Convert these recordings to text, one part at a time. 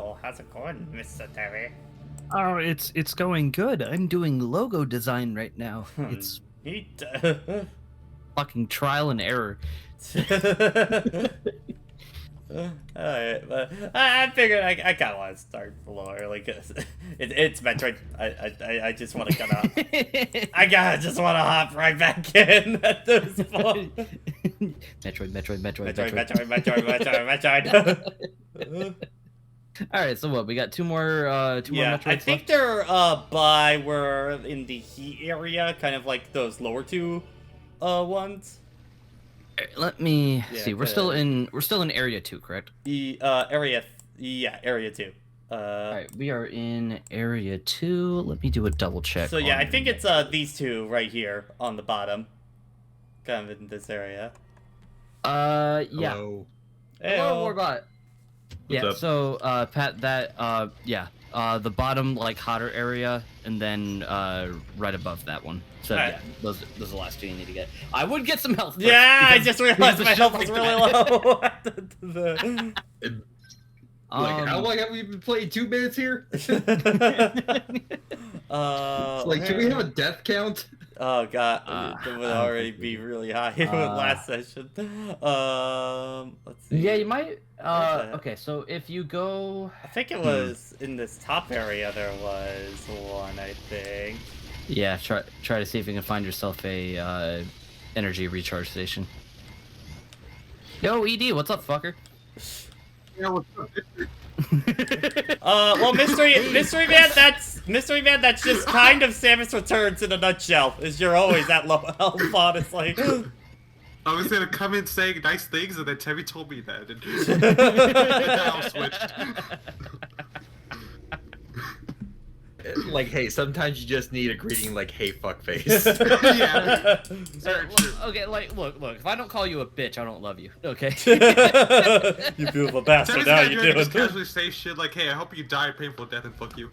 Hello, how's it going, Mr. Terry? Oh, it's going good. I'm doing logo design right now. It's Neat. fucking trial and error. Alright, but I figured I kind of want to start lower. Like, it's Metroid. I just want to kind of. I just want to hop right back in at this point. Metroid. All right, so what? We got two more Yeah, Metroids I think left? they're by where in the heat area, kind of like those lower two ones. Let me Yeah, see. We're still in area 2, correct? Area 2. All right, we are in area 2. Let me do a double check. So yeah, I think it's these two right here on the bottom, kind of in this area. Yeah. Hello. Hello, Warbot. Yeah. up? So Pat, that the bottom like hotter area, and then right above that one. So Alright. yeah, those are the last two you need to get. I would get some health. First, Yeah, I because just realized the my shit health like is really that. low. Like, how long have we been playing? 2 minutes here? Like, should we have a death count? Oh god, it would I don't already think we be do. really high with last session. Let's see. Yeah, you might. Where's that? Okay, so if you go, I think it was in this top area there was one, I think. yeah, try to see if you can find yourself a energy recharge station. Yo, ED, what's up, fucker? Yeah, what's up? Well, mystery man, that's just kind of Samus Returns in a nutshell. Is you're always at low health, honestly. I was gonna come in saying nice things, and then Temmie told me that. And now switched. Like, hey, sometimes you just need a greeting like, hey, fuckface. Yeah. Very true. Okay, like, look, if I don't call you a bitch, I don't love you. Okay. You beautiful bastard. Temmie's Now gonna you do just do. casually say shit like, hey, I hope you die a painful death and fuck you.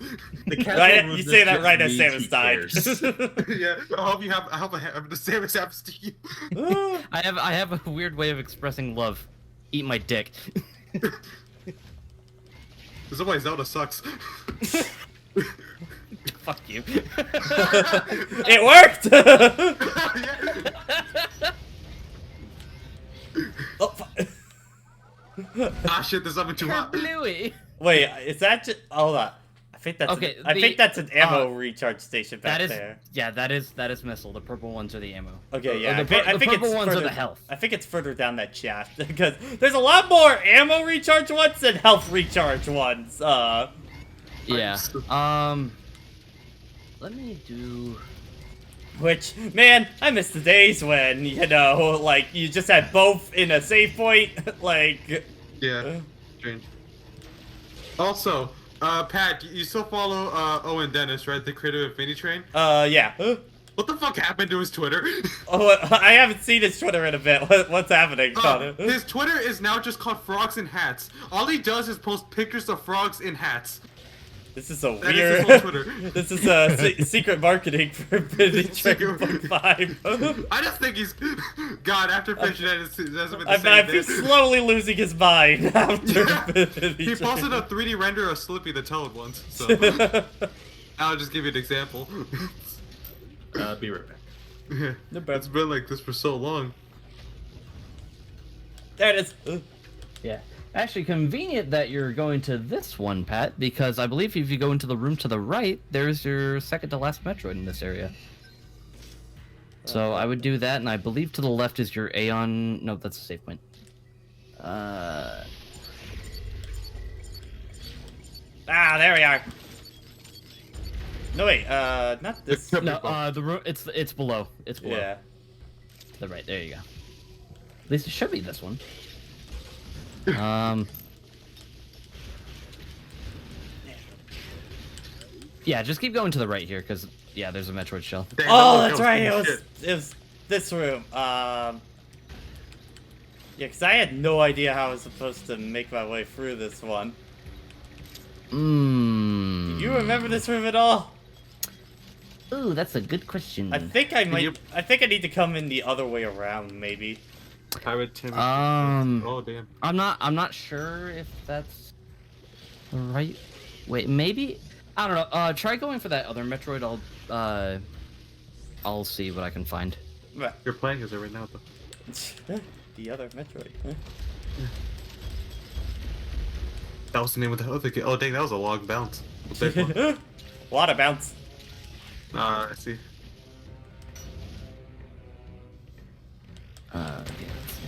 The casual Right, you rudeness say that just right as means Samus he died. cares. Yeah, I hope the Samus happens to you. I have a weird way of expressing love. Eat my dick. This is why Zelda sucks. Fuck you. It worked. Oh, Ah shit, this oven too hot. Bluey. wait, is that just? Hold on. I think that's. Okay, I think that's an ammo uh, recharge station back That is there. yeah, that is missile. The purple ones are the ammo. Okay, yeah. The I think purple it's ones are further, the health. I think it's further down that shaft because there's a lot more ammo recharge ones than health recharge ones. Yeah. Let me do. Which, man, I miss the days when, you know, like, you just had both in a save point, like... Yeah, strange. Also, Pat, you still follow Owen Dennis, right? The creator of Mini Train? Yeah. What the fuck happened to his Twitter? Oh, I haven't seen his Twitter in a bit. What's happening, Connor? His Twitter is now just called Frogs in Hats. All he does is post pictures of frogs in hats. This is a That weird... is his whole Twitter. This is secret marketing for Mini Train Book 5. I just think he's... God, after finishing that, it hasn't been the same. I feel slowly losing his mind after Mini He posted Train. a 3D render of Slippy the Toad once, so... I'll just give you an example. Be right back. Yeah, it's been like this for so long. There it is. Yeah. Actually, convenient that you're going to this one, Pat, because I believe if you go into the room to the right, there's your second to last Metroid in this area. So I would do that, and I believe to the left is your Aeon. No, that's a save point. Ah, there we are. No wait, not this. No, the room. It's below. It's below. Yeah. The right. There you go. At least it should be this one. Yeah, just keep going to the right here, because yeah, there's a Metroid shell. Damn, Oh, that that's was right. It shit. was this room. Yeah, because I had no idea how I was supposed to make my way through this one. Do you remember this room at all? Ooh, that's a good question. I think I might. I think I need to come in the other way around, maybe. Pirate Timmy. Um, Oh damn. I'm not sure if that's Right. Wait, maybe. I don't know. Try going for that other Metroid. I'll see what I can find. You're playing as it right now, though. The other Metroid. That was the name of the other game. Oh, dang, that was a long bounce. A big one. A lot of bounce. I see. Okay, let's see.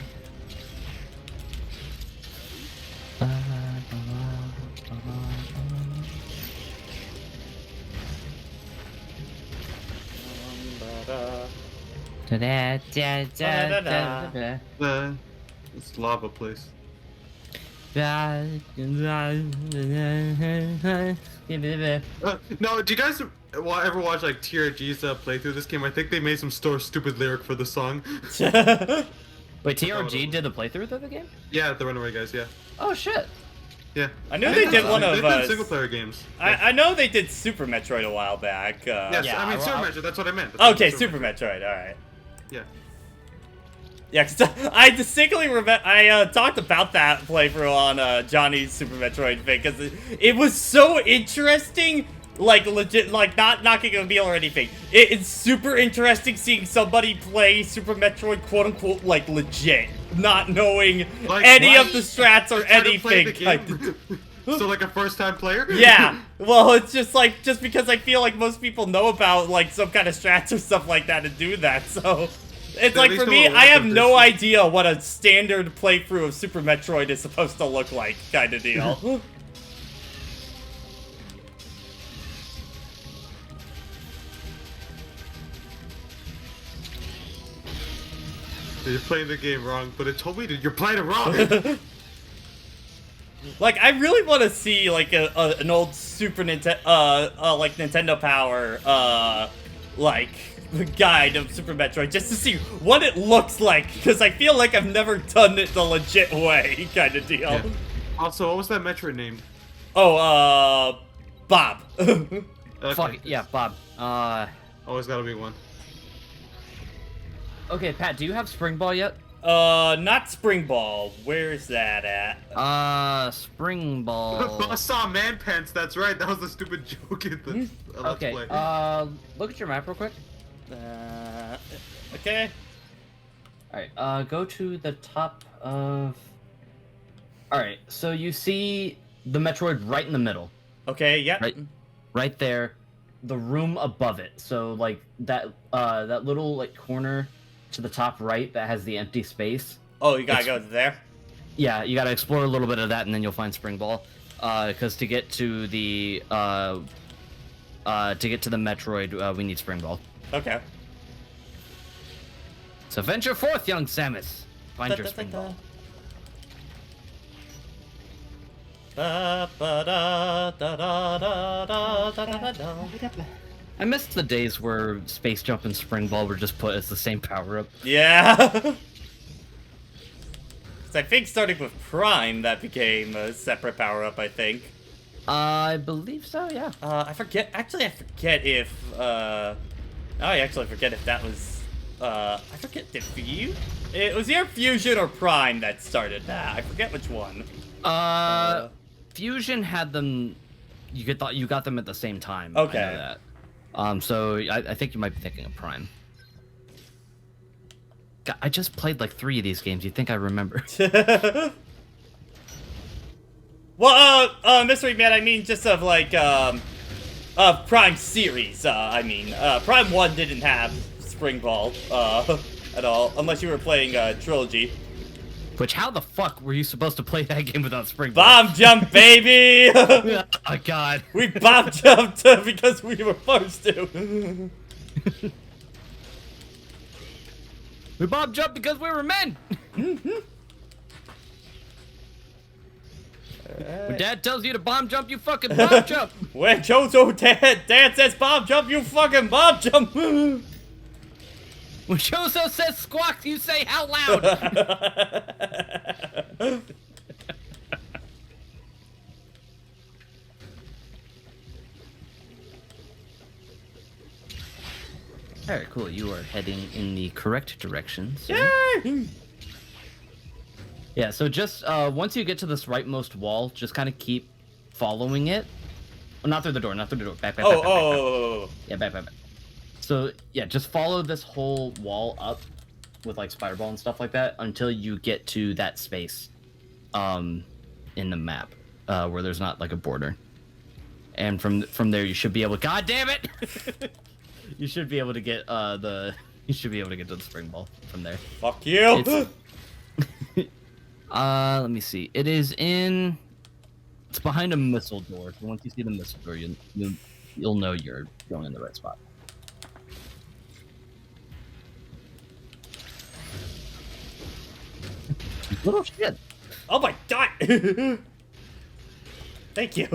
It's lava place. No, No, do you guys ever watch like TRG's playthrough this game? I think they made some stupid lyric for the song. Wait, TRG did the playthrough of the game? Yeah, the Runaway guys. Yeah. Oh shit! Yeah. I knew they did one of They've done single player games. I know they did Super Metroid a while back. Yes, Yeah, I mean well, Super Metroid. That's what I meant. That's Okay, what Super Metroid. All right. Yeah. Yeah, 'cause I distinctly remember I talked about that playthrough on Johnny's Super Metroid thing because it was so interesting, like legit, like not knocking a meal or anything. It's super interesting seeing somebody play Super Metroid, quote unquote, like legit, not knowing Like, any what? of the strats or Try to play anything. the game. So like a first time player? Yeah, well, it's just like, just because I feel like most people know about like some kind of strats or stuff like that to do that, so it's At like least for know me, what I have weapon no versus- idea what a standard playthrough of Super Metroid is supposed to look like, kind of deal. You're playing the game wrong, but it told me that you're playing it wrong. Like, I really want to see like an old Super Nintendo, like Nintendo Power, like guide of Super Metroid just to see what it looks like, because I feel like I've never done it the legit way, kind of deal. Yeah. Also, what was that Metroid name? Oh, Bob. Okay. Fuck it, yeah, Bob. Always gotta be one. Okay, Pat, do you have Spring Ball yet? Not Spring Ball. Where's that at? Spring Ball. I saw man pants. That's right. That was a stupid joke in the Let's Okay, Play. look at your map real quick. Okay. Alright, go to the top of... Alright, so you see the Metroid right in the middle. Okay, yeah. Right there. The room above it. So, like, that little, like, corner to the top right that has the empty space. Oh, you gotta go there? Yeah, you gotta explore a little bit of that, and then you'll find Spring Ball. Because to get to the Metroid, we need Spring Ball. Okay. So venture forth, young Samus. Find your Spring Ball. I missed the days where Space Jump and Spring Ball were just put as the same power-up. Yeah. 'Cause I think starting with Prime, that became a separate power-up, I think. I believe so, yeah. I forget. Actually, I forget if. I actually forget if that was. I forget if it was either Fusion or Prime that started that. I forget which one. Fusion had them. You got them at the same time. Okay. I know that. So I think you might be thinking of Prime. God, I just played like 3 of these games. You'd think I remember. Well, Mystery Man, I mean just of like, Prime series, I mean. Prime 1 didn't have Spring Ball, at all, unless you were playing, Trilogy. Which, how the fuck were you supposed to play that game without Spring Ball? Bomb jump, baby! Oh, God. We bomb jumped because we were forced to. We bomb jumped because we were men! When Dad tells you to bomb jump, you fucking bomb jump! When Chozo Dad says bomb jump, you fucking bomb jump! When Chozo says squawk, you say how loud! Alright, cool. You are heading in the correct direction. So. Yay! Yeah, so just once you get to this rightmost wall, just kind of keep following it. Well, not through the door, not through the door. Back. Yeah, back. So yeah, just follow this whole wall up with like spider ball and stuff like that until you get to that space, in the map, where there's not like a border. And from there you should be able. God damn it! You should be able to get You should be able to get to the spring ball from there. Fuck you! Let me see. It's behind a missile door. So once you see the missile door, you'll know you're going in the right spot. Little shit. Oh my god! Thank you.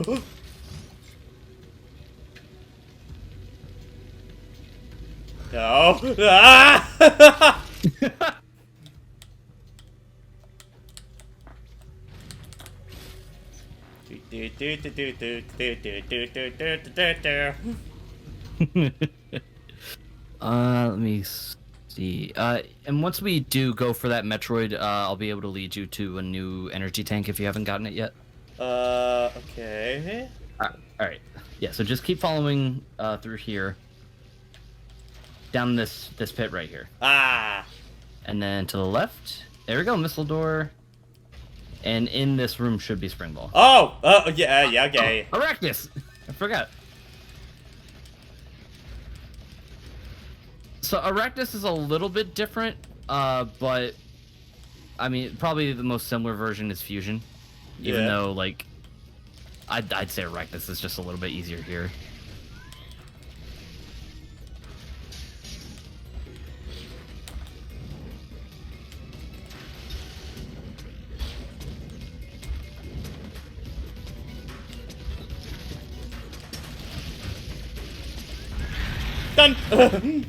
No. Ah! Let me see. And once we do go for that Metroid, I'll be able to lead you to a new energy tank if you haven't gotten it yet. Okay. All right. Yeah. So just keep following through here, down this pit right here. Ah. And then to the left. There we go. Missile door. And in this room should be spring ball. Oh. Yeah. Yeah. Okay. Oh, Arachnus. I forgot. So Arachnus is a little bit different, but I mean, probably the most similar version is Fusion, even though like I'd say Arachnus is just a little bit easier here. Done.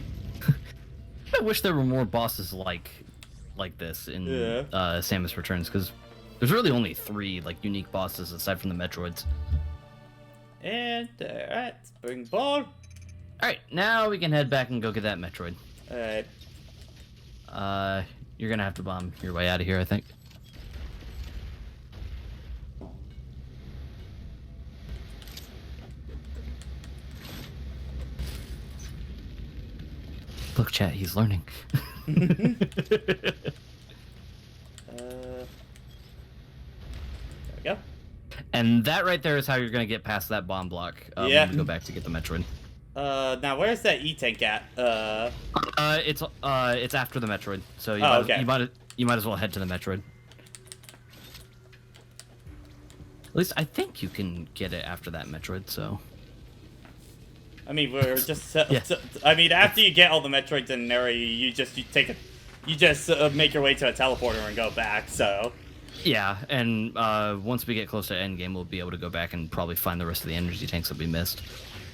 I wish there were more bosses like this in Samus Returns, because there's really only 3 like unique bosses aside from the Metroids. And alright, spring ball. Alright, now we can head back and go get that Metroid. Alright. You're gonna have to bomb your way out of here, I think. Look, chat, he's learning. There we go. And that right there is how you're gonna get past that bomb block. When we go back to get the Metroid. Now where's that E-tank at? It's after the Metroid, so you might as well head to the Metroid. At least I think you can get it after that Metroid. So. I mean, we're just. Yeah. I mean, after you get all the Metroids in an area, you just make your way to a teleporter and go back. So. Yeah, and once we get close to endgame, we'll be able to go back and probably find the rest of the energy tanks that we missed.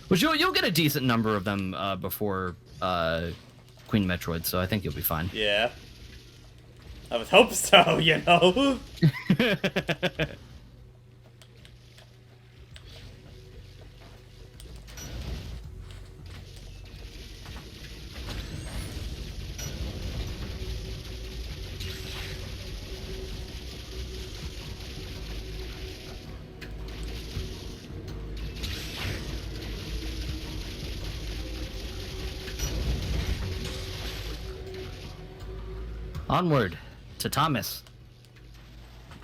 Which you'll get a decent number of them before Queen Metroid, so I think you'll be fine. Yeah. I would hope so, you know. Onward to Thomas.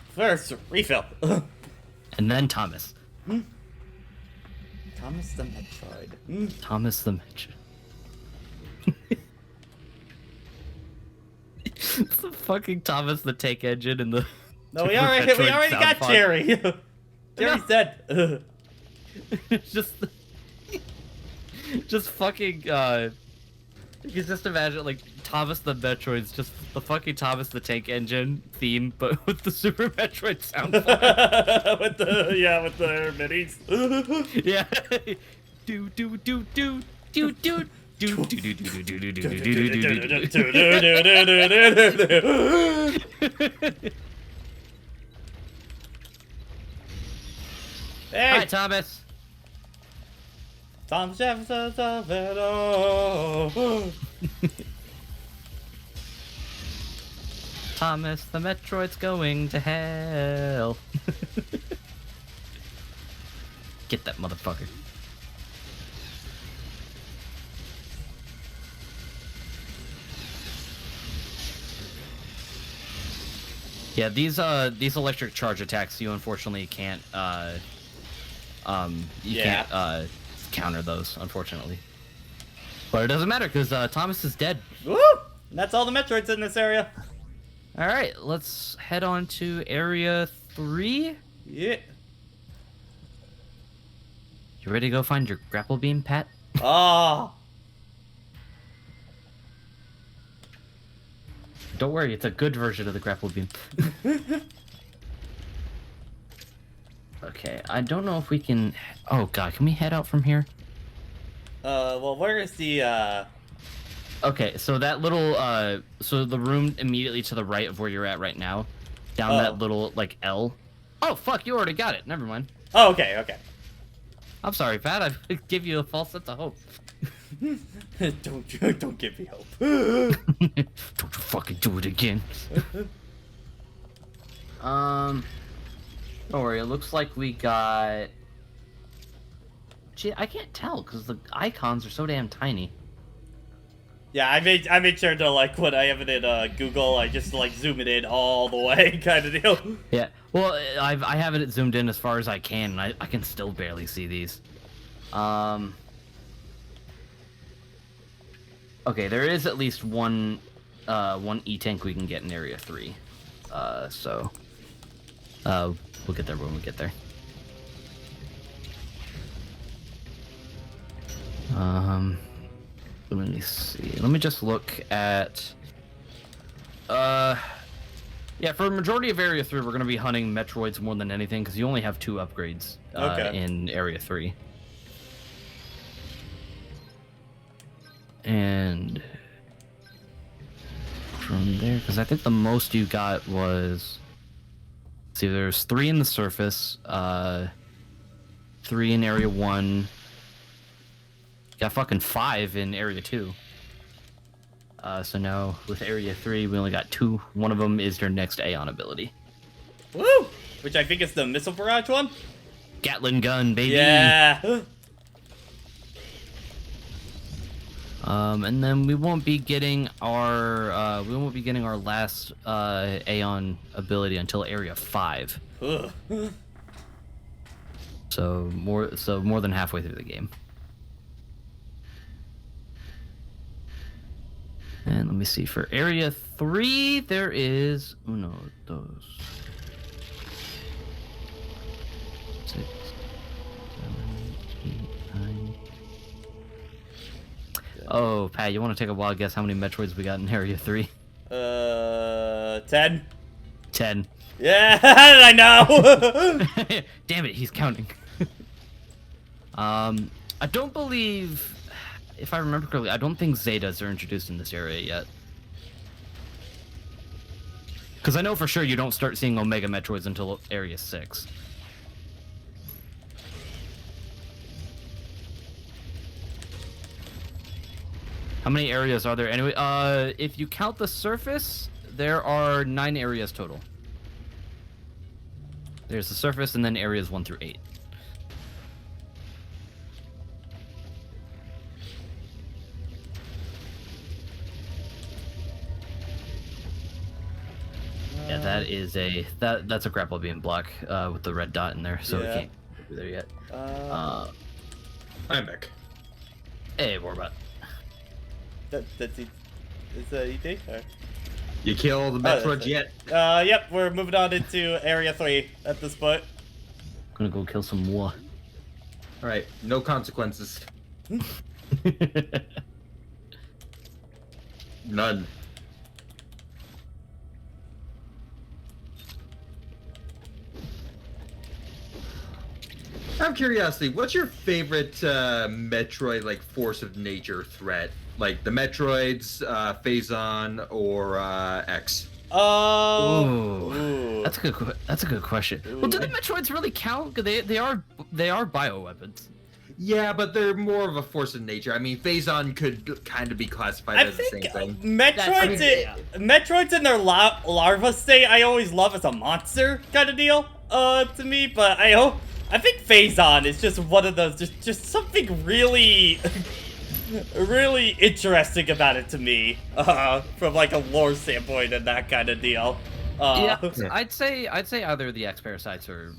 First, refill. And then Thomas. Thomas the Metroid. Thomas the Metroid. It's the fucking Thomas the Tank Engine and the. No, we already got font. Jerry. Jerry's dead. just fucking. You can just imagine like Thomas the Metroid's just the fucking Thomas the Tank Engine theme, but with the Super Metroid sound. with the minis. Yeah. Do do do do do do. Hey, Hi, Thomas. Thomas Jefferson Savino. Thomas the Metroid's going to hell. Get that motherfucker. Yeah, these electric charge attacks, you unfortunately can't can't counter those, unfortunately. But it doesn't matter because Thomas is dead. Woo! That's all the Metroids in this area. All right, let's head on to area 3. Yeah. You ready to go find your grapple beam, Pat? Oh. Don't worry, it's a good version of the grapple beam. Okay, I don't know if we can... Oh, God, can we head out from here? Well, where is the, Okay, so that little, so the room immediately to the right of where you're at right now, down that little, like, L. Oh, fuck, you already got it. Never mind. Oh, okay, okay. I'm sorry, Pat. I give you a false sense of hope. Don't give me hope. Don't you fucking do it again. Don't worry, it looks like we got... Gee, I can't tell, because the icons are so damn tiny. Yeah, I made sure to, like, when I have it in Google, I just, like, zoom it in all the way, kind of deal. Yeah, well, I have it zoomed in as far as I can, and I can still barely see these. Okay, there is at least one E-tank we can get in Area 3. So... we'll get there when we get there. Let me see. Let me just look at... Yeah, for a majority of Area 3, we're going to be hunting Metroids more than anything, because you only have 2 upgrades in Area 3. And... from there, because I think the most you got was... See, there's 3 in the surface, 3 in Area 1, got fucking 5 in Area 2. So now, with Area 3, we only got 2. One of them is your next Aeon ability. Woo! Which I think is the missile barrage one? Gatling gun, baby! Yeah! And then we won't be getting our last Aeon ability until Area 5. Ugh. So more than halfway through the game. And let me see, for Area 3 there is uno, dos, 6, 7, 8, 9. Oh, Pat, you want to take a wild guess how many Metroids we got in Area 3? 10? 10. Yeah, I know! Damn it, he's counting. I don't believe, if I remember correctly, I don't think Zetas are introduced in this area yet. Because I know for sure you don't start seeing Omega Metroids until Area 6. How many areas are there anyway? If you count the surface, there are 9 areas total. There's the surface and then areas 1 through 8. Yeah, that is that's a grapple beam block with the red dot in there, so we can't go through there yet. I'm back. Hey, Warbot. That's it. Is that ET? Or? You kill the Metroid yet? Yep, we're moving on into Area 3 at this point. Gonna go kill some more. Alright, no consequences. None. Out of curiosity, what's your favorite Metroid, like, force of nature threat? Like the Metroids, Phazon, or X? Ooh. That's a good question. Ooh. Well, do the Metroids really count? 'Cause they are bioweapons. Yeah, but they're more of a force of nature. I mean, Phazon could kind of be classified as the same thing. Metroids in their larva state, I always love as a monster kind of deal, to me. But I think Phazon is just one of those, just something really, really interesting about it to me, from like a lore standpoint and that kind of deal. Yeah, I'd say either the X parasites or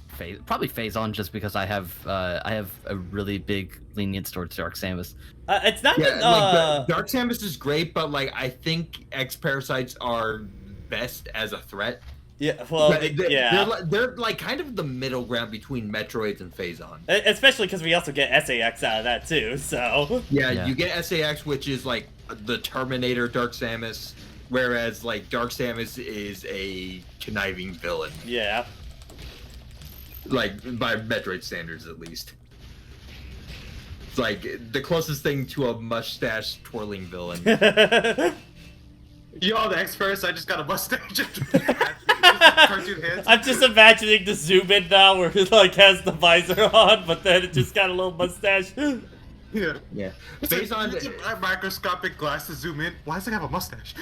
probably Phazon, just because I have a really big lenience towards Dark Samus. It's not Dark Samus is great, but like I think X parasites are best as a threat. Yeah, well, They're like kind of the middle ground between Metroids and Phazon. Especially because we also get SAX out of that too, so... Yeah, you get SAX, which is like the Terminator Dark Samus, whereas like Dark Samus is a conniving villain. Yeah. Like, by Metroid standards, at least. It's like the closest thing to a mustache twirling villain. Yo, the X-First, I just got a mustache. Cartoon hands. I'm just imagining the zoom in now where it like has the visor on, but then it just got a little mustache. Yeah. Phazon, microscopic glass to zoom in. Why does it have a mustache?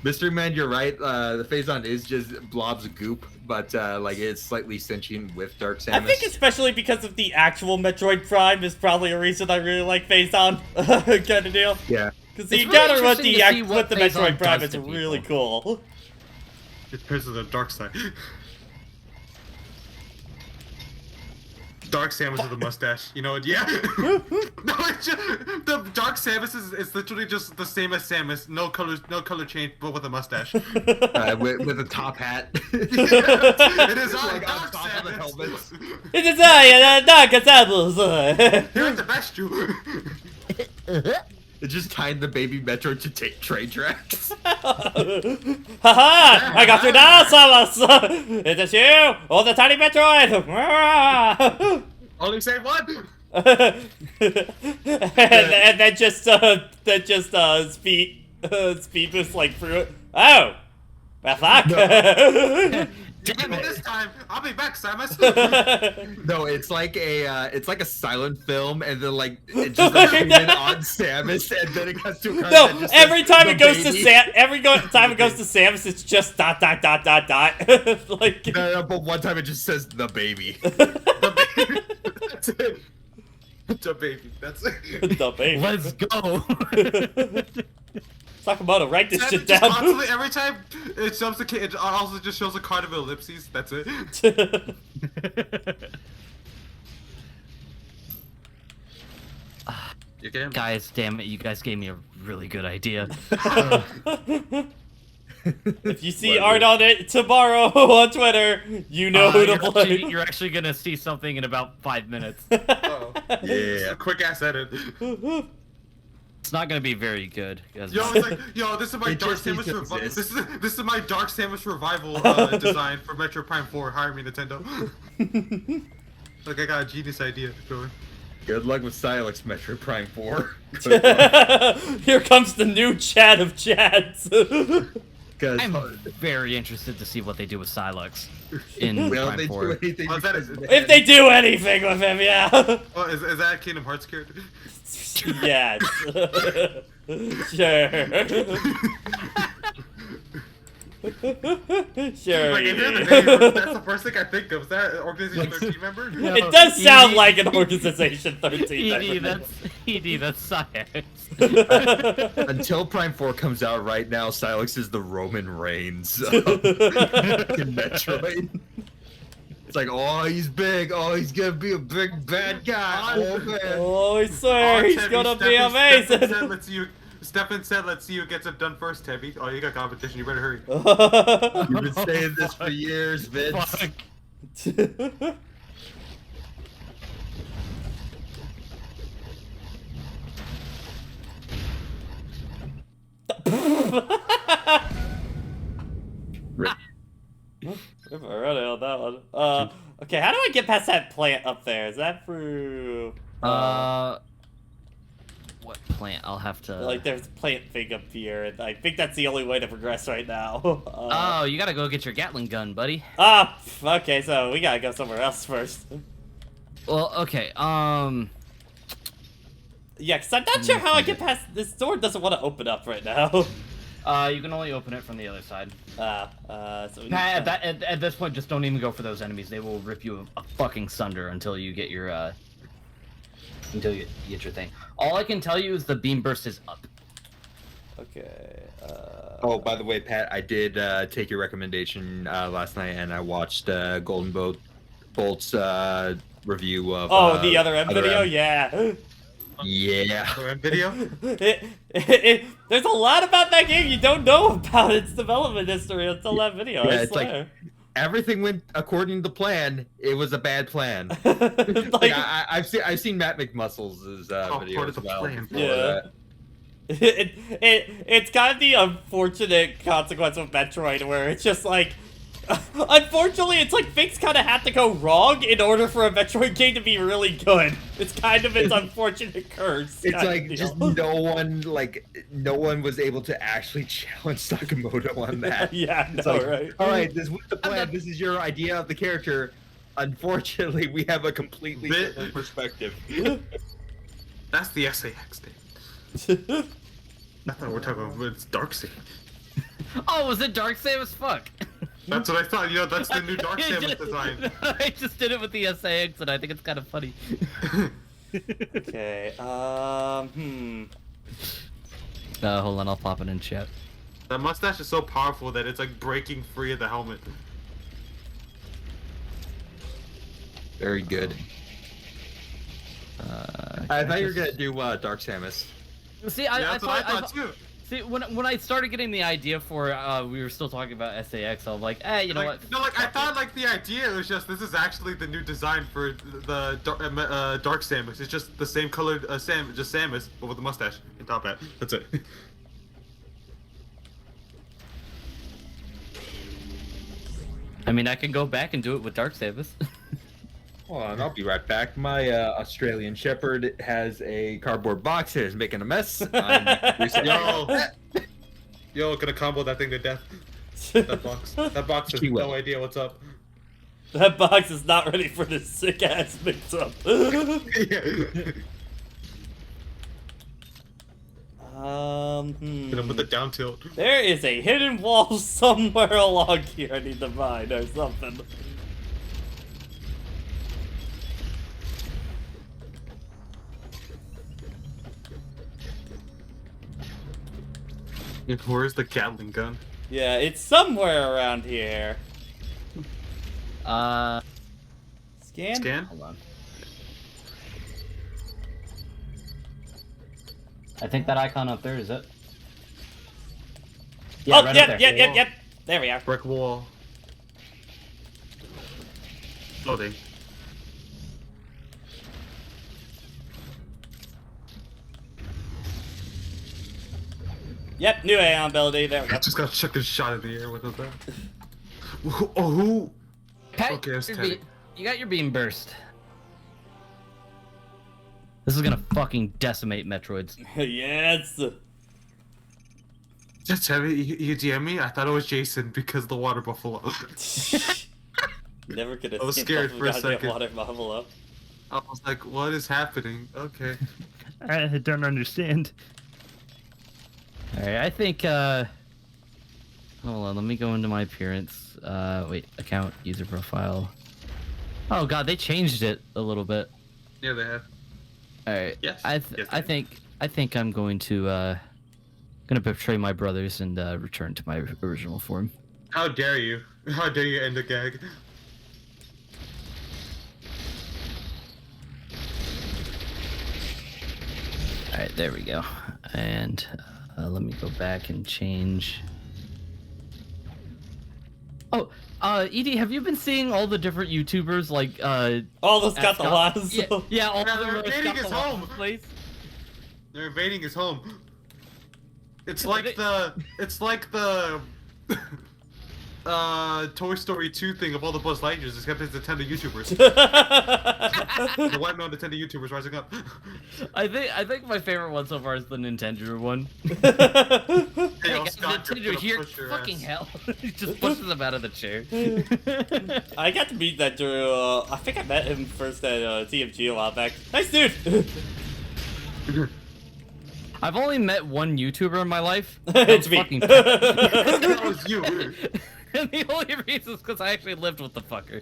Mystery Man, you're right. The Phazon is just blobs of goop, but like it's slightly sentient with Dark Samus. I think especially because of the actual Metroid Prime is probably a reason I really like Phazon, kind of deal. Yeah. Because the It's really encounter with interesting the to see what Metroid Prime Phazon is does to really people. cool. It depends on the dark side. Dark Samus with a mustache. You know what? Yeah. No, it's just, the Dark Samus is literally just the same as Samus. No color change, but with a mustache. With a top hat. It is like Dark on top of the helmet. Samus. It is I, Dark Samus. You're the best, you. It just tied the baby Metroid to take train tracks. Haha! I got you now, Samus! It is you! Oh, the tiny Metroid! Only say one. and then just speed boost like through it. Oh! Well, fuck! Damn it! This time, I'll be back, Samus. No, it's like a silent film, and then like it just zooms in on Samus, and then it cuts to a card that No, just every says, time "The it goes baby." time it goes to Samus, it's just dot. Like, No, but one time it just says the baby. That's it. The baby. That's it. the baby. Let's go. Sakamoto, write this shit Just down. constantly, every time it shows the kid, it also just shows a card of ellipses. That's it. You can. Guys, damn it, you guys gave me a really good idea. If you see art on it tomorrow on Twitter, you know who to play. You're actually gonna see something in about 5 minutes. Oh. Yeah. Quick ass edit. It's not gonna be very good. Yo, it's like, this is my It Dark just needs Samus to revival. exist. This is my Dark Samus revival design for Metroid Prime 4. Hire me, Nintendo. Like I got a genius idea going. Good luck with Silex Metroid Prime 4. Here comes the new Chad of Chads. Because I'm very interested to see what they do with Silux in will Prime they 4. do anything? Oh, that because is- of If they do anything with him, yeah. Oh, is that a Kingdom Hearts character? Yes. Sure. Sure. Like, if you're the yeah. neighbor, that's the first thing I think of. Is that an Organization 13 member? It does sound like an Organization 13 ED, member. that's science. Until Prime 4 comes out right now, Silex is the Roman Reigns in Metroid. It's like, oh, he's big. Oh, he's gonna be a big bad guy. Oh, man. Oh, I swear, he's gonna be amazing. Stefan said, let's see who gets it done first, Tebby. Oh, you got competition. You better hurry. You've been saying this for years, Vince. Fuck. We're already on that one. Okay, how do I get past that plant up there? Is that through... What plant? I'll have to... Like, there's a plant thing up here, and I think that's the only way to progress right now. Oh, you gotta go get your Gatling gun, buddy. Okay, so we gotta go somewhere else first. Well, okay, Yeah, because I'm not sure how I get past... This door doesn't want to open up right now. You can only open it from the other side. So we Pat, need at this point, just don't even go for those enemies. They will rip you a fucking sunder until you get your thing. All I can tell you is the beam burst is up. Okay. Oh, by the way, Pat, I did take your recommendation last night, and I watched Golden Bolt's review of. the other M video, M. yeah. Yeah. Other M video. There's a lot about that game you don't know about its development history until that video. Yeah, I it's like- swear. Everything went according to plan. It was a bad plan. Like, I've seen Matt McMuscles' part video of as the well. plan. before Yeah. that. it's kind of the unfortunate consequence of Metroid where it's just like, unfortunately, it's like things kind of have to go wrong in order for a Metroid game to be really good. It's kind of its unfortunate curse. It's kind of like deal. just no one was able to actually challenge Sakamoto on that. Yeah, It's no, like, right? all right, this was the plan. This is your idea of the character. Unfortunately, we have a completely different perspective. That's the SAX thing. That's not what we're talking about. It's Darkseid. Oh, was it Dark Samus? Fuck. That's what I thought. You know, that's the new Dark Samus design. I just did it with the SAX, and I think it's kind of funny. Okay, Hold on, I'll pop it in chat. That mustache is so powerful that it's like breaking free of the helmet. Very good. I thought you were gonna do Dark Samus. See, Yeah, I that's what I thought thought too. See, when I started getting the idea for we were still talking about SAX, I was like, you know what? No, like I thought, like the idea was just this is actually the new design for the Dark Samus. It's just the same colored just Samus, but with a mustache and top hat. That's it. I mean, I can go back and do it with Dark Samus. Hold on, I'll be right back. My Australian Shepherd has a cardboard box and is making a mess. Yo, gonna combo that thing to death. That box. That box has She will. no idea what's up. that box is not ready for this sick ass mix up. Hit him with the down tilt. There is a hidden wall somewhere along here I need to find or something. Where's the Gatling gun? Yeah, it's somewhere around here. Scan? Scan? Hold on. I think that icon up there is it. Yeah, Oh, right yep, up yep, there. yep, yep. There we are. Brick wall. Loading. Yep, new AI ability. There we go. I just got chucked a shot in the air. What was that? Oh, who? Pat, Okay, that's your tight. you got your beam burst. This is gonna fucking decimate Metroids. Yes. Just tell me, you DM me? I thought it was Jason because of the water buffalo. Never could I was escape scared off of for a goddamn second. water buffalo. I was like, what is happening? Okay. I don't understand. Alright, I think, hold on, let me go into my appearance. Wait, account, user profile. Oh god, they changed it a little bit. Yeah, they have. Alright, Yes. I Yes, think I'm going to, gonna betray my brothers and, return to my original form. How dare you? How dare you end the gag? Alright, there we go. And, let me go back and change. Oh, Edie, have you been seeing all the different YouTubers like All those got the Scott- lines. Yeah, all Yeah, of them they're are invading Scott his the home. Last Place. They're invading his home. It's Yeah, like they- the Toy Story 2 thing of all the Buzz Lightyears, except it's Nintendo YouTubers. The white known Nintendo YouTubers rising up. I think my favorite one so far is the Nintendo one. Hey, yo, Hey, Scott, you're Nintendo gonna here, push your fucking ass. hell! He just pushes him out of the chair. I got to meet that dude. I think I met him first at TFG a while back. Nice dude. I've only met one YouTuber in my life. It's me. That was you. And the only reason is because I actually lived with the fucker.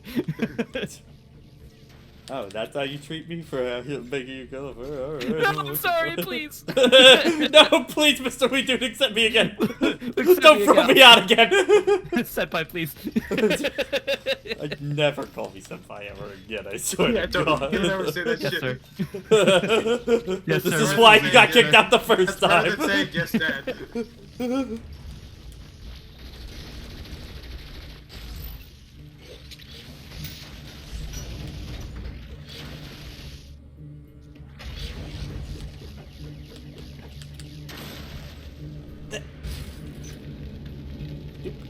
Oh, that's how you treat me for making you go over. All right. No, I'm sorry, please. No, please, Mr. We Dude, accept me again. Don't me throw again. me out again. Senpai, please. I'd never call me senpai ever again, I swear Yeah, to don't. God. You'll never say that Yes, shit. sir. This sir. is why you got kicked out the first That's better time. than saying yes, Dad.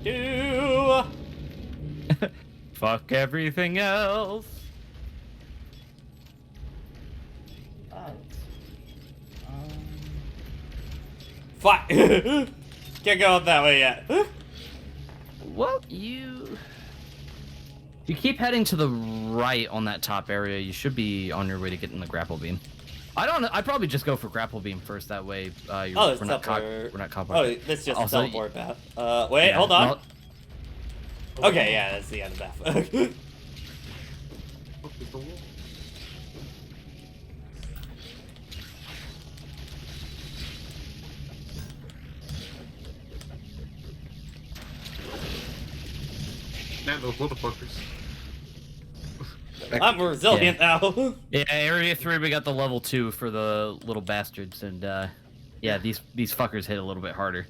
Do. Fuck everything else. Fuck. Can't go up that way yet. Well, you keep heading to the right on that top area. You should be on your way to getting the grapple beam. I'd probably just go for grapple beam first. That way, Oh, we're it's not teleport. we're not caught. Oh, that's just Also, teleport path. Wait, yeah, hold on. well, Okay, yeah, that's the end of that. Oh, there's the wall. Man, those motherfuckers. I'm resilient now. yeah, area 3, we got the level 2 for the little bastards, and yeah, these fuckers hit a little bit harder.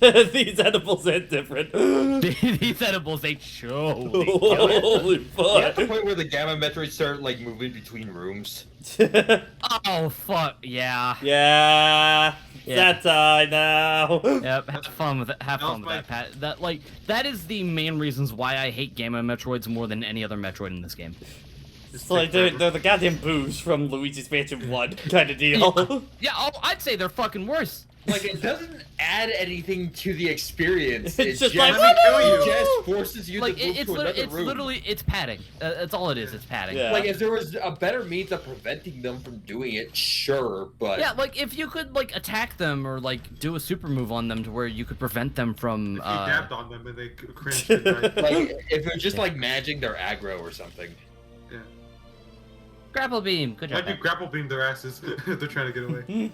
These edibles hit different. These edibles ain't show. Holy Yeah, at the fuck. point where the Gamma Metroids start like moving between rooms. Oh fuck yeah. Yeah. Yeah. That's I know. Yep, have fun with it. Have That fun was with that, Pat. That is the main reasons why I hate Gamma Metroids more than any other Metroid in this game. It's like they're the goddamn boos from Luigi's Mansion 1 kind of deal. Yeah, I'd say they're fucking worse. Like, it doesn't add anything to the experience. It's just like, Let me kill you. it just forces you Like to move to another room. literally it's padding. That's all it is. It's padding. Yeah. Like, if there was a better means of preventing them from doing it, sure, but Yeah, like if you could like attack them or like do a super move on them to where you could prevent them from. If you dabbed on them and they cringed and died. like if it was just like managing their aggro or something. Yeah. Grapple beam. Good job. Why'd you grapple beam their asses? They're trying to get away.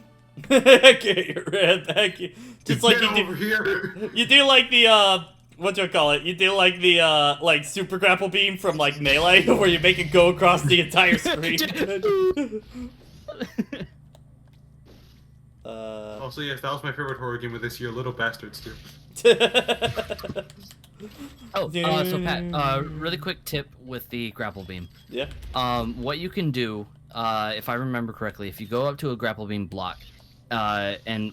Okay, you're red. Thank you. Just like Get you over do. here. You do like the what do you call it? You do like the like super grapple beam from like Melee, where you make it go across the entire screen. Also, yes, that was my favorite horror game of this year, Little Bastards too. Oh, so Pat, really quick tip with the grapple beam. Yeah. What you can do, if I remember correctly, if you go up to a grapple beam block, and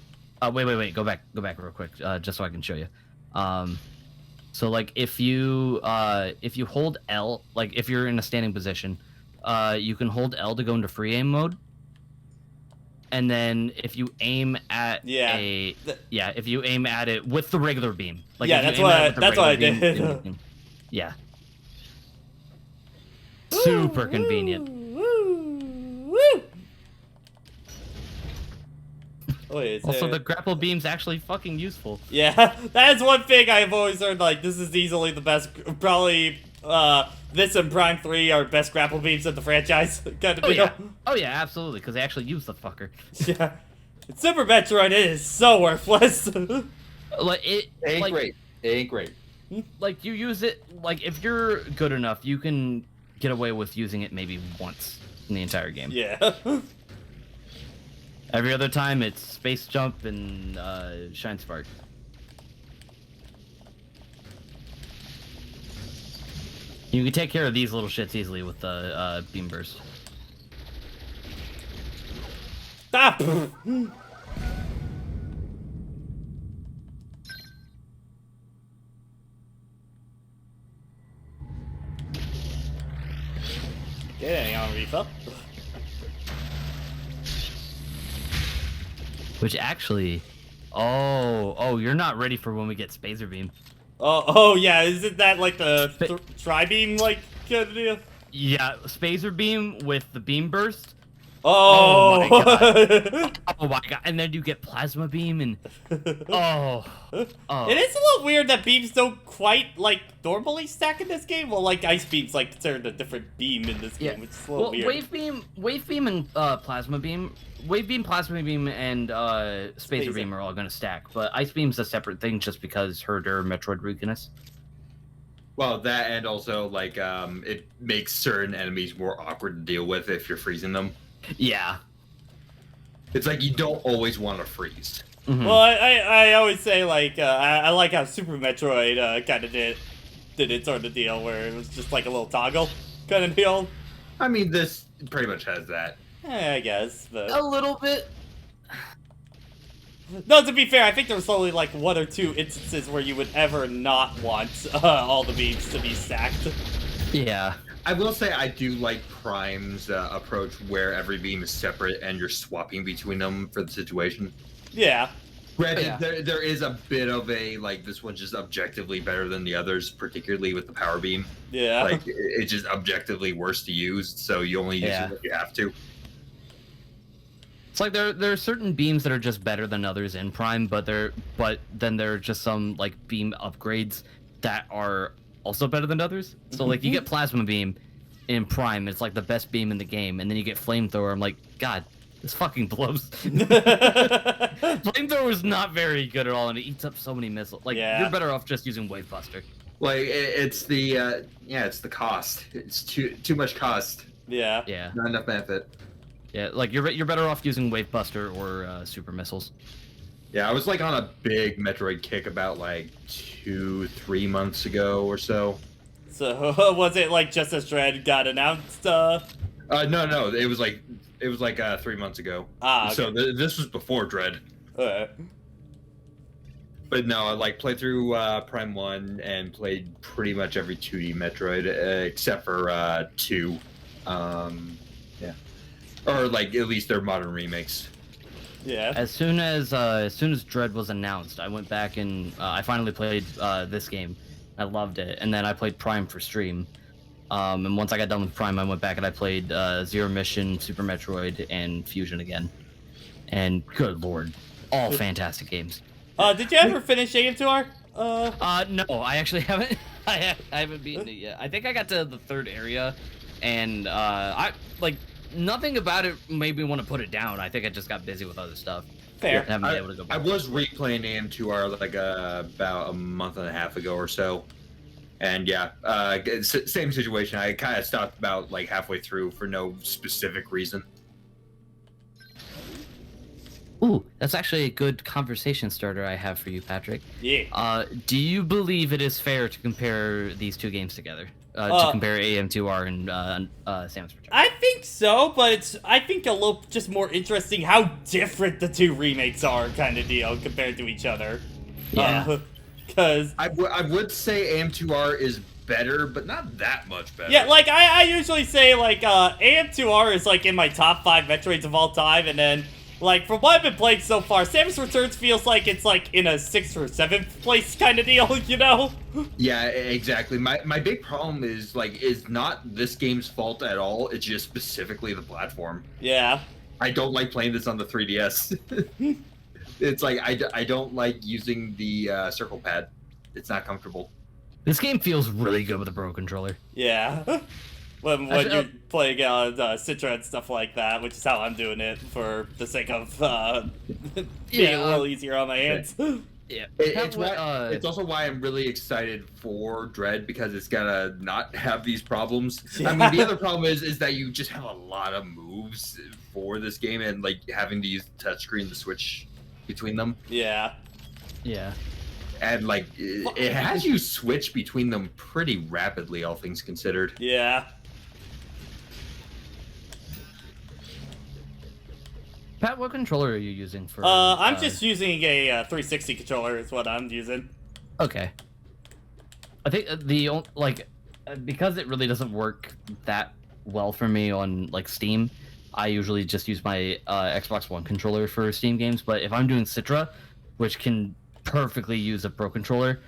wait, go back real quick, just so I can show you. So like if you hold L, like if you're in a standing position, you can hold L to go into free aim mode. And then if you aim at if you aim at it with the regular beam, like Yeah, if you that's aim at what it with the that's what I regular did. beam, then you can- yeah. Super convenient. Oh, wait, is Also, there- the grapple beam's actually fucking useful. Yeah, that is one thing I've always heard. Like, this is easily the best. Probably, this and Prime 3 are best grapple beams in the franchise. Kind of Oh deal. yeah, oh yeah, absolutely, because they actually use the fucker. Yeah. Super Metroid is so worthless. Like it, It ain't like, great. It ain't great. like you use it. Like if you're good enough, you can get away with using it maybe once in the entire game. Yeah. Every other time, it's space jump and shine spark. You can take care of these little shits easily with the beam burst. Stop. Getting on refill. Which actually, oh, you're not ready for when we get Spazer Beam. Oh yeah, isn't that like the tri-beam like kind of deal? Yeah, Spazer Beam with the beam burst Oh, Oh my god. Oh my god. And then you get plasma beam and oh. Oh. It is a little weird that beams don't quite like normally stack in this game. Well, like ice beams like considered a different beam in this game, which is a little weird. Wave beam and plasma beam. Wave beam, plasma beam, and spacer beam are all gonna stack, but ice beam's a separate thing just because herder Metroid weakness. Well, that and also like it makes certain enemies more awkward to deal with if you're freezing them. Yeah. It's like you don't always want to freeze. Mm-hmm. Well, I always say like I like how Super Metroid kind of did its sort of deal where it was just like a little toggle kind of deal. I mean, this pretty much has that. I guess, but A little bit. no. To be fair, I think there was only like 1 or 2 instances where you would ever not want all the beams to be stacked. Yeah. I will say I do like Prime's approach where every beam is separate and you're swapping between them for the situation. Yeah. Granted, Yeah. there is a bit of a, like, this one's just objectively better than the others, particularly with the power beam. Yeah. Like, it's just objectively worse to use, so you only use it if you have to. It's like there are certain beams that are just better than others in Prime, but then there are just some like beam upgrades that are also better than others. So like you get plasma beam in Prime, it's like the best beam in the game, and then you get flamethrower. I'm like, God, this fucking blows. Flamethrower is not very good at all, and it eats up so many missiles. Like you're better off just using Wave Buster. Like, it's the, it's the cost. It's too much cost. Yeah. Yeah. Not enough benefit. Yeah, like you're better off using Wave Buster or super missiles. Yeah, I was like on a big Metroid kick about like 2-3 months ago or so. So was it like just as Dread got announced? No, it was like 3 months ago. Ah, okay. So this was before Dread. But no, I like played through Prime 1 and played pretty much every 2D Metroid except for 2. Yeah. Or like at least their modern remakes. Yeah. As soon as Dread was announced, I went back and I finally played this game. I loved it, and then I played Prime for stream. And once I got done with Prime, I went back and I played Zero Mission, Super Metroid, and Fusion again. And good lord, all fantastic games. Did you ever finish AM2R? No, I actually haven't. I haven't beaten it yet. I think I got to the 3rd area, and I like nothing about it made me want to put it down. I think I just got busy with other stuff. Fair. I haven't been able to go back. I was replaying AM2R like about a month and a half ago or so, and yeah, same situation. I kind of stopped about like halfway through for no specific reason. Ooh, that's actually a good conversation starter I have for you, Patrick. Yeah. Do you believe it is fair to compare these two games together? To compare AM2R and Samus Returns? I think so, but I think a little just more interesting how different the 2 remakes are, kind of deal, compared to each other. Yeah. Because I would say AM2R is better, but not that much better. yeah, like I usually say like AM2R is like in my top 5 Metroids of all time, and then like from what I've been playing so far, Samus Returns feels like it's like in a 6th or 7th place kind of deal, you know? Yeah, exactly. My big problem is not this game's fault at all. It's just specifically the platform. Yeah. I don't like playing this on the 3DS. It's like I don't like using the circle pad. It's not comfortable. This game feels really good with a Pro Controller. Yeah. when you're playing Citra and stuff like that, which is how I'm doing it for the sake of being a little easier on my hands. Yeah. It's also why I'm really excited for Dread, because it's gonna not have these problems. Yeah. I mean, the other problem is that you just have a lot of moves for this game, and like having to use the touchscreen to switch between them. Yeah. Yeah. And like it has you switch between them pretty rapidly, all things considered. Yeah. Pat, what controller are you using for? I'm just using a 360 controller. Is what I'm using. Okay. I think because it really doesn't work that well for me on like Steam, I usually just use my Xbox One controller for Steam games. But if I'm doing Citra, which can perfectly use a Pro controller,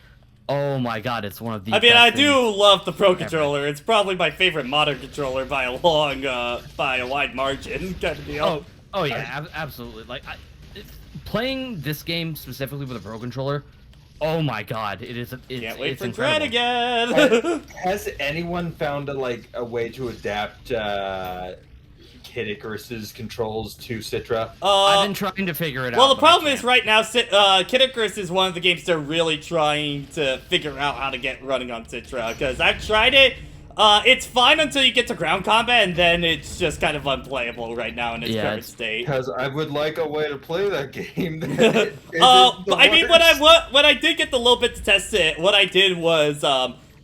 Oh my god, it's one of the. I mean, I best do things love the Pro ever. Controller. It's probably my favorite modern controller by a long, by a wide margin, kind of deal. Oh yeah, absolutely. Like, playing this game specifically with a Pro Controller, oh my god, it's Can't wait it's for incredible. Dread again. Has anyone found a way to adapt Kid Icarus's controls to Citra? I've been trying to figure it out. Well, the but I problem is can't. right now, Kid Icarus is one of the games they're really trying to figure out how to get running on Citra, because I've tried it. It's fine until you get to ground combat, and then it's just kind of unplayable right now in its current state. Because I would like a way to play that game. I mean, when I did get the little bit to test it, what I did was,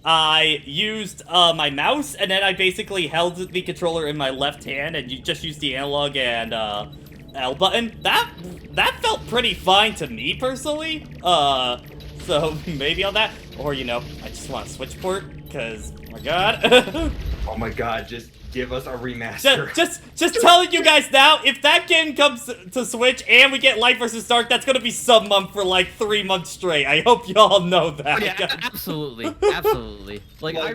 I used my mouse, and then I basically held the controller in my left hand, and you just used the analog and L button. That felt pretty fine to me personally. So maybe on that, or you know, I just want a Switch port, cause oh my god. Oh my god, just give us a remaster. Just telling you guys now, if that game comes to Switch and we get Light vs. Dark, that's gonna be sub month for like 3 months straight. I hope y'all know that. Oh, yeah, absolutely, absolutely. Like, I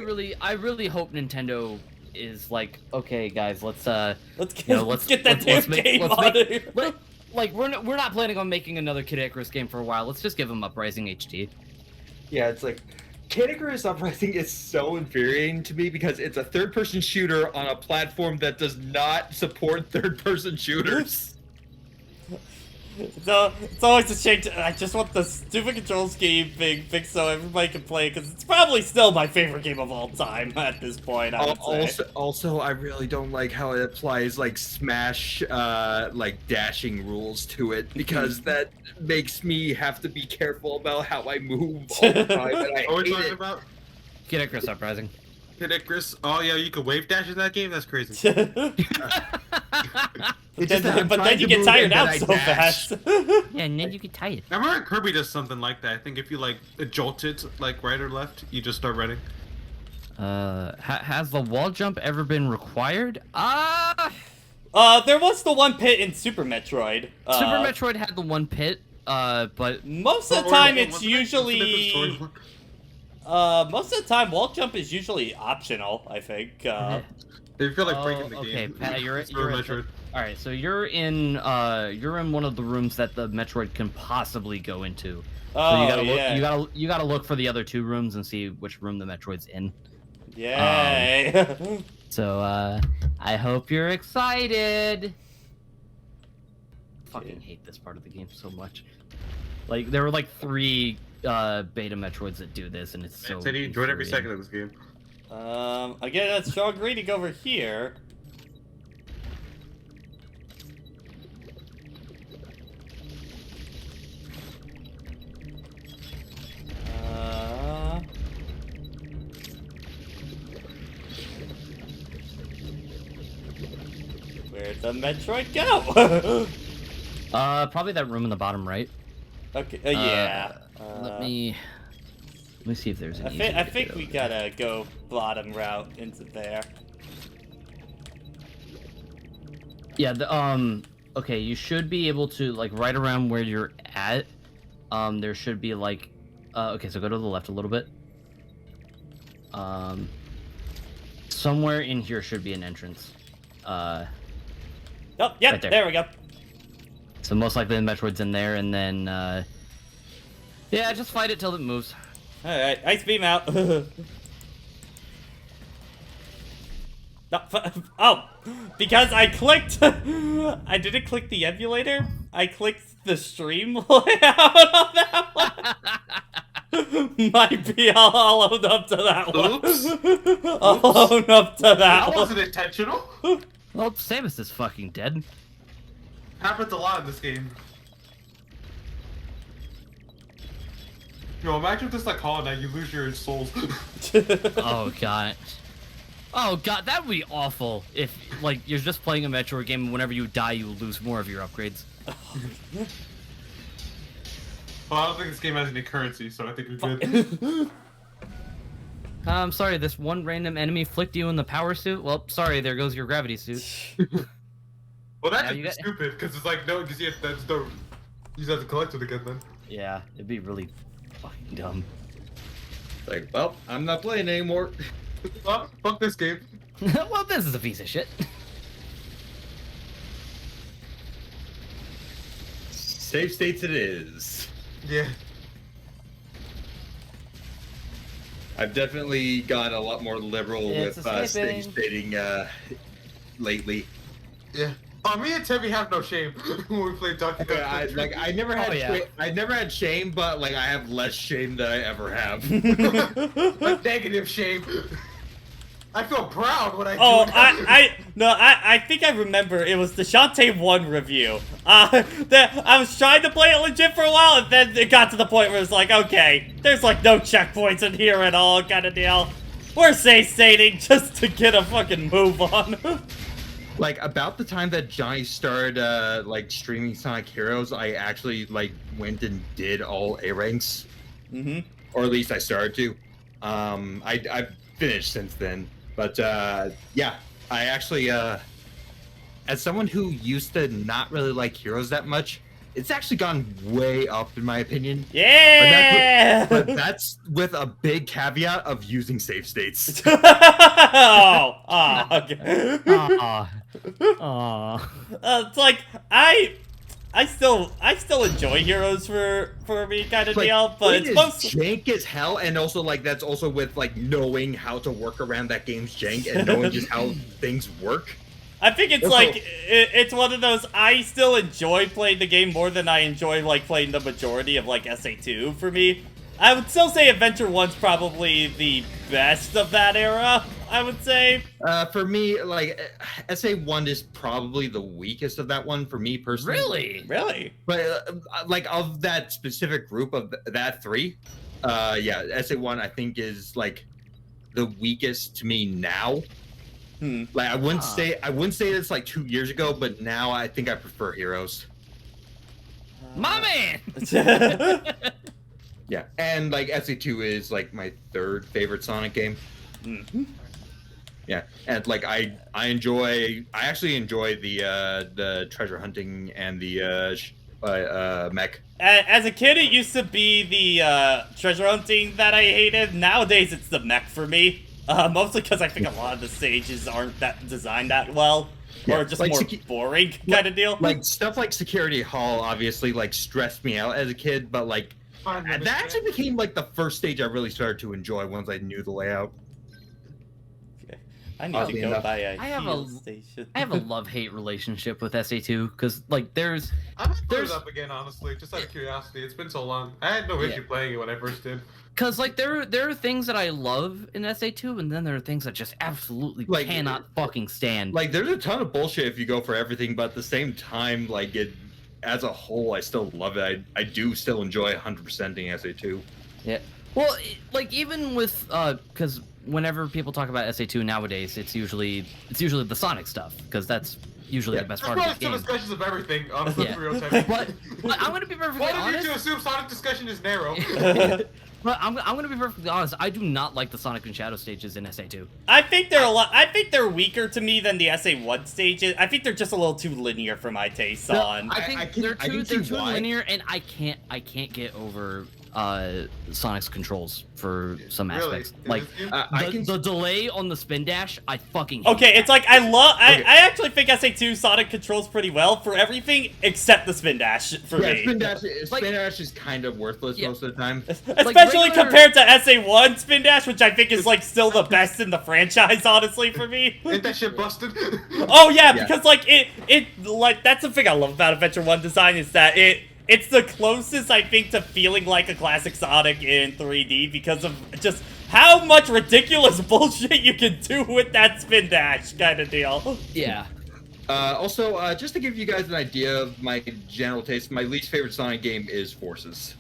really hope Nintendo is like, okay, guys, let's get that damn game on here. Like, we're not planning on making another Kid Icarus game for a while. Let's just give them Uprising HD. Yeah, it's like Kid Icarus Uprising is so infuriating to me because it's a third-person shooter on a platform that does not support third-person shooters. So it's always a shame. I just want the stupid control scheme thing fixed so everybody can play it, because it's probably still my favorite game of all time at this point. I would say. Also, I really don't like how it applies like Smash, like dashing rules to it, because that makes me have to be careful about how I move all the time. And I What are we hate talking it. about? Kid Icarus Uprising. Kid Icarus? Oh yeah, you can wave dash in that game? That's crazy. But just that I'm then trying you to get move tired and then out I so dash. fast. Yeah, and then you get tired. I remember Kirby does something like that. I think if you like jolt it like right or left, you just start running. Has the wall jump ever been required? There was the one pit in Super Metroid. Super Metroid had the one pit, but Most of the time, it's usually. Most of the time, wall jump is usually optional, I think. If you feel like breaking the okay, game. Pat, you're Super in. Metroid. All right, so you're in one of the rooms that the Metroid can possibly go into. Oh, So you gotta look, yeah. you gotta look for the other 2 rooms and see which room the Metroid's in. Yay! So I hope you're excited. Fucking hate this part of the game so much. Like, there were like 3 beta Metroids that do this, and it's so. Teddy enjoyed every second infuriating. of this game. Again, that strong reading over here. Where'd the Metroid go? Probably that room in the bottom right. Okay, yeah. Let me see if there's any. I think we gotta go bottom route into there. Yeah, okay, you should be able to, like, right around where you're at, there should be, like, okay, so go to the left a little bit. Somewhere in here should be an entrance. Oh, yep, Right there. there we go. So most likely the Metroid's in there, and then, yeah, just fight it till it moves. Alright, ice beam out. No, oh, because I clicked. I didn't click the emulator. I clicked the stream layout on that one. Might be I'll own up to that one. Oops. I'll own up to that That one. wasn't intentional. Well, Samus is fucking dead. Happens a lot in this game. Yo, imagine if this like Hollow Knight, you lose your souls. Oh god. Oh god, that would be awful if, like, you're just playing a Metroid game and whenever you die, you lose more of your upgrades. Well, I don't think this game has any currency, so I think we're good. I'm sorry, this one random enemy flicked you in the power suit? Well, sorry, there goes your gravity suit. Well, Now that's you just got- stupid, because it's like, no, because you just have to collect it again then. Yeah, it'd be really fucking dumb. Like, well, I'm not playing anymore. Well, fuck this game. Well, this is a piece of shit. Save states it is. Yeah. I've definitely got a lot more liberal It's with escaping. save stating lately. Yeah. Oh, me and Timmy have no shame when we play Donkey Kong I Country. never had Oh, yeah. I never had shame, but like I have less shame than I ever have. Like negative shame. I feel proud when I do Oh, it. I think I remember it was the Shantae 1 review. That I was trying to play it legit for a while, and then it got to the point where it's like, okay, there's like no checkpoints in here at all, kind of deal. We're safe stating just to get a fucking move on. Like about the time that Johnny started like streaming Sonic Heroes, I actually like went and did all A ranks, or at least I started to. I've finished since then, but yeah, I actually as someone who used to not really like Heroes that much, it's actually gone way up in my opinion. Yeah! But that's with a big caveat of using save states. Okay. Aw. Aw. It's like I still enjoy Heroes for me kind of Like, deal, but it it's is mostly jank as hell, and also like that's also with like knowing how to work around that game's jank and knowing just how things work. I think it's Also- like it's one of those. I still enjoy playing the game more than I enjoy like playing the majority of like SA2 for me. I would still say Adventure 1's probably the best of that era, I would say. For me, like SA1 is probably the weakest of that one for me personally. Really? Really? But like of that specific group of that three, yeah, SA1 I think is like the weakest to me now. Like I wouldn't say it's like 2 years ago, but now I think I prefer Heroes. My man! Yeah, and like SA2 is like my third favorite Sonic game. Yeah, and like I actually enjoy the treasure hunting and the mech. As a kid, it used to be the treasure hunting that I hated. Nowadays, it's the mech for me. Mostly because I think a lot of the stages aren't that designed that well, Yeah, or just like more boring kind of deal. Like stuff like Security Hall obviously like stressed me out as a kid, but like that actually became like the first stage I really started to enjoy once I knew the layout. I need Oddly to go enough. by a I have heal a- station. I have a love-hate relationship with SA2 because, like, there's I might put There's- it up again, honestly, just out of curiosity. It's been so long. I had no issue playing it when I first did. because like there are things that I love in SA2, and then there are things that just absolutely Like- cannot fucking stand. Like there's a ton of bullshit if you go for everything, but at the same time, like it as a whole, I still love it. I do still enjoy 100%ing SA2. Yeah. Well, like even with because whenever people talk about SA2 nowadays, it's usually the Sonic stuff because that's usually Yeah. the best There's part of probably the still game. discussions of everything, honestly, Yeah. for real time. But I'm gonna be perfectly One of you honest. two assume Sonic discussion is narrow. But I'm gonna be perfectly honest. I do not like the Sonic and Shadow stages in SA2. I think they're a lot. I think they're weaker to me than the SA1 stages. I think they're just a little too linear for my taste. On I think I can- they're I too can see why. linear, and I can't get over Sonic's controls for some Really? aspects. Like the delay on the spin dash, I fucking hate okay, that. it's like I love. Okay. I actually think SA2 Sonic controls pretty well for everything except the spin dash for Yeah, me. spin dash is kind of worthless Yeah. most of the time. Especially regular- compared to SA1 spin dash, which I think is like still the best in the franchise, honestly, for me. Ain't that shit busted? Oh yeah, Yeah. because like it like that's the thing I love about Adventure 1 design is that it's the closest I think to feeling like a classic Sonic in 3D because of just how much ridiculous bullshit you can do with that spin dash kind of deal. Yeah. Also, just to give you guys an idea of my general taste, my least favorite Sonic game is Forces.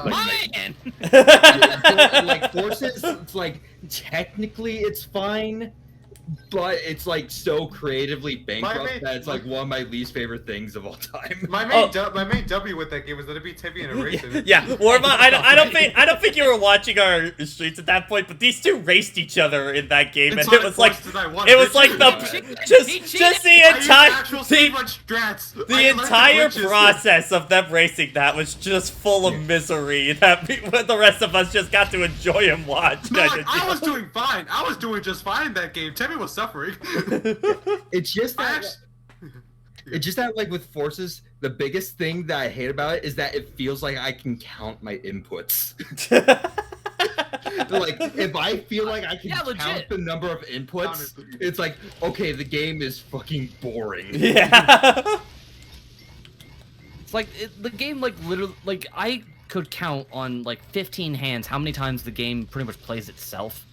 Man! Like Forces, it's like technically it's fine, but it's like so creatively bankrupt main- that it's like one of my least favorite things of all time. My main W with that game was that it beat Timmy in a race. Yeah, Warma, I don't think you were watching our streets at that point, but these two raced each other in that game, and it was like the entire process of them racing that was just full of misery that the rest of us just got to enjoy and watch. No, I was doing fine. I was doing just fine in that game. Timmy was suffering. It's just that like with Forces, the biggest thing that I hate about it is that it feels like I can count my inputs. Like if I feel like I can count the number of inputs, it's like, okay, the game is fucking boring. Yeah. It's like the game, like literally, like I could count on like 15 hands how many times the game pretty much plays itself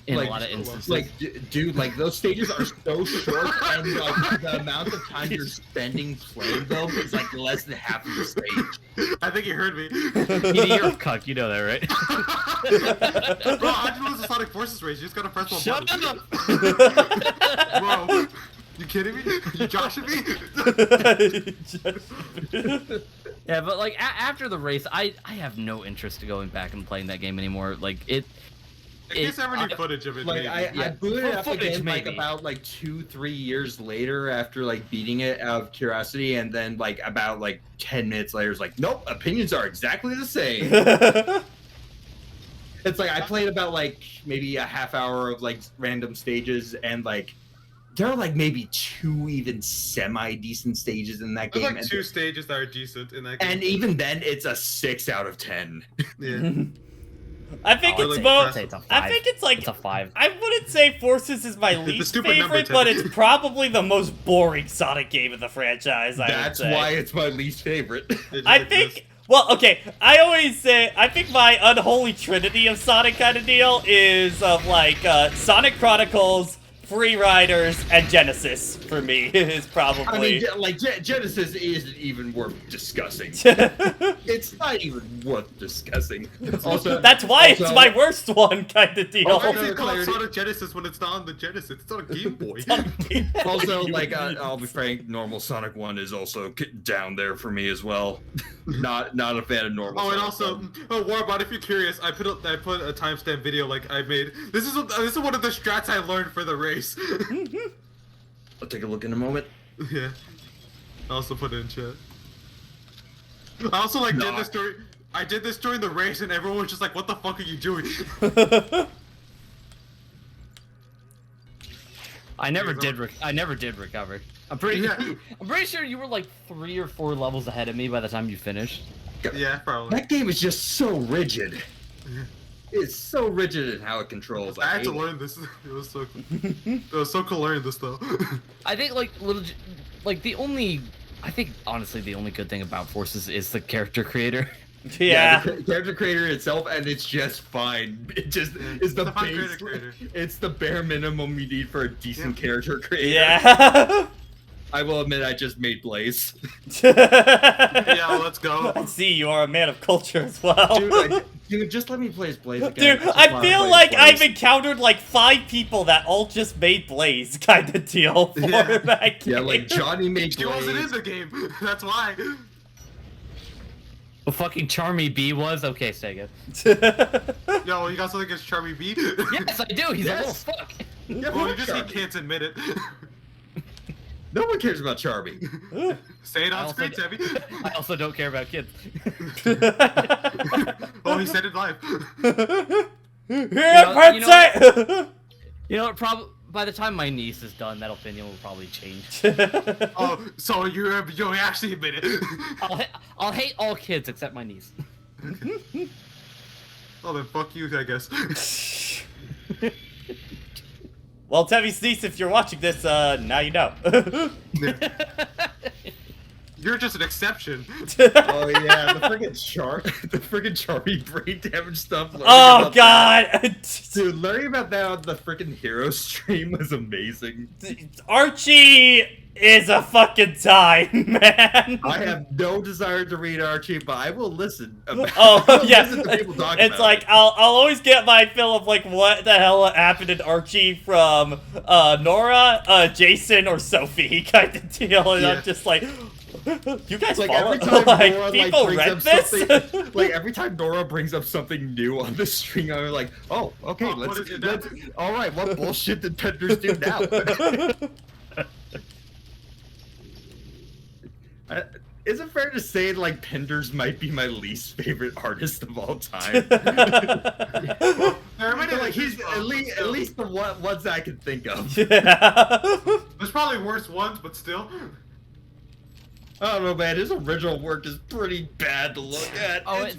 in like, a lot of instances. Like, dude, like those stages are so short, and like the amount of time you're spending playing them is like less than half of the stage. I think you heard me. You're a cuck, you know that, right? Bro, how'd you lose the Sonic Forces race? You just gotta press one Shut button. up! Bro, you kidding me? You joshing me? Yeah, but like after the race, I have no interest in going back and playing that game anymore. Like it. I guess I ever need footage of it. Like maybe. I booted it up Footage, again like maybe. about like 2-3 years later after like beating it out of curiosity, and then like about like 10 minutes later, it's like, nope, opinions are exactly the same. It's like I played about like maybe a half hour of like random stages, and like there are like maybe 2 even semi-decent stages in that There's game. like 2 stages that are decent in that game. And even then, it's a 6 out of 10. Yeah. I think Oh, it's like, most. It's a 5. I think it's like It's a 5. I wouldn't say Forces is my least stupid number, favorite, but Timmy. it's probably the most boring Sonic game in the franchise. That's why it's my least favorite. I think. Well, okay. I think my unholy trinity of Sonic kind of deal is of like Sonic Chronicles, Free Riders, and Genesis for me is probably. I mean, like Genesis isn't even worth discussing. It's not even worth discussing. Also, That's why it's my worst one kind of deal. Why is Also, it called clarity- Sonic Genesis when it's not on the Genesis? It's on a Game Boy. also, like I'll be frank, normal Sonic 1 is also down there for me as well. Not a fan of normal. Oh, and Sonic also, 1. Warbot, if you're curious, I put a timestamp video like I made. This is one of the strats I learned for the race. I'll take a look in a moment. Yeah. I also put it in chat. I also like did this during. I did this during the race, and everyone was just like, "What the fuck are you doing?" I never did recover. I'm pretty sure you were like 3 or 4 levels ahead of me by the time you finished. Yeah, probably. That game is just so rigid. It's so rigid in how it controls. I had hate to it. learn this. It was so cool learning this though. I think the only honestly the only good thing about Forces is the character creator. Yeah. The character creator itself, and it's just fine. It just is the It's a fine base. character creator. It's the bare minimum you need for a decent character creator. Yeah. I will admit, I just made Blaze. Yeah, let's go. I see you are a man of culture as well. Dude, just let me play as Blaze again. Dude, I feel like I've encountered like 5 people that all just made Blaze kind of deal for that game. Yeah, like Johnny made She wasn't in Blaze. the game. That's why. The fucking Charmy B was okay, Sega. Yo, you got something against Charmy B? Yes, I do. He's Yes. a little fuck. Yeah, Well, you fuck just he Charmy. can't admit it. No one cares about Charmy. Say it I on also screen, Tabby. I also don't care about kids. Oh, he said it live. Here, You know what? By the time my niece is done, that opinion will probably change. Oh, so you actually admit it. I'll hate all kids except my niece. Oh, then fuck you, I guess. Well, Tevi Sneeze, if you're watching this, now you know. You're just an exception. Oh yeah, the friggin' Charmy brain damage stuff. Oh god! Dude, learning about that on the freaking hero stream was amazing. Archie is a fucking time, man. I have no desire to read Archie, but I will listen. Oh I will yeah, listen to people talk it's about like it. I'll always get my fill of like what the hell happened in Archie from Nora, Jason, or Sophie kind of deal, and Yeah. I'm just like, you guys Like follow? every time Like Nora people brings read up this? something, like every time Nora brings up something new on the string, I'm like, oh, okay, Oh, what is it now? let's. All right, what bullshit did Penders do now? Is it fair to say like Penders might be my least favorite artist of all time? Like he's at least the ones I can think of. Yeah. There's probably worse ones, but still. I don't know, man. His original work is pretty bad to look at. Oh, his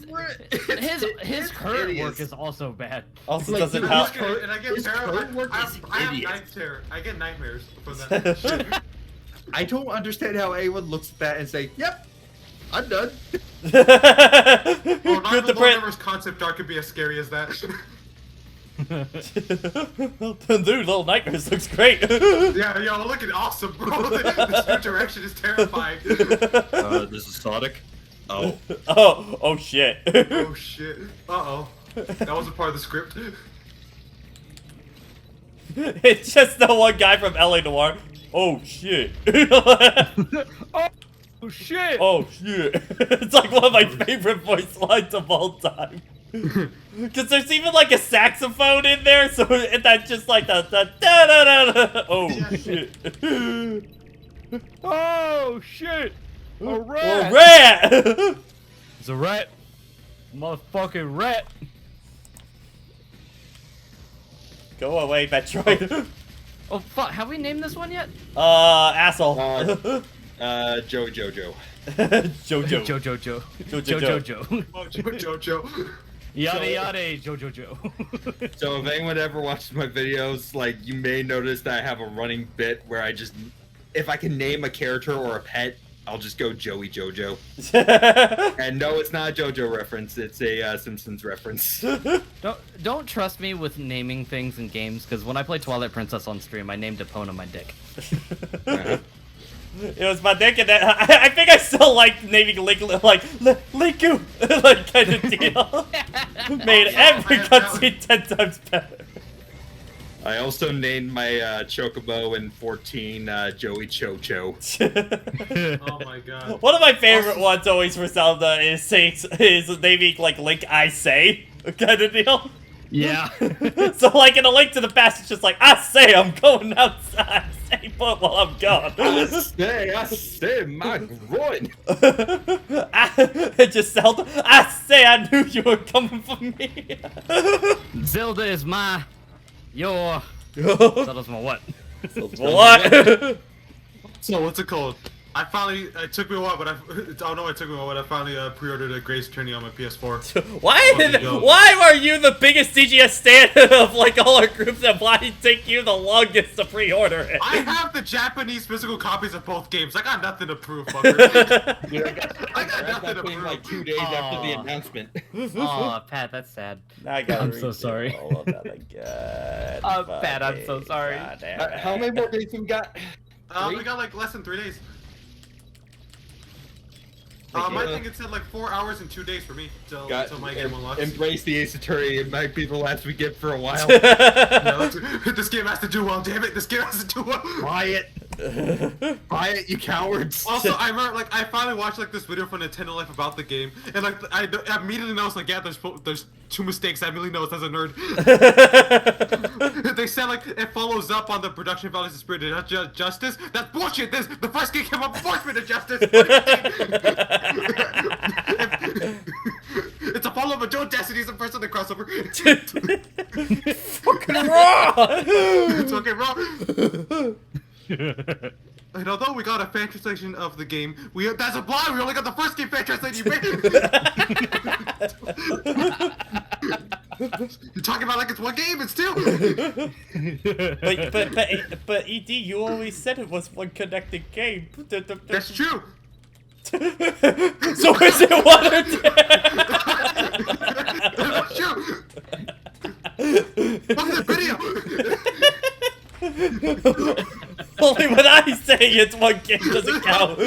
It's current hideous. work is also bad. Also Like, doesn't dude, help. And I get his terrible. code work I is have hideous. night terror. I get nightmares from that shit. I don't understand how anyone looks at that and say, "Yep, I'm done." Oh, Good not to the print. Lord concept art could be as scary as that. Dude, Little Nightmares looks great. Yeah, yo, looking awesome, bro. This new direction is terrifying. This is Sonic. Oh, Oh shit. Oh shit. Uh-oh. That wasn't part of the script. It's just the one guy from LA Noire. Oh shit. Oh shit! Oh shit. It's like one of my favorite voice lines of all time. Because there's even like a saxophone in there, so that's just like the da da da da. Oh shit. Oh shit! A Oh, rat! rat! It's a rat! Motherfucking rat! Go away, Metroid. Oh fuck, have we named this one yet? Asshole. Joey Jojo. Jojo. Jojo. Jojo. Jojo. Oh, Jojo. Yada yada Jojo. So if anyone ever watches my videos, like you may notice that I have a running bit where I just, if I can name a character or a pet, I'll just go Joey Jojo. And no, it's not a JoJo reference. It's a Simpsons reference. Don't trust me with naming things in games, because when I play Twilight Princess on stream, I named Epona my dick. Uh-huh. It was my dick, and that I think I still like naming Link like Linku, like kind of deal. Made every cutscene 10 times better. I also named my Chocobo in 14 Joey Chocho. Oh my god. One of my favorite ones always for Zelda is naming like Link I say kind of deal. Yeah. So like in A Link to the Past, it's just like I say I'm going outside, stay put while I'm gone. I say, my groin. It just Zelda. I say I knew you were coming for me. Zelda is your. Zelda's my what? What? So what's it called? I finally, it took me a while, but I don't know it took me a while, but I finally pre-ordered a Grace Attorney on my PS4. Why are you the biggest DGS stan of like all our groups, and why did it take you the longest to pre-order it? I have the Japanese physical copies of both games. I got nothing to prove, fucker. Dude, I got read nothing that to thing prove. like 2 days after the Aw. announcement. Aw, Pat, that's sad. I gotta I'm so redo sorry. all of that again. Pat, I'm so sorry. God damn it. How many more days have we got? We got like less than 3 days. Thank I you. think it said like 4 hours and 2 days for me till my game unlocks. Embrace the Ace Attorney. It might be the last we get for a while. No, this game has to do well, damn it! This game has to do well. Buy it. Buy it, you cowards. Also, I remember, like, I finally watched like this video from Nintendo Life about the game, and like, I immediately noticed, like, yeah, there's 2 mistakes. I immediately noticed as a nerd. They said like it follows up on the production values of Spirit of Justice. That's bullshit. The first game came up before Spirit of Justice. It's a follow-up of Joe Destiny's the first of the crossover. Fucking raw. It's fucking wrong. And although we got a fan translation of the game, that's a lie. We only got the first game fan translation. You're talking about like it's one game. It's two. But ED, you always said it was one connected game. That's true. So is it one or two? That's true. Look at the video. Only when I say saying it's one game doesn't count.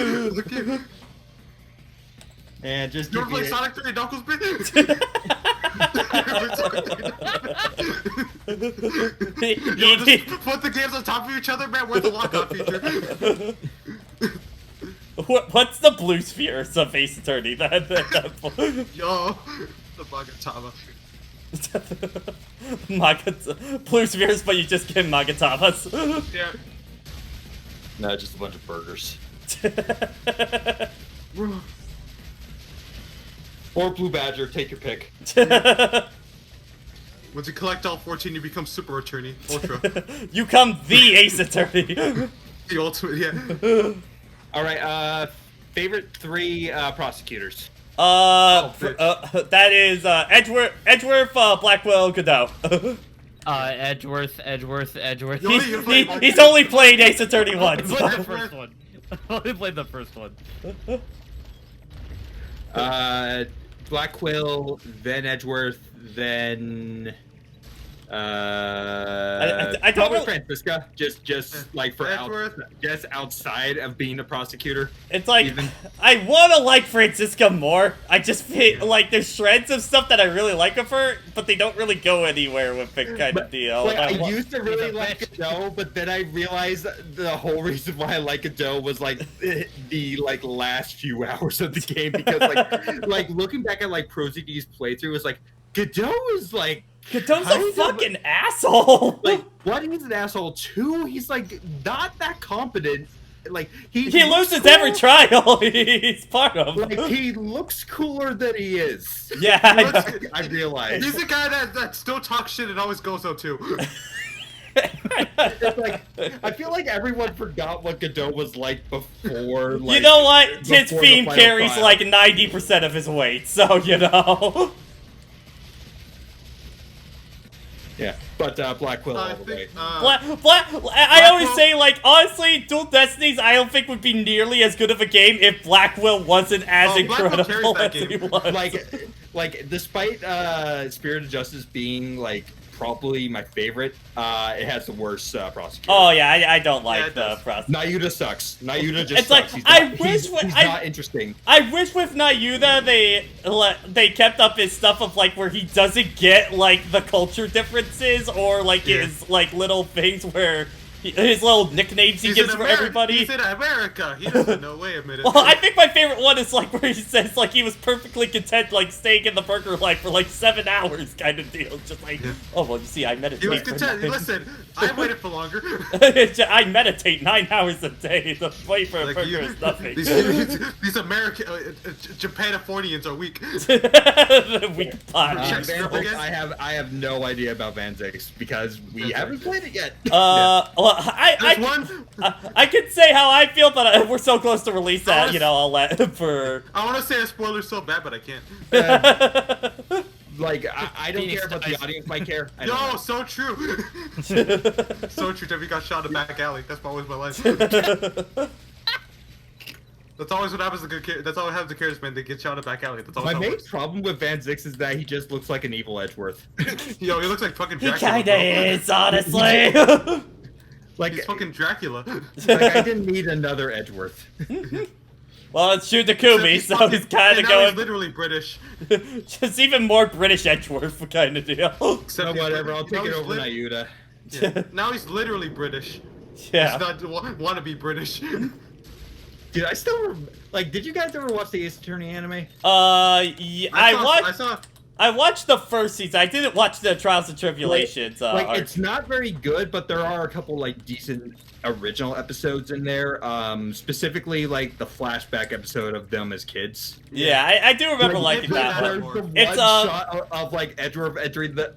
And just You give wanna play me Sonic 3 Knuckles, bitch? Yo, just put the games on top of each other, man. Where's the lockout feature? What's the blue sphere of Ace Attorney? Yo, the Magatama. Blue spheres, but you just get Magatamas. Yeah. No, just a bunch of burgers. Or Blue Badger, take your pick. Once you collect all 14, you become Super Attorney, Ultra. You come the Ace Attorney. The ultimate, yeah. All right, favorite 3 prosecutors. That is Edgeworth, Blackwell, Godot. Edgeworth. He's only played Ace Attorney once. Played the first one. Only played the first one. Blackwell, then Edgeworth, then I don't probably really- Francisca. Just like for Edgeworth. just outside of being a prosecutor. It's like Even. I want to like Francisca more. I just feel like there's shreds of stuff that I really like of her, but they don't really go anywhere with it kind of deal. Like, I And I used to really He's a like bitch. Godot, but then I realized the whole reason why I like Godot was like the like last few hours of the game because like looking back at like ProZD's playthrough was like Godot is like Godot's kind a of- fucking asshole. like one, he's an asshole. 2, he's like not that competent. Like He looks loses cool. every trial he's part of. Like he looks cooler than he is. Yeah, I know. I realize. He's the guy that still talks shit and always goes too. It's like I feel like everyone forgot what Godot was like before. Like, You know what? His before the theme final carries trial. like 90% of his weight, so you know. Yeah, but Blackwell I all the way. think, I always say, like, honestly, Dual Destinies I don't think would be nearly as good of a game if Blackwell wasn't as Blackwell incredible carries that as he game. was. Like despite Spirit of Justice being like probably my favorite, it has the worst prosecutor. Oh yeah, I don't Yeah, like it the does. process. Nayuta sucks. Nayuta just It's like, sucks. He's I not, wish he's I- not interesting. I wish with Nayuda they kept up his stuff of like where he doesn't get like the culture differences or like his like little things where his little nicknames he gives for everybody. He's in America. He doesn't know. Wait a minute. Well, I think my favorite one is like where he says like he was perfectly content like staying in the burger life for like 7 hours kind of deal. Just like, oh well, you see, I meditate. He was for content. nine- Listen, I waited for longer. I meditate 9 hours a day. The wait for a Like, burger is nothing. these American Japanifornians are weak. The weak pot. Check Van stuff Zix, again? I have no idea about Van Zix because we haven't played it yet. Well, There's one. I can say how I feel, but we're so close to release that, Honest- you know, I'll let for. I want to say a spoiler so bad, but I can't. Like I don't Phoenix care, but the dies. audience might care. I don't Yo, know. so true. So true. Debbie got shot in the back alley. That's always my life. That's always what happens to good characters. That's all what happens to characters, man. They get shot in the back alley. That's always My how it main works. problem with Van Zix is that he just looks like an evil Edgeworth. Yo, he looks like fucking He Dracula. kinda bro. is, honestly. Like, He's fucking Dracula. like I didn't need another Edgeworth. Well, it's Shu Takumi, so he's kinda He's going literally British. just even more British Edgeworth kind of deal. Except So he's whatever, I'll British. take it Now over he's Nayuta. Yeah. Now he's literally British. Yeah. He's not want to be British. Dude, I still like. Did you guys ever watch the Ace Attorney anime? Yeah, I saw. I watched the first season. I didn't watch the Trials and Tribulations. Like arc. it's not very good, but there are a couple like decent original episodes in there. Specifically like the flashback episode of them as kids. Yeah, I do remember Like, liking they that played one. that There's the It's, one shot of like Edgeworth entering the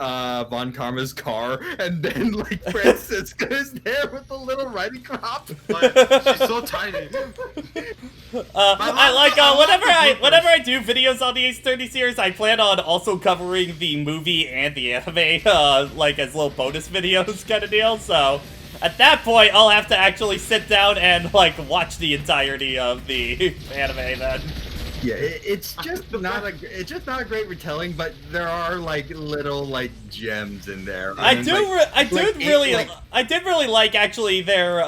Von Karma's car, and then like Francisca is there with the little riding crop. Like, she's so tiny. I like I love the whenever I do videos on the Ace 30 series, I plan on also covering the movie and the anime, like as little bonus videos kind of deal. So at that point, I'll have to actually sit down and like watch the entirety of the anime then. Yeah, it's just not a great retelling, but there are like little like gems in there. I mean, did like, really like actually their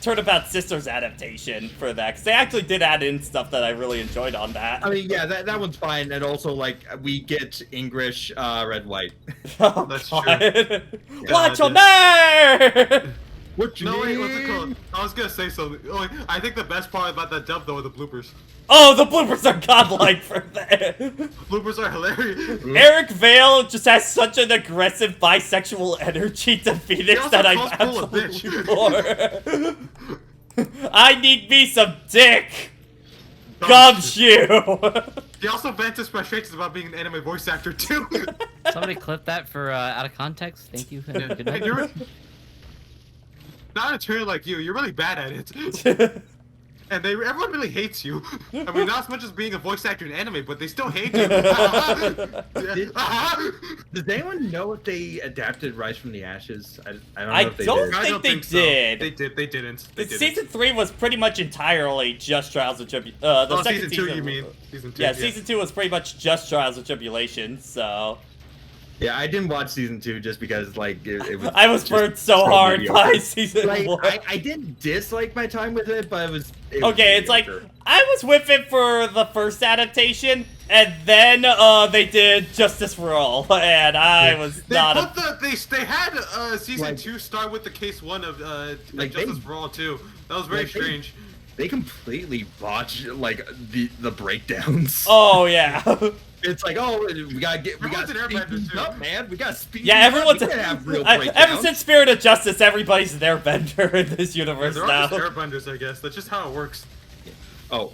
Turnabout Sisters adaptation for that, because they actually did add in stuff that I really enjoyed on that. I mean, yeah, that one's fine, and also like we get English red white. Oh, That's God. true. What's your name? What you No, wait, mean? what's it called? I was gonna say something. Oh, wait, I think the best part about that dub though are the bloopers. Oh, the bloopers are godlike for that. Bloopers are hilarious. Eric Vale just has such an aggressive bisexual energy to Phoenix also that I'm calls Bull a absolutely for. I need me some dick. Gumshoe. He also vents his frustrations about being an anime voice actor too. Somebody clip that for out of context. Thank you. Good And night. you're not a turn like you. You're really bad at it. And everyone really hates you. I mean, not as much as being a voice actor in anime, but they still hate you. Does anyone know if they adapted Rise from the Ashes? I don't know I if they don't did. I don't they think so. did. They did. They didn't. They didn't. Season 3 was pretty much entirely just Trials of Tribulation. The second season 2, you mean? Season 2. Yeah, season 2 was pretty much just Trials of Tribulation. So Yeah, I didn't watch season 2 just because like it was. I was just burned so hard mediocre. by season Like 1. I didn't dislike my time with it, but it was Okay, it's like mediocre. I was with it for the first adaptation, and then they did Justice for All, and I was They not. put they had season Like- 2 start with the case 1 of Like, Justice they- for All too. That was very like, they- strange. They completely botched like the breakdowns. Oh yeah, It's like, oh, we gotta Everyone's an speed airbender, these too. up, man. We gotta speed. yeah. these up. Everyone's We can't have real ever breakdowns. since Spirit of Justice, everybody's their bender in this universe They're all now. just airbenders, I guess. That's just how it works. Oh,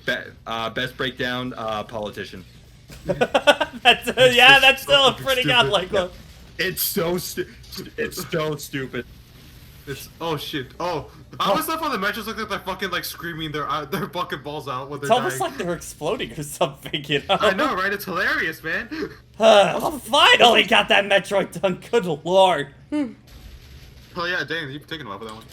best breakdown, politician. That's yeah, that's still a fucking pretty stupid. godlike one. It's so it's so stupid. It's shit. All the stuff on the matches look like they're fucking like screaming their fucking balls out when they're It's almost dying. like they're exploding or something, you know? I know, right? It's hilarious, man. I finally got that Metroid done. Good lord. Oh yeah, dang, you've taken a while for that one.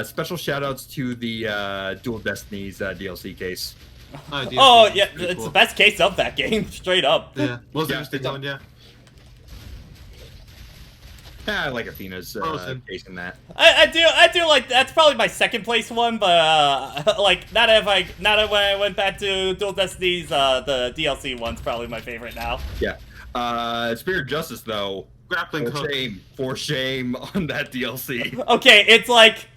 Special shoutouts to the Dual Destinies DLC case. Oh yeah, it's the best case of that game, straight up. Yeah, most Yeah, interesting it's up. one, yeah. I like Athena's Frozen. case in that. I do like that's probably my second place one, but like not when I went back to Dual Destinies, the DLC one's probably my favorite now. Yeah. Spirit of Justice though. Grappling hook. For shame on that DLC. Okay, it's like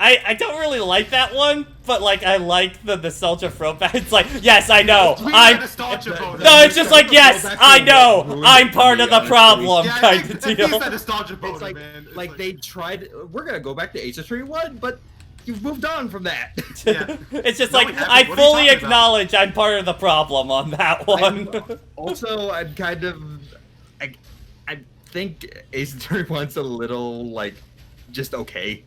I don't really like that one, but like I like the nostalgia throwback. It's like yes, I know We I'm. got nostalgia bonus. No, it's just like yes, I know I'm part of the problem Yeah, kind it of is deal. that nostalgia bonus, It's like, man. It's like they tried. We're gonna go back to Ace Attorney 1, but you've moved on from that. Yeah. It's just No, like we haven't. I What are you fully talking about? acknowledge I'm part of the problem on that one. Also, I'm kind of. I think Ace Attorney 1's a little like just okay.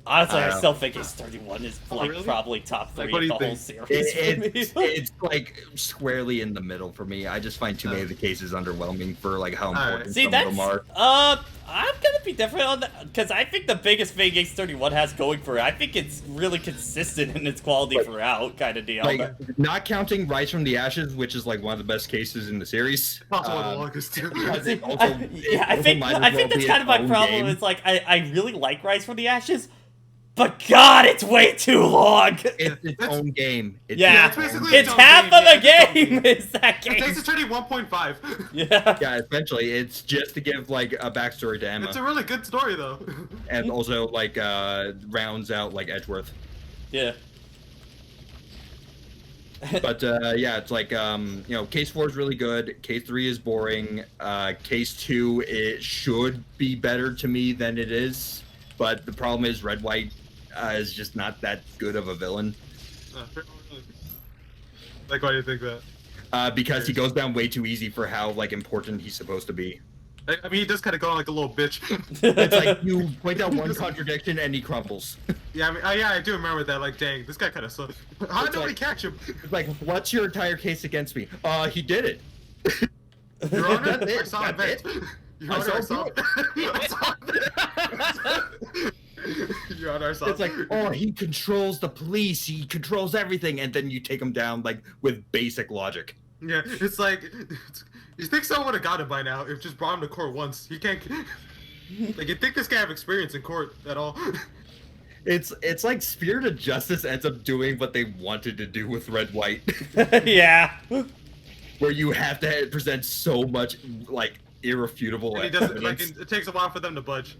Honestly, I I don't still think Ace 31 is like really? probably top 3 what do of you the whole think? series for me. It's like squarely in the middle for me. I just find too many of the cases underwhelming for like how important See, some that's of them are. I'm gonna be different on that because I think the biggest thing Ace 31 has going for it, I think it's really consistent in its quality Like- throughout, kind of deal. Like not counting Rise from the Ashes, which is like one of the best cases in the series. also one of the longest too. I think also, I it think also might as I think well that's be kind of my its own problem. game. It's like I really like Rise from the Ashes, but God, it's way too long. It's its own game. It's Yeah, it's basically it's its own half game, of the yeah, it's its game own game. is that It takes game. a turning 1.5. Yeah. Yeah, essentially, it's just to give like a backstory to Emma, It's a really good story though. and also like rounds out like Edgeworth. Yeah. But yeah, it's like Case 4 is really good. Case 3 is boring. Case 2 it should be better to me than it is, but the problem is Red White is just not that good of a villain. Like, why do you think that? Because he goes down way too easy for how like important he's supposed to be. I mean, he does kind of go on like a little bitch. It's like you point out one contradiction and he crumbles. Yeah, I mean, yeah, I do remember that. Like, dang, this guy kind of sucks. How did It's nobody like- catch him? It's like, what's your entire case against me? He did it. Your Honor, That's it, I saw a that's vent. it. Your I Honor, I saw saw. Your Honor, I saw. It's like, he controls the police, he controls everything, and then you take him down like with basic logic. Yeah, it's like You think someone would have got it by now if just brought him to court once? He can't. Like, you think this guy have experience in court at all? It's like Spirit of Justice ends up doing what they wanted to do with Red White, Yeah. where you have to present so much like irrefutable And he doesn't. Like, evidence, it takes a while for them to budge.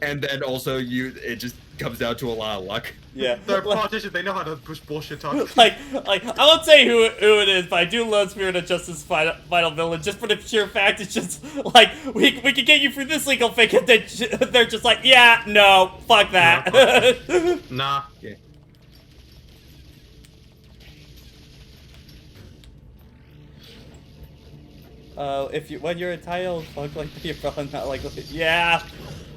and then also it just comes down to a lot of luck. Yeah. They're politicians. They know how to push bullshit talk. Like, I won't say who it is, but I do love Spirit of Justice final villain just for the sheer fact it's just like we can get you through this legal thing, and they're just like, yeah, no, fuck that. Nah. Yeah. When you're entitled, fuck like you're probably not like, yeah.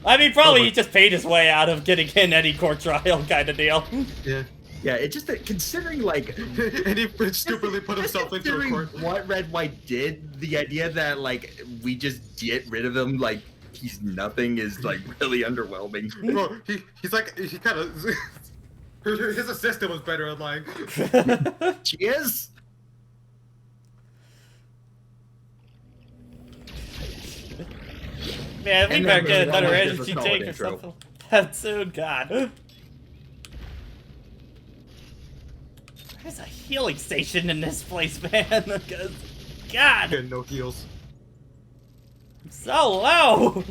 I mean, probably he just paid his way out of getting in any court trial kind of deal. Yeah. Yeah, it just considering like And he stupidly put himself into a considering court. what Red White did, the idea that like we just get rid of him like he's nothing is like really underwhelming. Bro, he's like, he kind of. His assistant was better at lying. She is. Man, we And better then get another there's energy a solid tank or intro. something. That soon, God. There's a healing station in this place, man. Because, God, Getting no heals. I'm so low.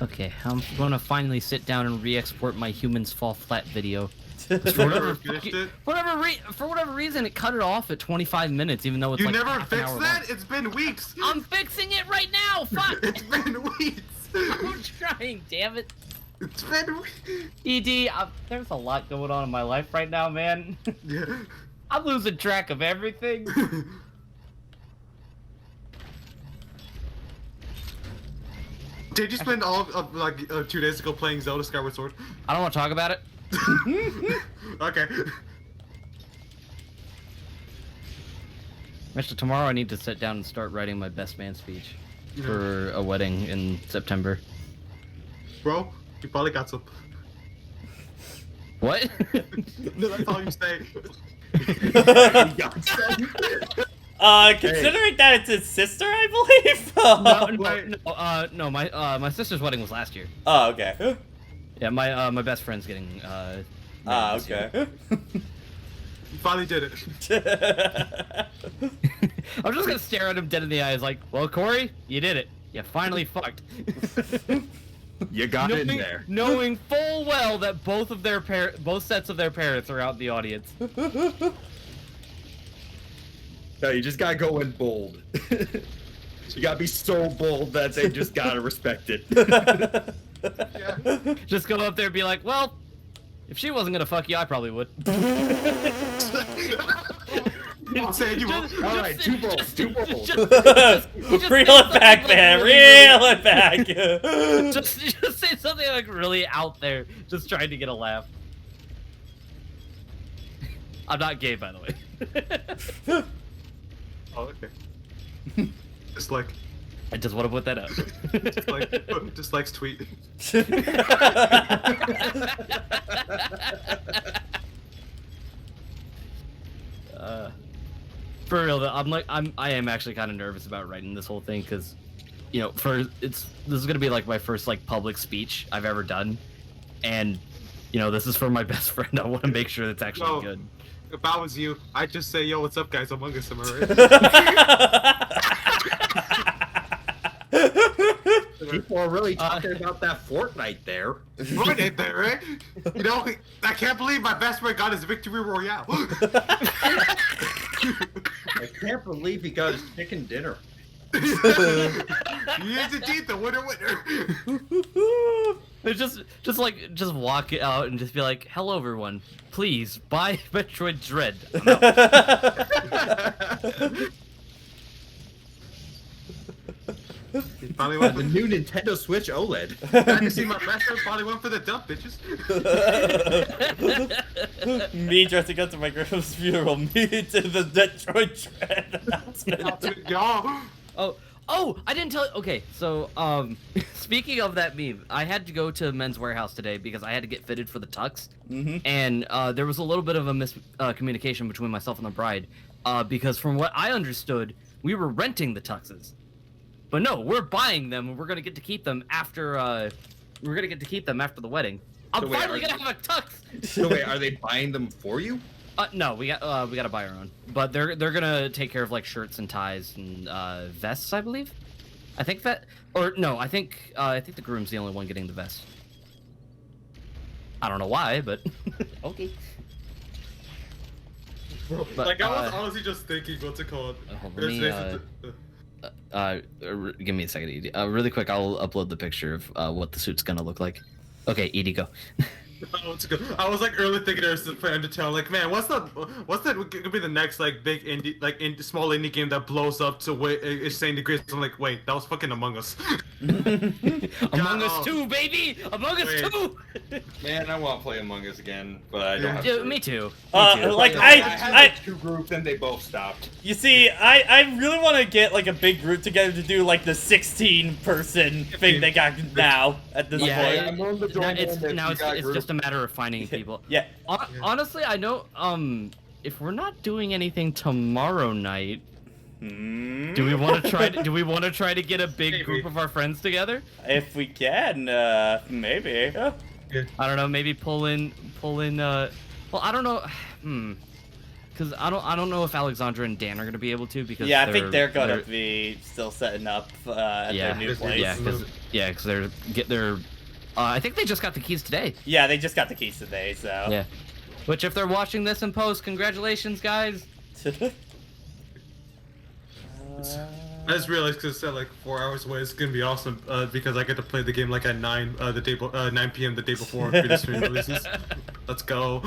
Okay, I'm gonna finally sit down and re-export my humans fall flat video. For whatever, Finished it? for whatever reason, it cut it off at 25 minutes, even though it's You like never half an fixed hour that? long. It's been weeks. I'm fixing it right now. Fuck! It's been weeks. I'm trying. Damn it. It's been weeks. Ed, there's a lot going on in my life right now, man. Yeah. I'm losing track of everything. Did you spend all of like 2 days ago playing Zelda Skyward Sword? I don't want to talk about it. Okay. Actually, tomorrow I need to sit down and start writing my best man speech Yeah. for a wedding in September. Bro, you probably got some. What? That's all you say. Considering that it's his sister, I believe. No, my sister's wedding was last year. Oh, okay. Yeah, my best friend's getting married this year. Okay. You finally did it. I'm just gonna stare at him dead in the eyes, like, well, Corey, you did it. You finally fucked. You got it in there. Knowing full well that both sets of their parents are out in the audience. No, you just gotta go in bold. You gotta be so bold that they just gotta respect it. Yeah. Just go up there and be like, well, if she wasn't gonna fuck you, I probably would. I'm saying you won't. All right, too bold, too bold. Reel it back, man. Reel it back. Just say something like really out there, just trying to get a laugh. I'm not gay, by the way. Oh, okay. Just like, I just want to put that up. dislikes tweet. For real though, I am actually kind of nervous about writing this whole thing because, you know, this is gonna be like my first like public speech I've ever done, and you know, this is for my best friend. I want to make sure it's actually Yo. good. If I was you, I'd just say, yo, what's up, guys? Among Us, am I right? People are really talking about that Fortnite there. Right ain't there, right? You know, I can't believe my best friend got his victory royale. I can't believe he got his chicken dinner. He is indeed the winner. It's just walk out and just be like, "Hello, everyone. Please buy Metroid Dread." I'm out. Finally The went for new Nintendo Switch OLED. Glad to see my best friend finally went for the dump, bitches. Me dressing up to my grandma's funeral. Me to the Detroit Dread announcement. Yo. Oh, I didn't tell you. Okay, so, speaking of that meme, I had to go to Men's Warehouse today because I had to get fitted for the tux. Mm-hmm. And, there was a little bit of a miscommunication between myself and the bride. Because from what I understood, we were renting the tuxes. But no, we're buying them, and we're gonna get to keep them after. We're gonna get to keep them after the wedding. I'm finally gonna have a tux. So wait, are they buying them for you? No, we gotta buy our own. But they're gonna take care of like shirts and ties and vests, I believe. I think that, or no, I think the groom's the only one getting the vest. I don't know why, but okay. But, like I was honestly just thinking, what's it called? Let me, give me a second, Edie. Really quick, I'll upload the picture of what the suit's gonna look like. Okay, Edie, go. I was like early thinking there's a plan to tell, like, man, what's that gonna be the next like big indie, like small indie game that blows up to insane degrees? I'm like, wait, that was fucking Among Us. Among Us 2, baby! Among Us 2! Man, I want to play Among Us again, but I don't have Yeah, to. me too. Like I had like 2 groups and they both stopped. You see, I really want to get like a big group together to do like the 16-person thing they got now at this point. I'm willing to join It's just a matter of finding people. Yeah. Honestly, I know. If we're not doing anything tomorrow night, do we want to try? Do we want to try to get a big group of our friends together? If we can, maybe. Oh. I don't know. Maybe pull in. Well, I don't know. Because I don't know if Alexandra and Dan are gonna be able to because Yeah, I think they're gonna be still setting up at their new place. Yeah, because they're I think they just got the keys today. Yeah, they just got the keys today, so. Yeah. Which, if they're watching this in post, congratulations, guys. I just realized because it said like 4 hours away. It's gonna be awesome because I get to play the game like at 9 p.m. the day before the stream releases. Let's go.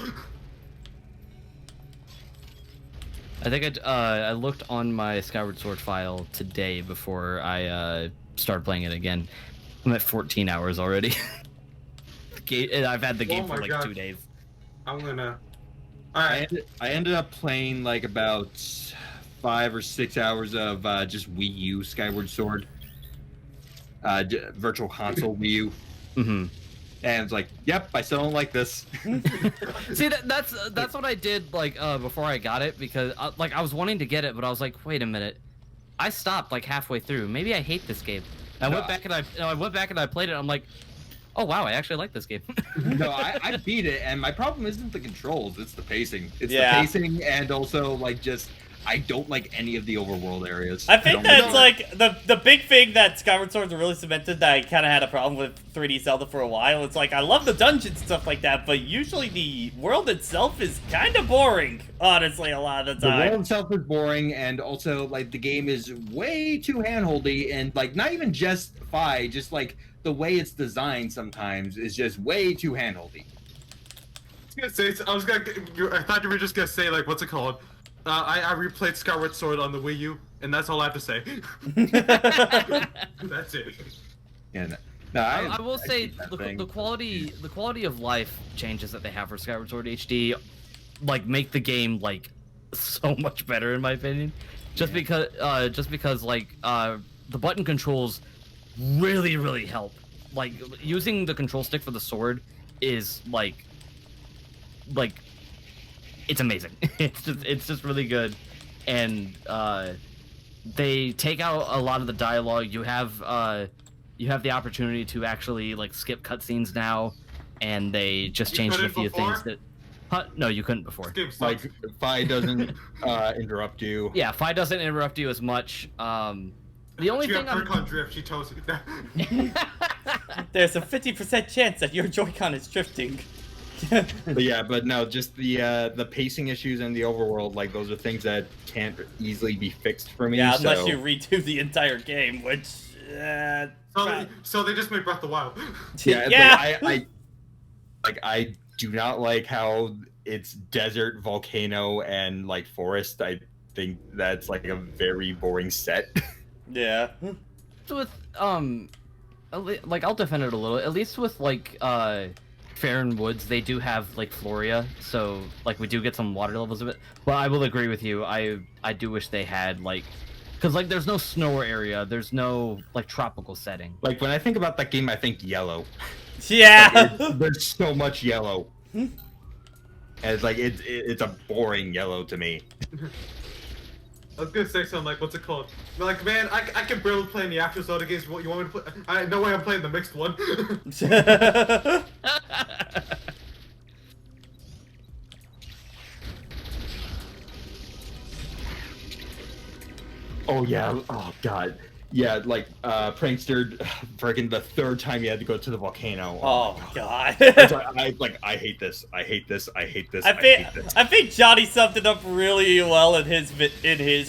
I think I looked on my Skyward Sword file today before I started playing it again. I'm at 14 hours already. I've had the game for like 2 days. I'm gonna. Alright. I ended up playing like about 5 or 6 hours of just Wii U Skyward Sword. Virtual Console Wii U. Mm-hmm. And it's like, yep, I still don't like this. See, that's what I did like before I got it because like I was wanting to get it, but I was like, wait a minute, I stopped like halfway through. Maybe I hate this game. I went back and I played it. I'm like, oh wow, I actually like this game. No, I beat it, and my problem isn't the controls; it's the pacing. It's the Yeah. pacing, and also like just I don't like any of the overworld areas. I think that's like the big thing that Skyward Sword really cemented that I kind of had a problem with 3D Zelda for a while. It's like I love the dungeons and stuff like that, but usually the world itself is kind of boring. Honestly, a lot of the time. The world itself is boring, and also like the game is way too handholdy, and like not even just Fi, just like the way it's designed sometimes is just way too handholdy. I thought you were just gonna say like, what's it called? I replayed Skyward Sword on the Wii U, and that's all I have to say. That's it. Yeah, no, I will say the quality of life changes that they have for Skyward Sword HD, like make the game like so much better in my opinion. Just because like the button controls really help. Like using the control stick for the sword is like it's amazing. It's just really good, and they take out a lot of the dialogue. You have the opportunity to actually like skip cutscenes now, and they just changed a few things that. No, you couldn't before. Fi doesn't interrupt you. Yeah, Fi doesn't interrupt you as much. The only thing I'm drift, she tells you. There's a 50% chance that your Joy-Con is drifting. but no, just the pacing issues and the overworld, like those are things that can't easily be fixed for me. Yeah, unless you redo the entire game, which. So they just made Breath of the Wild. Yeah. Like, I do not like how it's desert, volcano, and like forest. I think that's like a very boring set. Yeah. With like I'll defend it a little. At least with like Faron Woods, they do have like Floria, so like we do get some water levels of it. But I will agree with you. I do wish they had like, because like there's no snow area, there's no like tropical setting. Like when I think about that game, I think yellow. Yeah. Like, there's so much yellow. And it's like it's a boring yellow to me. I was gonna say something like, what's it called? Like, man, I can barely play in the actual Zelda games. What you want me to play? No way I'm playing the mixed one. Oh yeah. Oh god. Yeah, like prankster, friggin' the third time you had to go to the volcano. Oh god. I hate this. I hate this. I hate this. I hate this. think Johnny summed it up really well in his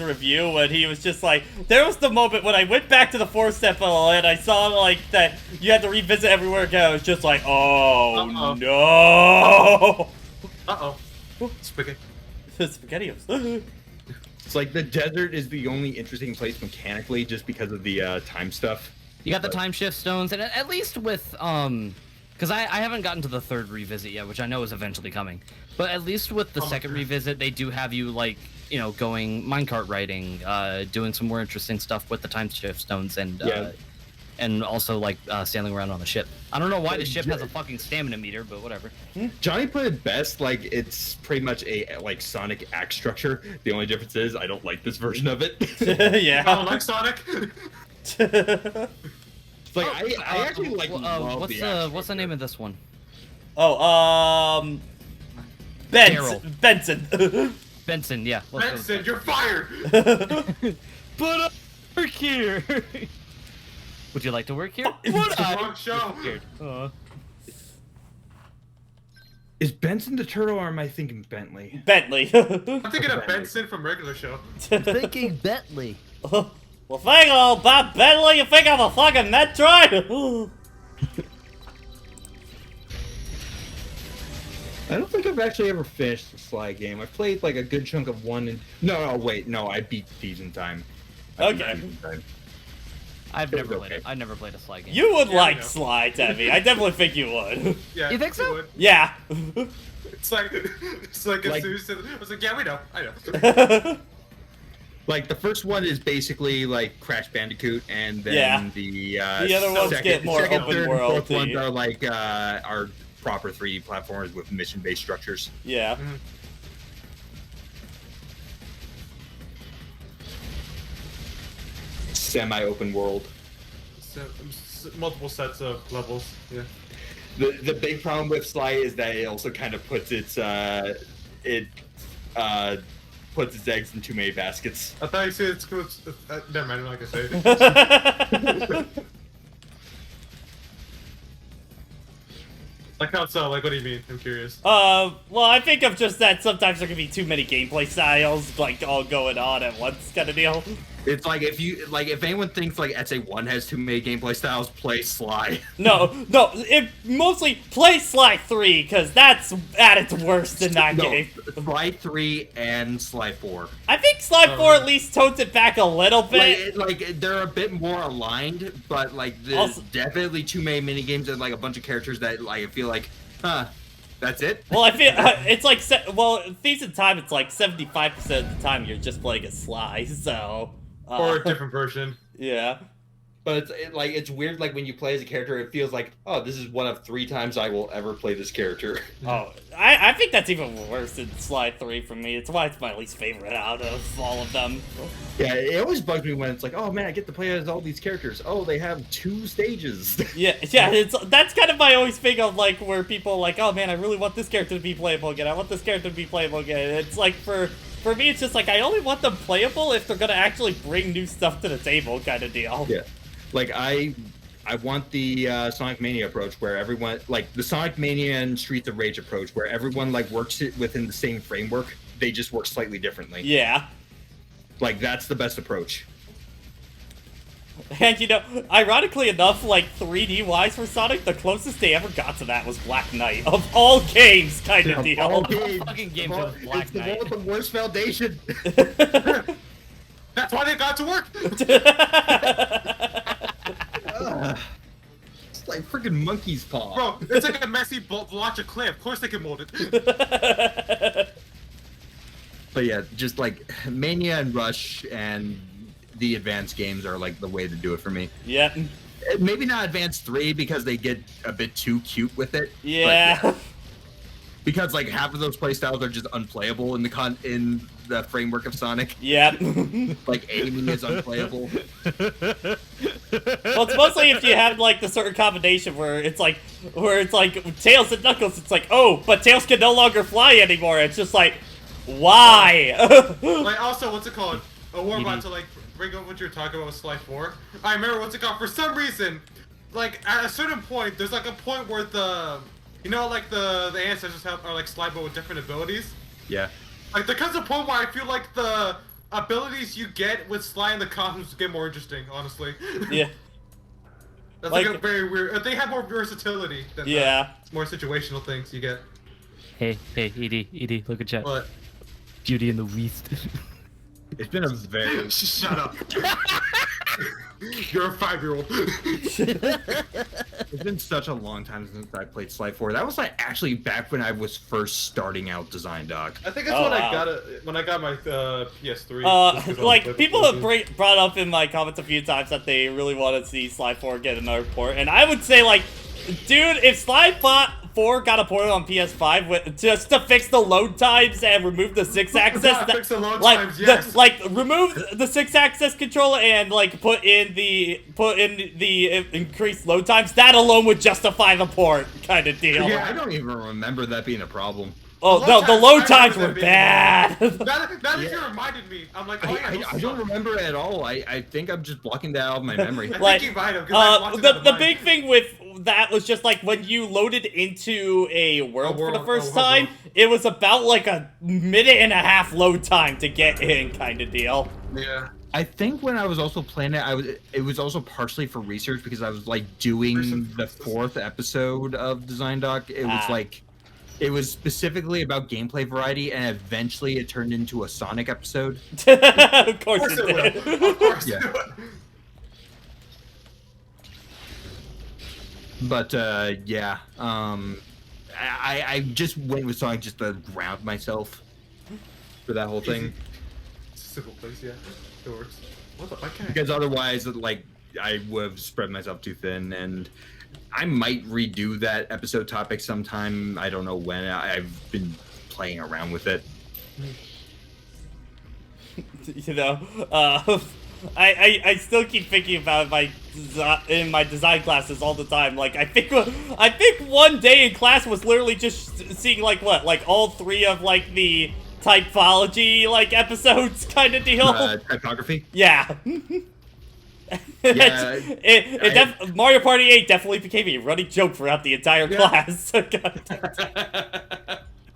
review when he was just like, there was the moment when I went back to the 4-step level and I saw like that you had to revisit everywhere again. I was just like, oh no. Spaghetti. Spaghettios. It's like the desert is the only interesting place mechanically, just because of the time stuff. You got the time shift stones, and at least with because I haven't gotten to the third revisit yet, which I know is eventually coming. But at least with the second revisit, they do have you like going minecart riding, doing some more interesting stuff with the time shift stones, and also like sailing around on the ship. I don't know why the ship has a fucking stamina meter, but whatever. Johnny put it best, like it's pretty much a like Sonic act structure. The only difference is I don't like this version of it. Yeah. I don't like Sonic. It's like I actually like love what's the name of this one? Oh, Benson. Benson, yeah. Benson, you're fired. But work here. Would you like to work here? What a wrong show. Is Benson the turtle, or am I thinking Bentley? Bentley. I'm thinking of Benson from regular show. Thinking Bentley. Well, thank you, Bob Bentley. You think I'm a fucking Metroid? I don't think I've actually ever finished the Sly game. I've played like a good chunk of one and... No, wait, no, I beat Thieves in Time. Okay. I've never played it. I never played a Sly game. You would like Sly, Tevy. I definitely think you would. Yeah, you think so? would. Yeah. It's like as soon as I was like, yeah, we know, I know. Like the first one is basically like Crash Bandicoot, and then the other ones get more second, open third, world. Fourth ones are like are proper 3D platformers with mission-based structures. Yeah. Semi-open world. Multiple sets of levels. Yeah. The big problem with Sly is that it also kind of puts its puts its eggs in too many baskets. I thought you said it's cool. Never mind. I'm not gonna say it. Like how so? Like what do you mean? I'm curious. Well, I think of just that sometimes there can be too many gameplay styles, like, all going on at once kind of deal. It's like if anyone thinks like SA1 has too many gameplay styles, play Sly. No, mostly play Sly 3, because that's at its worst in that game. Sly 3 and Sly 4. I think Sly 4 at least tones it back a little bit. Like they're a bit more aligned, but like there's Also, definitely too many mini games and like a bunch of characters that like I feel like, that's it. Well, I feel it's like Thieves in Time. It's like 75% of the time you're just playing as Sly, so. Or a different version. Yeah. But it's weird, like, when you play as a character, it feels like, oh, this is one of 3 times I will ever play this character. Oh, I think that's even worse than Sly 3 for me. It's why it's my least favorite out of all of them. Yeah, it always bugs me when it's like, oh, man, I get to play as all these characters. Oh, they have 2 stages. Yeah, that's kind of my always thing of, like, where people are like, oh, man, I really want this character to be playable again. I want this character to be playable again. It's like, for me, it's just like, I only want them playable if they're gonna actually bring new stuff to the table kind of deal. Yeah. Like, I want the Sonic Mania approach where everyone, like, the Sonic Mania and Streets of Rage approach where everyone, like, works it within the same framework. They just work slightly differently. Yeah. Like, that's the best approach. And, ironically enough, like, 3D-wise for Sonic, the closest they ever got to that was Black Knight. Of all games, kind of deal. All games. Fucking games with Black Knight. It's the one with the worst foundation. That's why they got to work. It's like freaking monkey's paw. Bro, it's like a messy blotch of clay. Of course they can mold it. But yeah, just like Mania and Rush and the advanced games are like the way to do it for me. Yeah. Maybe not Advanced 3 because they get a bit too cute with it. Yeah. because like half of those playstyles are just unplayable in the framework of Sonic. Yep. Like aiming is unplayable. Well, it's mostly if you have like the certain combination where it's like Tails and Knuckles. It's like, oh, but Tails can no longer fly anymore. It's just like, why? Like also, what's it called? We're about to like bring up what you were talking about with Sly 4. I remember what's it called. For some reason, like at a certain point, there's like a point where like the ancestors are like Sly but with different abilities. Yeah. Like there comes a point where I feel like the abilities you get with Sly and the costumes get more interesting, honestly. Yeah. That's like a very weird. They have more versatility than the more situational things you get. Hey, Edie, look at chat. What? Beauty and the Beast. It's been a very... Shut up. You're a 5-year-old. It's been such a long time since I played Sly 4. That was like actually back when I was first starting out Design Doc. I think that's when I got my PS3. Like people have brought up in my comments a few times that they really want to see Sly 4 get another port, and I would say like, dude, if Sly 4 got a port on PS5 just to fix the load times and remove the 6-axis, fix the load times, yes. Remove the 6-axis controller and like put in the increased load times, that alone would justify the port kind of deal. Yeah, I don't even remember that being a problem. Oh no, the load times were bad. That is you reminded me. I'm like, I don't remember at all. I think I'm just blocking that out of my memory. Like, the big thing with that was just like when you loaded into a world for the first time, it was about like a minute and a half load time to get in, kind of deal. Yeah. I think when I was also playing it, it was also partially for research because I was like doing the 4th episode of Design Doc. It was like. It was specifically about gameplay variety, and eventually it turned into a Sonic episode. Of course it did. Of course. Yeah. But yeah, I just went with Sonic just to ground myself for that whole thing. It's a simple place, yeah. It works. What the fuck? Because otherwise, like, I would have spread myself too thin, and I might redo that episode topic sometime. I don't know when. I've been playing around with it. You know, I still keep thinking about in my design classes all the time. Like, I think one day in class was literally just seeing like all 3 of like the typology like episodes kind of deal. Typography. Yeah. Yeah, Mario Party 8 definitely became a running joke throughout the entire class.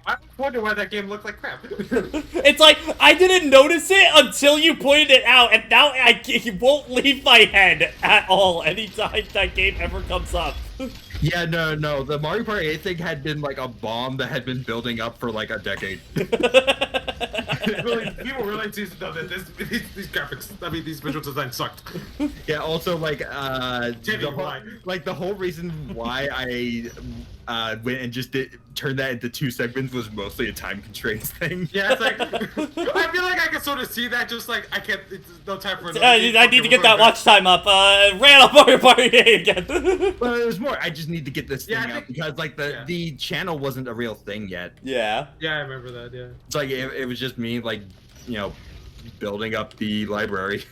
I wonder why that game looked like crap. It's like, I didn't notice it until you pointed it out, and now it won't leave my head at all anytime that game ever comes up. Yeah, no, the Mario Party 8 thing had been like a bomb that had been building up for like a decade. People really seem to know that these graphics, I mean, these visual designs sucked. Yeah, also like the whole reason why I went and just turned that into 2 segments was mostly a time constraints thing. Yeah, it's like I feel like I can sort of see that. Just like I can't. It's no time for. I need to get that watch time up. Ran up Mario Party 8 again. Well, it was more. I just need to get this thing out because like the channel wasn't a real thing yet. Yeah. Yeah, I remember that. Yeah. It's like it was just me like, you know, building up the library.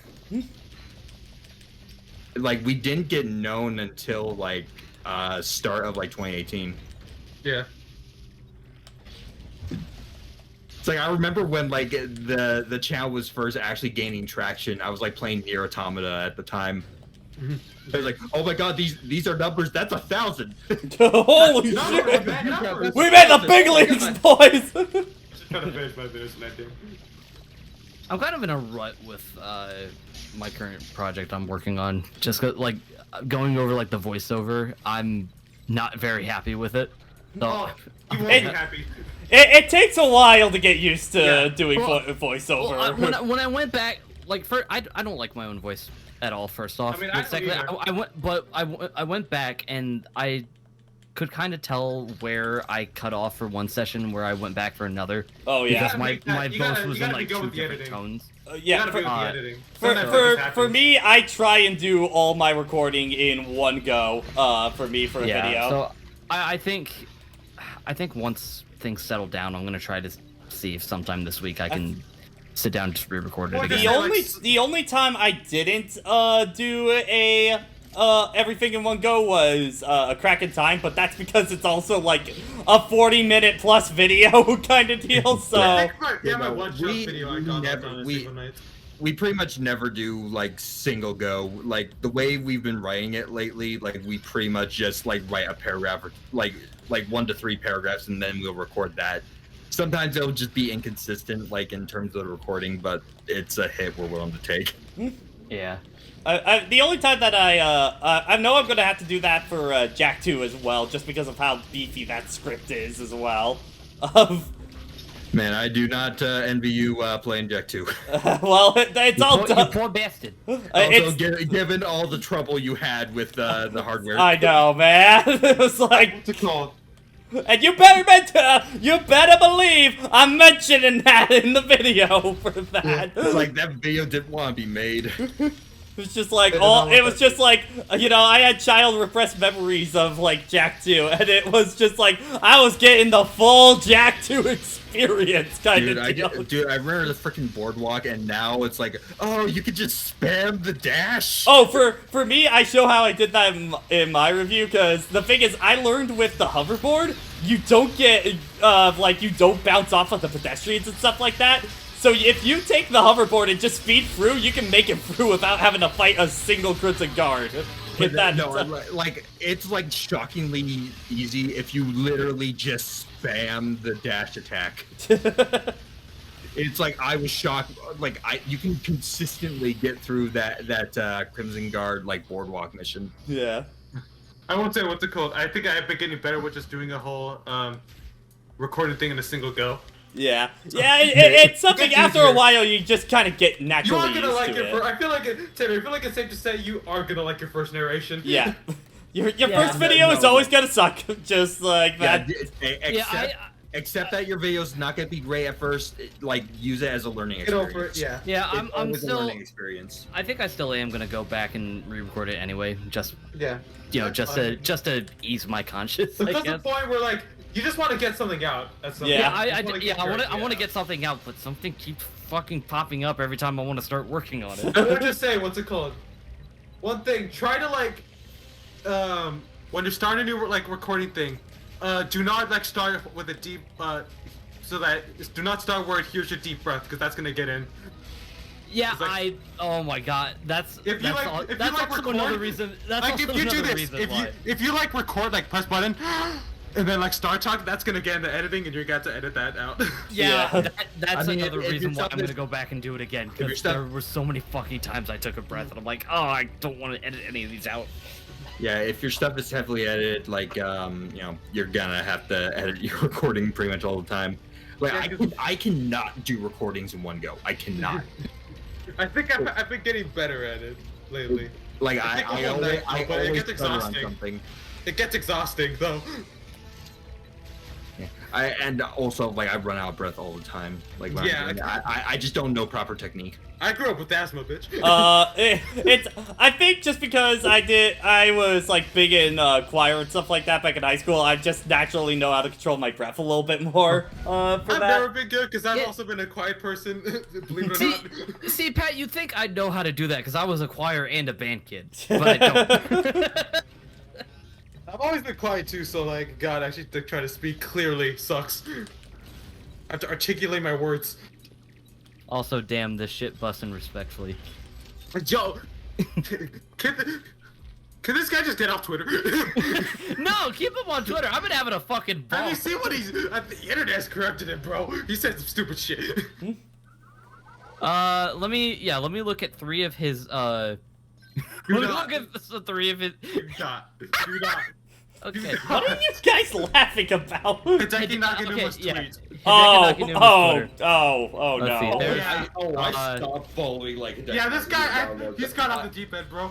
Like we didn't get known until like start of like 2018. Yeah. It's like I remember when like the channel was first actually gaining traction. I was like playing Nier Automata at the time. I was like, oh my god, these are numbers. That's 1,000. Holy shit! We made the big leagues, boys. I'm kind of in a rut with my current project I'm working on. Just like going over like the voiceover, I'm not very happy with it. So, you won't be happy. It takes a while to get used to doing voiceover. Well, when I went back, like I don't like my own voice at all. First off, I mean, I went back and I could kind of tell where I cut off for one session, where I went back for another. Oh yeah, because my voice was in like 2 different tones. Yeah, for me, I try and do all my recording in one go. For me, for a video. So I think once things settle down, I'm gonna try to see if sometime this week I can sit down and just re-record it Well, again. The only time I didn't do a everything in one go was a crack in time, but that's because it's also like a 40-minute plus video kind of deal. So I think my one shot video I got never- on a we- single night. We pretty much never do like single go. Like the way we've been writing it lately, like we pretty much just like write a paragraph or like 1 to 3 paragraphs, and then we'll record that. Sometimes it'll just be inconsistent, like in terms of the recording, but it's a hit we're willing to take. Yeah. the only time that I know I'm gonna have to do that for Jack 2 as well, just because of how beefy that script is as well. Man, I do not envy you playing Jack 2. Well, it's all You done. poor bastard. Also, given all the trouble you had with the hardware. I know, man. It was like, What's it called? and you better believe I'm mentioning that in the video for that. It's like that video didn't want to be made. It was just like it was just like, you know, I had child repressed memories of like Jack 2, and it was just like I was getting the full Jack 2 experience kind of deal. Dude, I remember the freaking boardwalk, and now it's like, oh, you could just spam the dash. Oh, for me, I show how I did that in my review, because the thing is, I learned with the hoverboard, you don't get, like, you don't bounce off of the pedestrians and stuff like that. So if you take the hoverboard and just speed through, you can make it through without having to fight a single crimson guard. Get that? No, like it's like shockingly easy if you literally just spam the dash attack. It's like I was shocked. Like you can consistently get through that Crimson Guard like boardwalk mission. Yeah. I won't say what's it called. I think I've been getting better with just doing a whole recorded thing in a single go. Yeah. Yeah, it's something, It's after a easier. while, you just kind of get You naturally are gonna used like to it. I feel like Taylor, I feel like it's safe to say you are gonna like your first narration. Yeah. Your Yeah, first video is always gonna suck, just like that. Except that your video's not gonna be great at first. Like use it as a learning Get experience. over it. Yeah. Yeah, It's I'm always a still. learning experience. I think I still am gonna go back and re-record it anyway, just Yeah. just to ease my conscience. I That's the guess. point where like you just want to get something out. That's something. Yeah. I want to to get something out, but something keeps fucking popping up every time I want to start working on it. I would just say, what's it called? One thing, try to like, when you're starting a new like recording thing, do not like start with a deep, so that do not start where it hears your deep breath, because that's gonna get in. Yeah, Like- oh my god, that's If you like, if you like also record, another reason. That's like also if you do another this, reason why. if you like record, like press button, and then like start talking, that's gonna get into editing, and you got to edit that out. Yeah, Yeah. that's I mean, another if reason your why stuff I'm gonna is- go back and do it again, your because stuff- there were so many fucking times I took a breath and I'm like, oh, I don't want to edit any of these out. Yeah, if your stuff is heavily edited, like you know, you're gonna have to edit your recording pretty much all the time. Like I cannot do recordings in one go. I cannot. I think I've been getting better at it lately. Like I think I the whole always, night, I but it always gets stutter on exhausting. something. It gets exhausting though. And also like I run out of breath all the time. Like when Yeah, I'm doing it. I just don't know proper technique. I grew up with asthma, bitch. It's I think just because I was like big in choir and stuff like that back in high school, I just naturally know how to control my breath a little bit more for I've that. never been good because I've Yeah. also been a quiet person. Believe it or not. See, Pat, you'd think I'd know how to do that because I was a choir and a band kid, but I don't. I've always been quiet too, so like, God, actually to try to speak clearly sucks. I have to articulate my words. Also, damn, this shit busting respectfully. Yo, can this guy just get off Twitter? No, keep him on Twitter. I've been having a fucking ball. Have you seen what he's? The internet's corrupted him, bro. He said some stupid shit. Let me look at 3 of his Let me not. look at the 3 of his. Do not. Do not. Okay. What are you guys laughing about? Hideki Naganuma's yeah. tweet. Oh Hideki Naganuma's no! Twitter. Let's see, No! there's- Yeah. stopped following like. Yeah, this guy, he's got off the deep end, bro.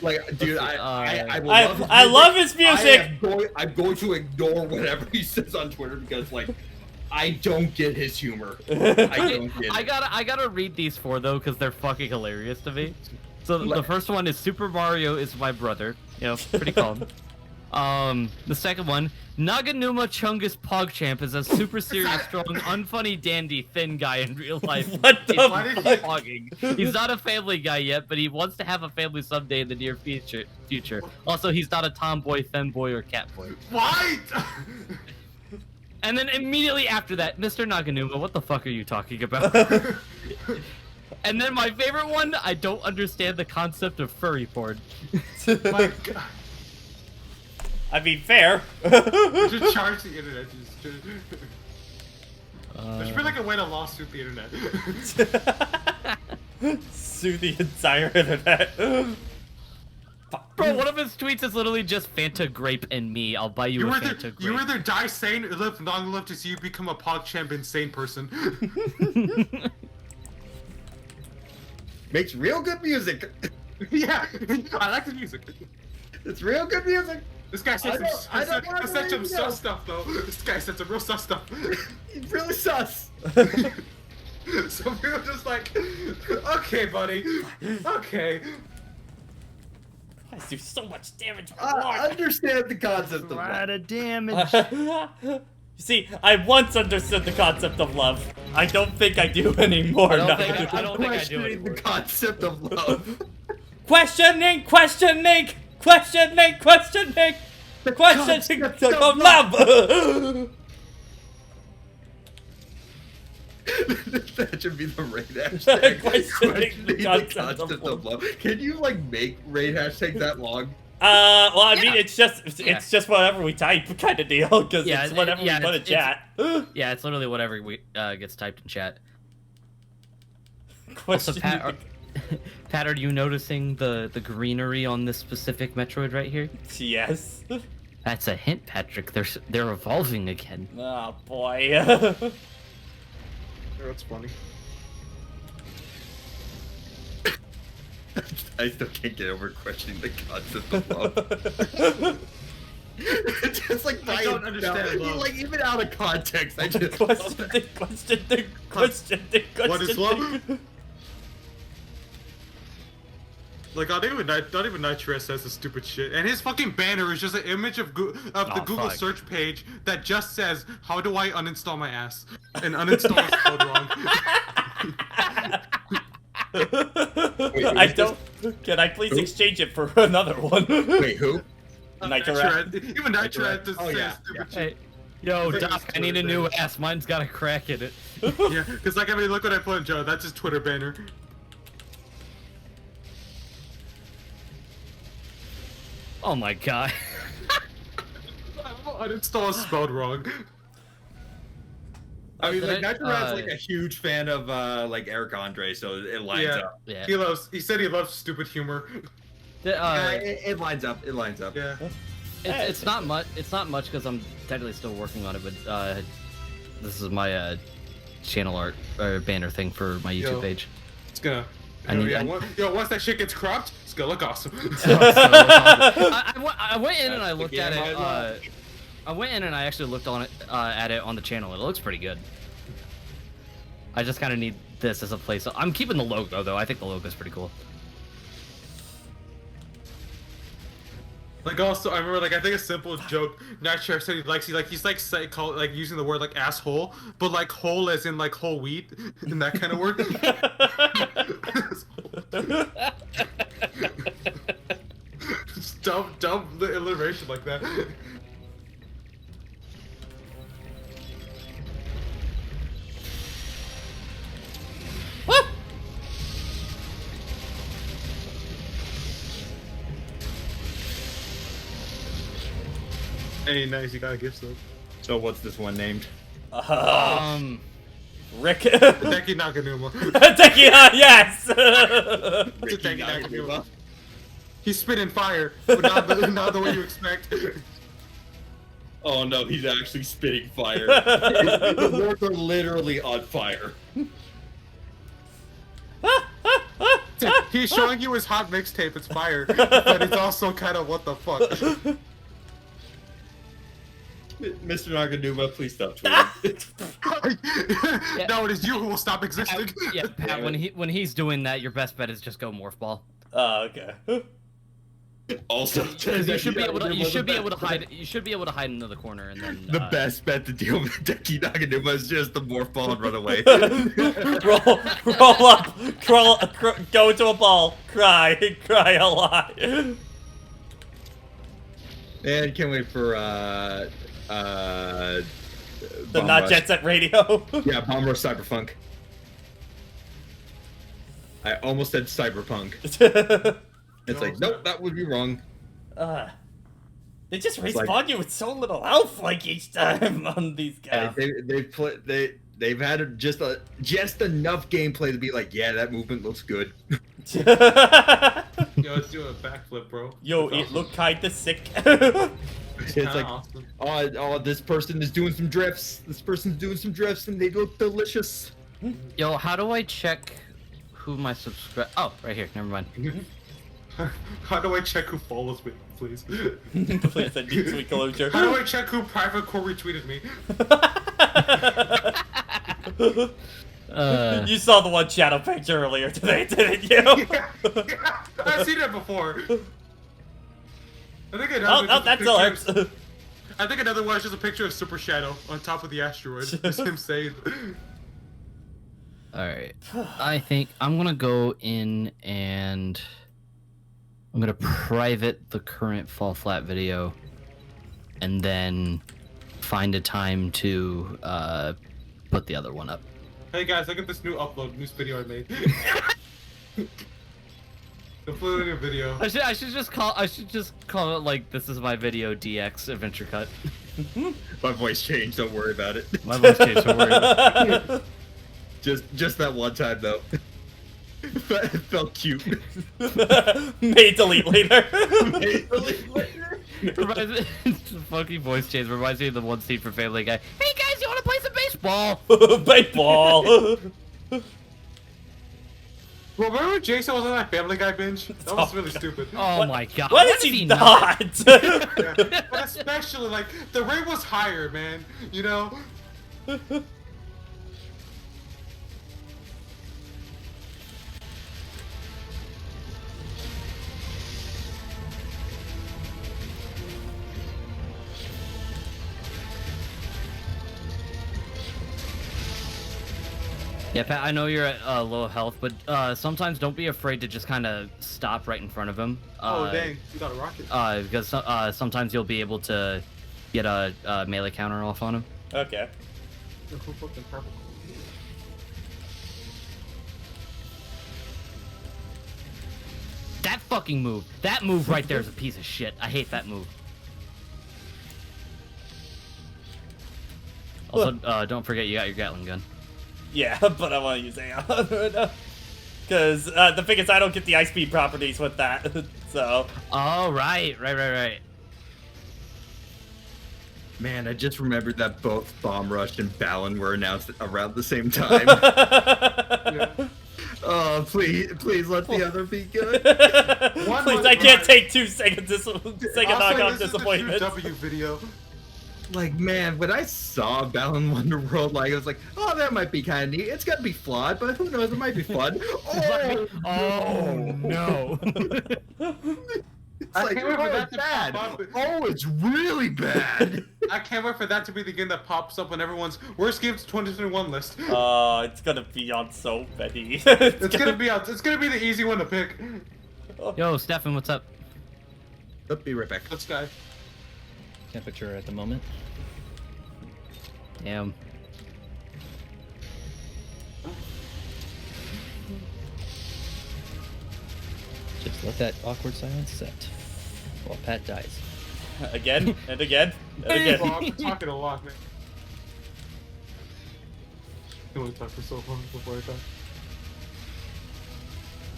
Like, dude, I will I love his music. I'm going to ignore whatever he says on Twitter because, like, I don't get his humor. I don't get it. I gotta read these 4 though because they're fucking hilarious to me. So the first one is Super Mario is my brother. You know, pretty calm. The second one, Naganuma Chungus PogChamp is a super serious, strong, unfunny dandy, thin guy in real life. What the Why did fuck? Pogging. He's not a family guy yet, but he wants to have a family someday in the near future. Also, he's not a tomboy, femboy, or catboy. What? And then immediately after that, Mr. Naganuma, what the fuck are you talking about? And then my favorite one, I don't understand the concept of furry porn. My God. I mean, fair. Just charge the internet. There should be like a way to lawsuit the internet. Sue the entire internet. Bro, one of his tweets is literally just Fanta grape and me. I'll buy you a Fanta grape. You either die sane or live long enough to see you become a PogChamp insane person. Makes real good music. Yeah, I like the music. It's real good music. This guy said I don't wanna some believe you. sus stuff though. This guy said some real sus stuff. He's really sus. So we were just like, okay, buddy, okay. I do so much damage. I understand the concept of that. of damage. You see, I once understood the concept of love. I don't think I do anymore. I don't now. think I do Questioning anymore. the concept of love. Questioning, questioning, questioning, questioning, questioning of love. That should be the raid hashtag. Questioning the concept of of love. Can you like make raid hashtags that long? Well, I mean, Yeah. it's just whatever we type kind of deal, because Yeah, it's whatever we put in chat. Yeah, it's literally whatever gets typed in chat. Also, Questioning Pat, Pat, are you noticing the greenery on this specific Metroid right here? Yes. That's a hint, Patrick. They're evolving again. Oh boy. That's funny. I still can't get over questioning the concept of love. It's just like I don't understand love. Like even out of context, I just Questioning, questioning, questioning, What is questioning. love? Like, not even Nitro says the stupid shit, and his fucking banner is just an image of the Google fuck. search page that just says, "How do I uninstall my ass?" And uninstall is spelled wrong. Wait, I don't. Can I please Who? exchange it for another one? Wait, who? Nitro. Even Nitro does Oh, say yeah, stupid Hey, yo, It's like Doc, his I need a Twitter new banner. ass. Mine's got a crack in it. shit. Yeah, because like I mean, look what I put in Joe. That's his Twitter banner. Oh my god. Uninstall is spelled wrong. I mean, like Did I- Nitro like a huge fan of like Eric Andre, so it lines Yeah. up. Yeah. He said he loves stupid humor. Yeah, it lines up. It lines up. Yeah. It's not much. It's not much because I'm technically still working on it. But this is my channel art or banner thing for my YouTube Yo. page. It's gonna. I need- Once that shit gets cropped, it's gonna look awesome. I went in and I looked at game it. I love. I went in and I actually looked on it at it on the channel. It looks pretty good. I just kind of need this as a place. I'm keeping the logo though. I think the logo is pretty cool. Like also, I remember like I think a simple joke. Nitro said he's call like using the word like asshole, but like whole as in like whole wheat and that kind of word. Just dumb alliteration like that. Hey, nice, you got a gift stuff. So what's this one named? Rick. Deki Naganuma. Tequila, yes. Deki Naganuma. He's spitting fire, but not the way you expect. Oh no, he's actually spitting fire. The words are literally on fire. He's showing you his hot mixtape, it's fire, but it's also kind of what the fuck. Mr. Naganuma, please stop tweeting. No, it is you who will stop existing. Yeah, Pat. When he's doing that, your best bet is just go morph ball. Oh, okay. Also, You should be able to. You should be able to hide. You should be able to hide into the corner and then. The best bet to deal with Deki Naganuma is just the morph ball and run away. roll up, go into a ball, cry a lot. And can't wait for The Bomb not Rush. Jet Set Radio. Yeah, Bomb Rush Cyberpunk. I almost said Cyberpunk. It's like, nope, that would be wrong. They just like- respawn you with so little health, like each time on these guys. They've had just enough gameplay to be like, yeah, that movement looks good. Yo, let's do a backflip, bro. Yo, That's it awesome. looked kinda sick. It's like, awesome. oh, this person is doing some drifts. This person's doing some drifts, and they look delicious. Yo, how do I check who my subscribe? Oh, right here. Never mind. How do I check who follows me, please? Please, I need sweet closure. How do I check who private core retweeted me? You saw the one shadow picture earlier today, didn't you? I've seen it before. I think another Oh, one is that just a still picture hurts. I think another one is just a picture of Super Shadow on top of the asteroid. Just him saying. All right. I think I'm gonna go in and I'm gonna private the current fall flat video, and then find a time to put the other one up. Hey guys, look at this new video I made. The fluid video. I should just call it like, this is my video DX adventure cut. My voice changed. Don't worry about it. My voice changed. Don't worry about it. Just that one time though. It felt cute. May delete later. Reminds me, the fucking voice change reminds me of the one scene from Family Guy. Hey guys, you want to play some baseball? Baseball. Well, remember when Jason was on that Family Guy binge? That was really stupid. Oh my god. What is he not? Yeah. But especially, like, the rate was higher, man. You know? Yeah, Pat, I know you're at low health, but sometimes don't be afraid to just kind of stop right in front of him. Oh, dang. You got a rocket. Because sometimes you'll be able to get a melee counter off on him. Okay. Who fucking purple? That fucking move. That move right there is a piece of shit. I hate that move. Also, don't forget you got your Gatling gun. Yeah, but I want to use AI. Because the thing is, I don't get the ice speed properties with that. So. Oh, right. Man, I just remembered that both Bomb Rush and Balan were announced around the same time. Yeah. Oh, please let the other be good. Please, I can't take 2 seconds. Second knockoff this disappointment. is the W video. Like, man, when I saw Balan Wonderworld, like, I was like, oh, that might be kind of neat. It's gonna be flawed, but who knows? It might be fun. Oh no. It's I like, can't wait for oh, that it's to bad. pop up. Oh, it's really bad. I can't wait for that to be the game that pops up on everyone's worst games 2021 list. It's gonna be on so many. It's gonna be the easy one to pick. Yo, Stefan, what's up? Let's be right back. This guy. Temperature at the moment. Damn. Just let that awkward silence set while Pat dies. Again and again and again. Well, I'm talking a lot, man. I only talk for so long before I die.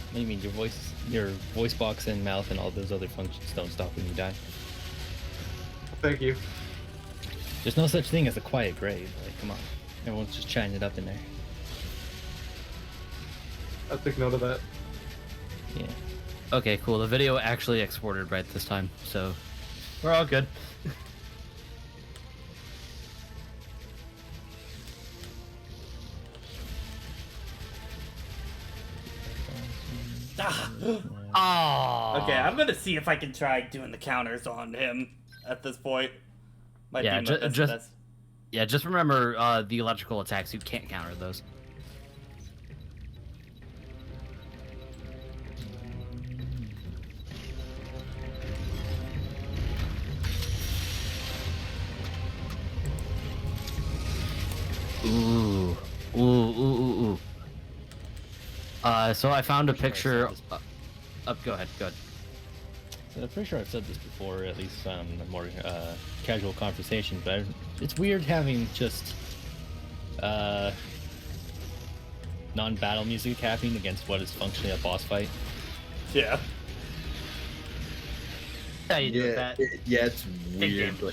What do you mean your voice box and mouth and all those other functions don't stop when you die? Thank you. There's no such thing as a quiet grave. Like, come on. Everyone's just shining it up in there. I'll take note of that. Yeah. Okay, cool. The video actually exported right this time, so we're all good. Oh. Okay, I'm gonna see if I can try doing the counters on him at this point. Might Yeah, be my best bet. Yeah, just remember the electrical attacks. You can't counter those. Ooh. Ooh. So I found a picture. Go ahead. I'm pretty sure I've said this before, at least a more casual conversation, but it's weird having just non-battle music happening against what is functionally a boss fight. Yeah. How you do with that? Yeah, it's Big weird. game.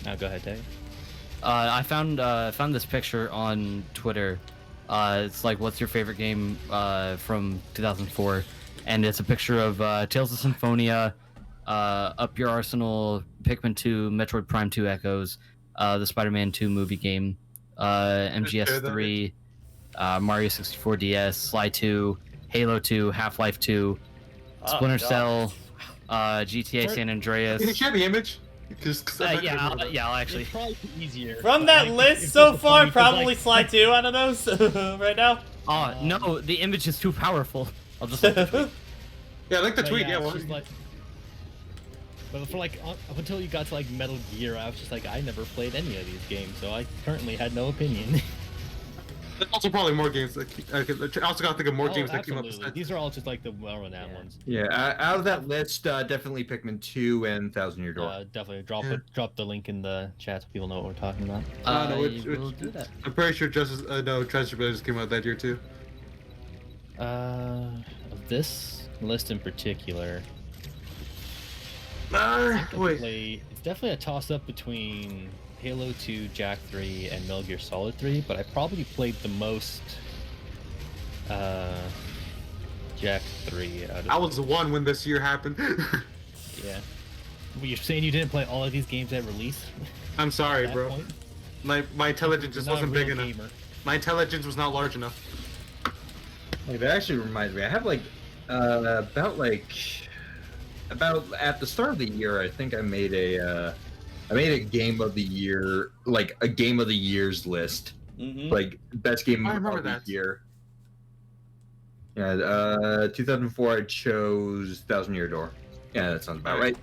Now go ahead, Dave. I found this picture on Twitter. It's like, what's your favorite game from 2004? And it's a picture of Tales of Symphonia, Up Your Arsenal, Pikmin 2, Metroid Prime 2 Echoes, the Spider-Man 2 movie game, MGS 3, Mario 64 DS, Sly 2, Halo 2, Half-Life 2, Splinter Cell, GTA San Andreas. Can you share the image? Yeah, I'll actually. It's probably easier. From that Like, list it's so just far, funny 'cause, probably like, slide 2 out of those right now. No, the image is too powerful. I'll just. Like the tweet. Yeah, I like the but tweet. Yeah, it's well, just like, but for like up until you got to like Metal Gear, I was just like, I never played any of these games, so I currently had no opinion. there's also probably more games. That, I also got to think of more games that came up. Absolutely. These are all just like the well-renowned ones. Yeah, out of that list, definitely Pikmin 2 and Thousand Year Door. Definitely drop the link in the chat so people know what we're talking about. No, will do that. I'm pretty sure Treasure Brothers came out that year too. Of this list in particular, Wait. it's definitely a toss-up between Halo 2, Jak 3, and Metal Gear Solid 3, but I probably played the most Jak 3 out of I was the one when this year happened. Yeah. Well, you're saying you didn't play all of these games at release? I'm sorry, At that bro. point? My intelligence just You're not a wasn't big real enough. gamer. My intelligence was not large enough. Like, that actually reminds me. I have like about at the start of the year, I think I made a game of the year, like a game of the year's list, like best game I of remember the that. year. Yeah, 2004 I chose Thousand Year Door. Yeah, that sounds about right.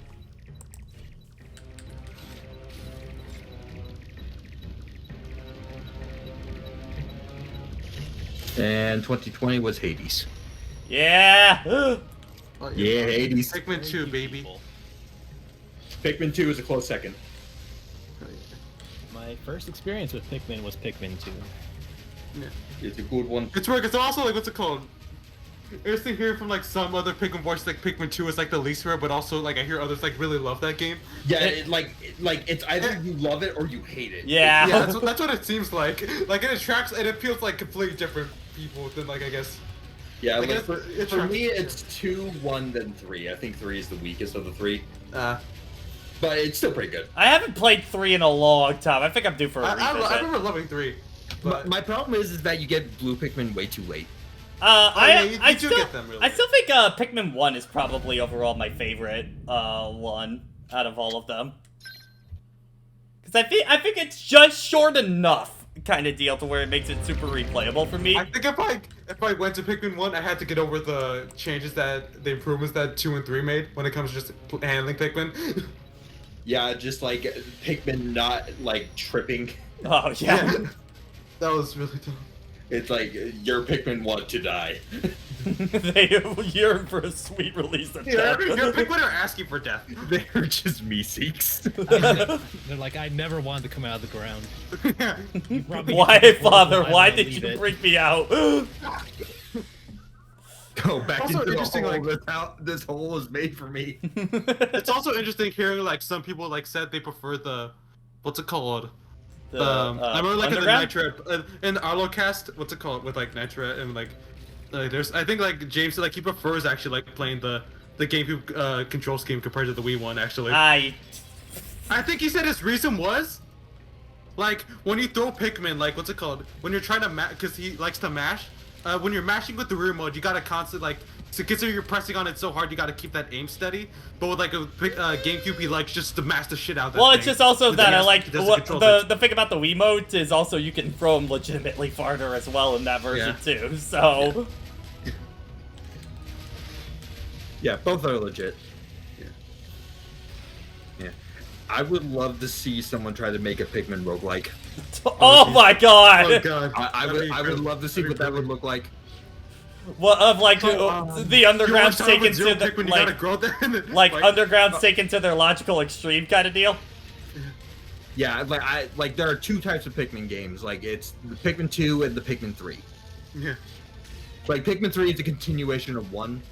And 2020 was Hades. Yeah. Yeah, Hades. Pikmin 2, baby. People. Pikmin 2 is a close second. My first experience with Pikmin was Pikmin 2. Yeah. It's a good one. It's weird, because also, like, what's it called? Interesting hearing from, like, some other Pikmin voices, like, Pikmin 2 is, like, the least rare, but also, like, I hear others, like, really love that game. Yeah, it's either you love it or you hate it. Yeah. Yeah, that's what it seems like. Like, it attracts, and it feels like completely different people than, like, I guess. Yeah, Like, like it's- for me, it's 2, 1, then 3. I think 3 is the weakest of the 3, but it's still pretty good. I haven't played 3 in a long time. I think I'm due for a I revisit. remember loving 3. But My problem is that you get blue Pikmin way too late. yeah, you I do still, get them really I still think Pikmin 1 is probably overall my favorite one out of all of them. Because I think it's just short enough kind of deal to where it makes it super replayable for me. I think if I went to Pikmin 1, I had to get over the changes the improvements that 2 and 3 made when it comes to just handling Pikmin. Yeah, just like Pikmin not like tripping. Oh yeah. That was really dumb. It's like your Pikmin want to die. They yearn for a sweet release of Yeah, death. your Pikmin are asking for death. They're just me seeks. They're like, I never wanted to come out of the ground. You brought me Why, into the Father? world, I Why wanna did leave you it. bring me out? Go back Also into the interesting, hole. This hole was made for me. It's also interesting hearing like some people like said they prefer the what's it called? I remember like in the Underground? Nitra in the Arlocast, what's it called with like Nitra and like there's I think like James said like he prefers actually like playing the GameCube control scheme compared to the Wii one actually. I think he said his reason was like when you throw Pikmin like what's it called when you're trying to because he likes to mash when you're mashing with the rear mode, you gotta constantly like. So consider you're pressing on it so hard, you gotta keep that aim steady. But with like a GameCube, he likes just to mash the shit out of that Well, thing. it's just also But that then I he like has to what, control the thing about the Wiimote is also you can throw them legitimately farther as well in that version too. So Yeah, both are legit. Yeah. I would love to see someone try to make a Pikmin roguelike. oh my god! Oh god. I would love to see what that would look like. What of like the underground's you watch taken Zero to the Pikmin, you gotta grow there and then, like underground's taken to their logical extreme kind of deal. Yeah, like there are two types of Pikmin games. Like it's the Pikmin 2 and the Pikmin 3. Yeah. Like Pikmin 3 is a continuation of 1.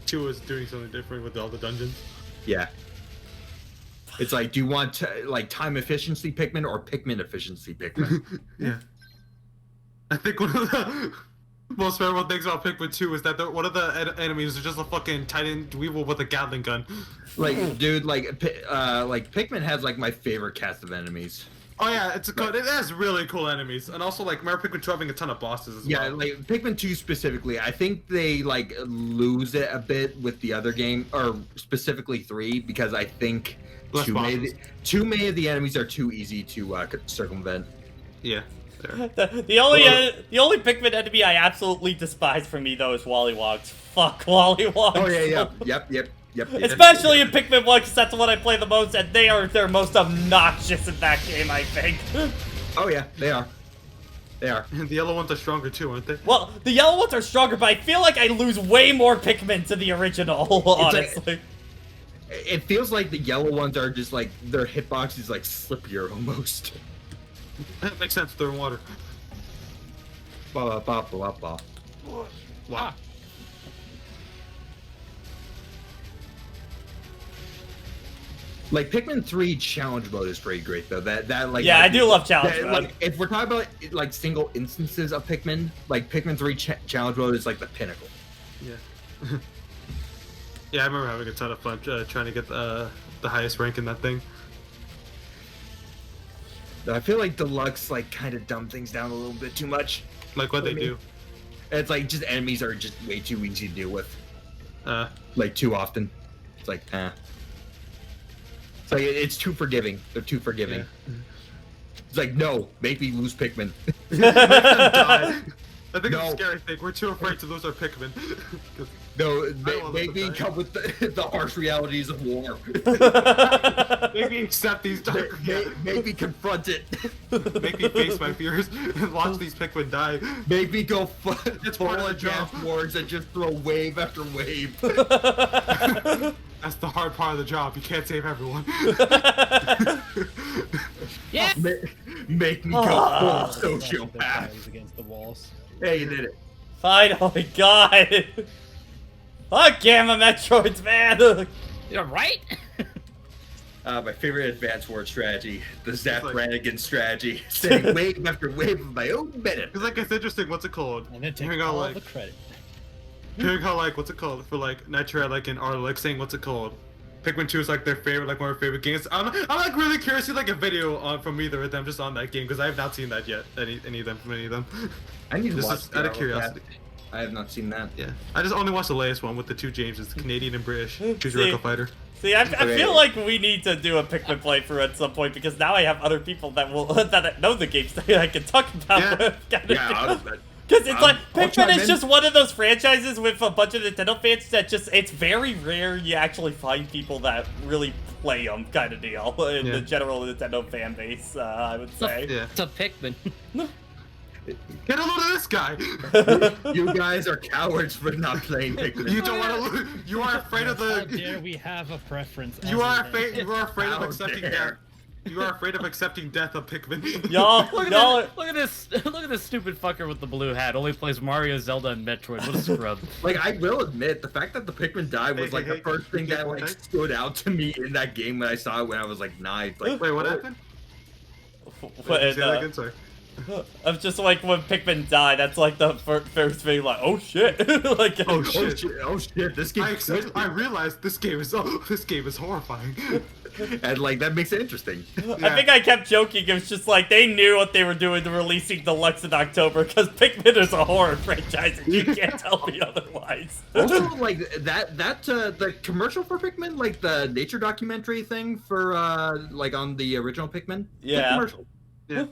2 is doing something different with all the dungeons. Yeah. It's like, do you want like time efficiency Pikmin or Pikmin efficiency Pikmin? Yeah. I think one of the most memorable things about Pikmin 2 is that one of the enemies is just a fucking Titan Dweeble with a Gatling gun. Like, dude, like Pikmin has like my favorite cast of enemies. Oh yeah, it has really cool enemies, and also like remember Pikmin 2 having a ton of bosses as well. Yeah, like Pikmin 2 specifically, I think they like lose it a bit with the other game, or specifically 3, because I think too many of the enemies are too easy to circumvent. Yeah. The only Pikmin enemy I absolutely despise for me though is Wollywogs. Fuck Wollywogs. Oh yeah, yep. Especially in Pikmin 1, because that's the one I play the most, and they're most obnoxious in that game, I think. Oh yeah, they are. They are. And the yellow ones are stronger too, aren't they? Well, the yellow ones are stronger, but I feel like I lose way more Pikmin to the original, honestly. It feels like the yellow ones are just like, their hitbox is like slippier almost. That makes sense, they're in water. Ba ba ba ba. Wow. Like Pikmin 3 challenge mode is pretty great though. That like yeah, I do love challenge mode. Like, if we're talking about like single instances of Pikmin, like Pikmin 3 challenge mode is like the pinnacle. Yeah. Yeah, I remember having a ton of fun trying to get the highest rank in that thing. I feel like Deluxe like kind of dumb things down a little bit too much. Like what they do. It's like just enemies are just way too easy to deal with. Like too often. It's like It's like it's too forgiving. They're too forgiving. Yeah. It's like no, make me lose Pikmin. I think it's a scary thing. We're too afraid to lose our Pikmin. No, make me come with the harsh realities of war. Make me accept these dark. Make me confront it. Make me face my fears and watch these Pikmin die. Make me go It's part of the job. Wars and just throw wave after wave. That's the hard part of the job. You can't save everyone. Yeah. Make me go full sociopath. Against the walls. Yeah, you did it. Finally, God. Fuck Gamma Metroids, man. You're right. My favorite advanced war strategy, the Zap Brannigan strategy, saying wave after wave of my own minute. Because like it's interesting. What's it called? And then take all the credit. Hearing how like what's it called for like Nitro like in our like saying what's it called? Pikmin 2 is like their favorite, like one of our favorite games. I'm like really curious to see like a video on from either of them just on that game because I have not seen that yet. Any of them from any of them. I need to just watch out of curiosity. I have not seen that. Yeah, I just only watched the latest one with the two Jameses, the Canadian and British. Choose your Echo Fighter. See, I feel like we need to do a Pikmin playthrough at some point because now I have other people that will that know the games that I can talk about. Yeah, because it's like Pikmin is just one of those franchises with a bunch of Nintendo fans that just it's very rare you actually find people that really play them kind of deal in the general Nintendo fan base. I would say. Yeah. It's a Pikmin. Get a load of this guy! You guys are cowards for not playing Pikmin. You don't want to. You are afraid of the. How dare we have a preference? You are afraid. You are afraid of accepting death. You are afraid of accepting death of Pikmin. Y'all, look at this stupid fucker with the blue hat. Only plays Mario, Zelda, and Metroid. What a scrub. Like I will admit, the fact that the Pikmin died was like the first thing that like stood out to me in that game when I saw it when I was like 9. Like, wait, what happened? Sorry. I'm just like when Pikmin died. That's like the first thing. Like, oh shit! Like, oh shit! This game. I realized this game is horrifying. And like that makes it interesting. I think I kept joking. It was just like they knew what they were doing to releasing Deluxe in October because Pikmin is a horror franchise and you can't tell me otherwise. Also, like the commercial for Pikmin, like the nature documentary thing for like on the original Pikmin. Yeah. The commercial. Yeah.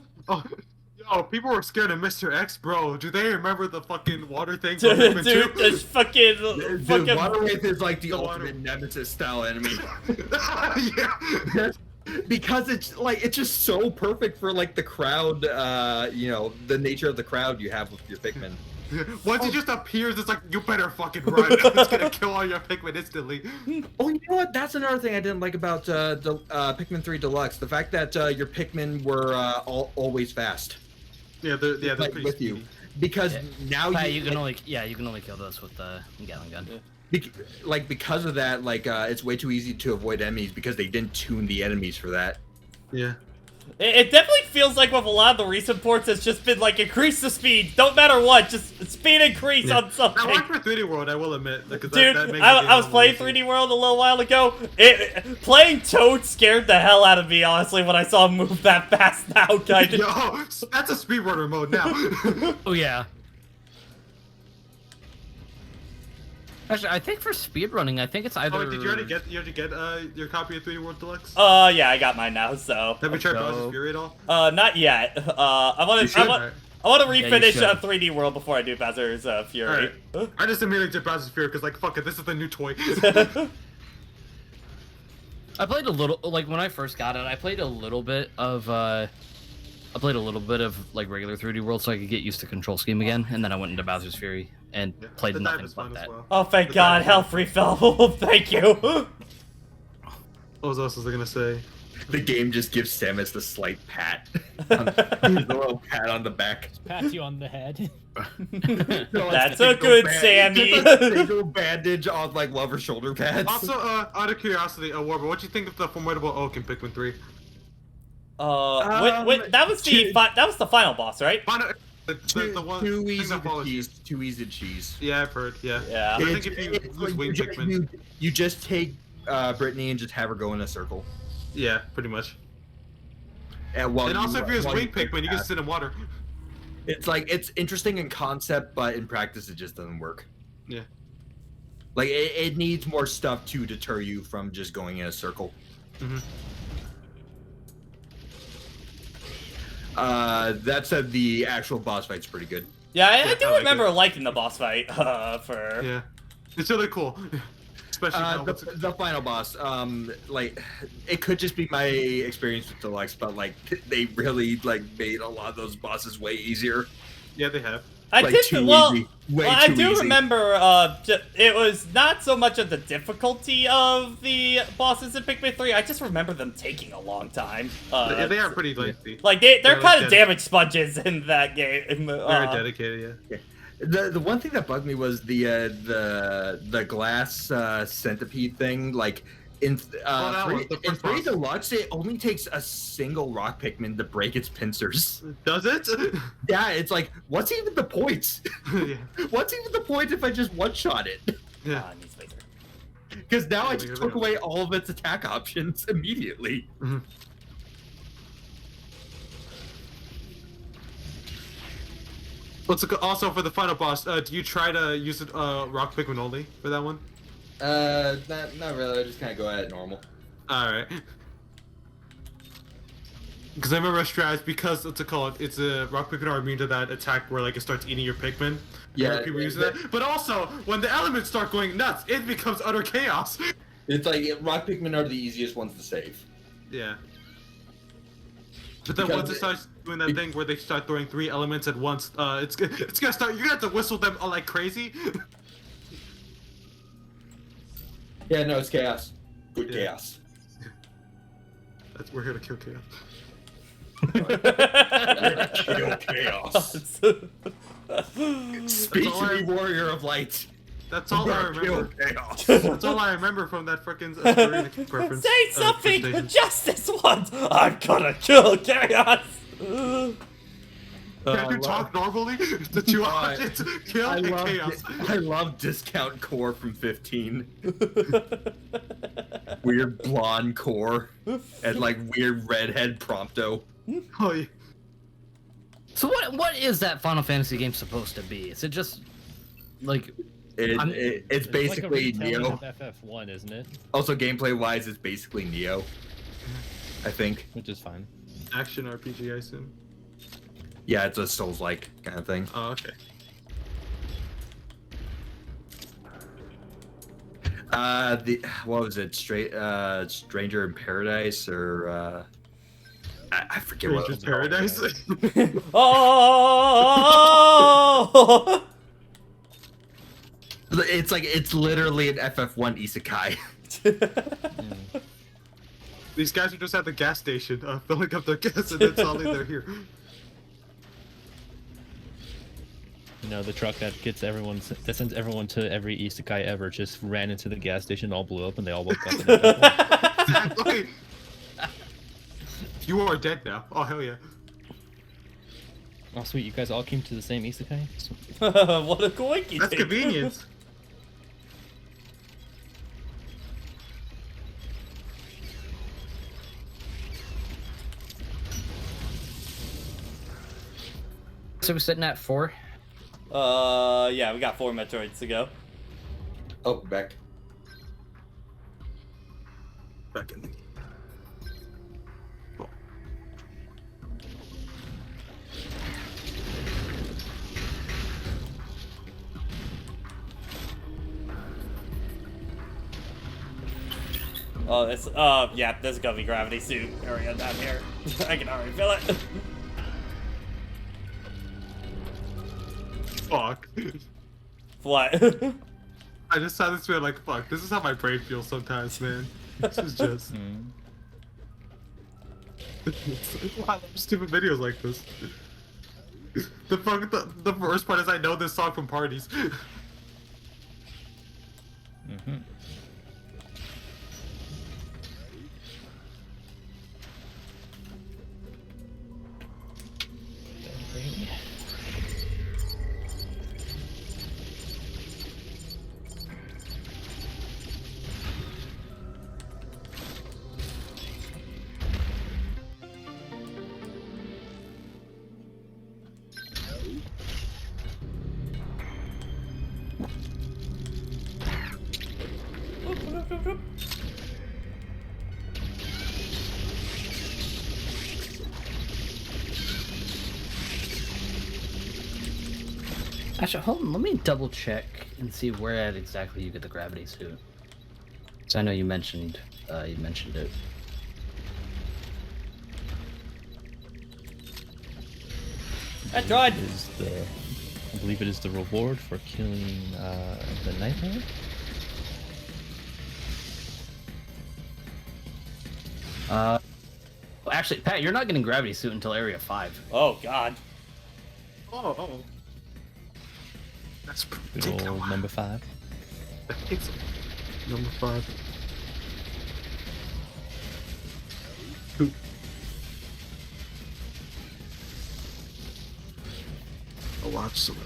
Oh, people were scared of Mr. X, bro. Do they remember the fucking water thing? Dude, From Pikmin 2? this fucking Water Wraith is like the ultimate nemesis style enemy. Yeah. Because it's just so perfect for like the crowd, you know, the nature of the crowd you have with your Pikmin. Once he just appears, it's like, you better fucking run. It's gonna kill all your Pikmin instantly. Oh, you know what? That's another thing I didn't like about Pikmin 3 Deluxe. The fact that your Pikmin were always fast. Yeah, they're Like, pretty with speedy. you. Because now You can only kill those with the Gatling gun. because of that, like it's way too easy to avoid enemies because they didn't tune the enemies for that. Yeah. It definitely feels like with a lot of the recent ports, it's just been like increase the speed, don't matter what, just speed increase on something. I went for 3D World, I will admit. Because Dude, that makes I was playing 3D World a little while ago. Playing Toad scared the hell out of me, honestly, when I saw him move that fast now, kind of. Yo, that's a speedrunner mode now. Oh yeah. Actually, I think for speedrunning, I think it's either. Oh, did you already get your copy of 3D World Deluxe? Yeah, I got mine now, so. Have you tried No. Bowser's Fury at all? Not yet. I want to you refinish should. 3D World before I do Bowser's Fury. Alright. I just immediately did Bowser's Fury because, like, fuck it, this is the new toy. I played a little, like when I first got it. I played a little bit of like regular 3D World so I could get used to control scheme again, and then I went into Bowser's Fury and played the nothing dive is but fun that. as well. Oh, thank The God, dive is health fun. refill. Thank you. What else was I gonna say? The game just gives Samus the slight pat, the little pat on the back. Pat you on the head. That's a good Sammy. Just a single bandage on like one of her shoulder pads. Also, out of curiosity, Warber, what do you think of the Formidable Oak in Pikmin 3? That was the final boss, right? The one Too thing easy that to follows you. cheese. Too easy to cheese. Yeah, I've heard. Yeah. Yeah. I think if you use Wing Pikmin, You just take Brittany and just have her go in a circle. yeah, pretty much. And while And also, if you use while Wing Pikmin, you can pass. sit in water. It's like it's interesting in concept, but in practice, it just doesn't work. Yeah. Like it needs more stuff to deter you from just going in a circle. Mhm. That said, the actual boss fight's pretty good. Yeah, I Yeah, do I like remember it. liking the boss fight. For Yeah. It's really cool. Especially now. The final boss, like it could just be my experience with Deluxe, but like they really like made a lot of those bosses way easier. Yeah, they have. I Like, did too well. easy. Way I too do easy. remember. It was not so much of the difficulty of the bosses in Pikmin 3. I just remember them taking a long time. Yeah, they are pretty lengthy. Like they're They're kind of like damage sponges in that game. Very dedicated, yeah. The one thing that bugged me was the glass centipede thing. Like in that was the first 3 boss. Deluxe, it only takes a single rock Pikmin to break its pincers. Does it? Yeah, it's like, what's even the point? Yeah. What's even the point if I just one-shot it? Yeah. I need spacer. Because now I Yeah, just because took they- away all of its attack options immediately. Also for the final boss, do you try to use it rock Pikmin only for that one? Not really. I just kind of go at it normal. Alright. Because I remember Strats, because it's a rock Pikmin are immune to that attack where like it starts eating your Pikmin. Yeah, Yeah, people using that. But also, when the elements start going nuts, it becomes utter chaos. It's like rock Pikmin are the easiest ones to save. Yeah. But then Because once it starts doing that thing where they start throwing 3 elements at once, it's gonna start. You're gonna have to whistle them like crazy. Yeah, no, it's chaos. Good Yeah. chaos. We're here to kill chaos. Kill chaos. Speak That's all to me, I- warrior of light. That's all I Kill remember. chaos. That's all I remember from that frickin' preference. Say something presentation. justice once. I'm gonna kill chaos. Can you talk normally? The two options, kill and chaos. I love discount core from 15. Weird blonde core and like weird redhead Prompto. Oh, yeah. So what is that Final Fantasy game supposed to be? Is it just like It's basically like a retelling Neo. of FF1, isn't it? Also, gameplay wise, it's basically Neo. I think. Which is fine. Action RPG, I assume. Yeah, it's a Souls-like kind of thing. Oh, okay. What was it? Stranger in Paradise or I forget what. Stranger's Paradise. Oh! It's literally an FF1 isekai. These guys are just at the gas station, filling up their gas, and then suddenly they're here. You know, the truck that sends everyone to every isekai ever just ran into the gas station, all blew up, and they all woke up. In FF1. Exactly. You are dead now. Oh hell yeah. Oh sweet, you guys all came to the same isekai? What a coinky. That's convenience. So we're sitting at 4. Yeah, we got 4 Metroids to go. Oh, back. Back in the game. Oh, it's yeah, there's gonna be gravity suit area down here. I can already feel it. Fuck. What? I just saw this man like, fuck, this is how my brain feels sometimes, man. This is just... I love stupid videos like this. The worst part is I know this song from parties. Mm-hmm. Actually, hold on. Let me double check and see where at exactly you get the gravity suit. So I know you mentioned it. Metroid! I believe it is the reward for killing the Nightmare. Well, actually, Pat, you're not getting gravity suit until Area 5. Oh god. Oh. That's Good old number 5. It's number 5. I'll watch some.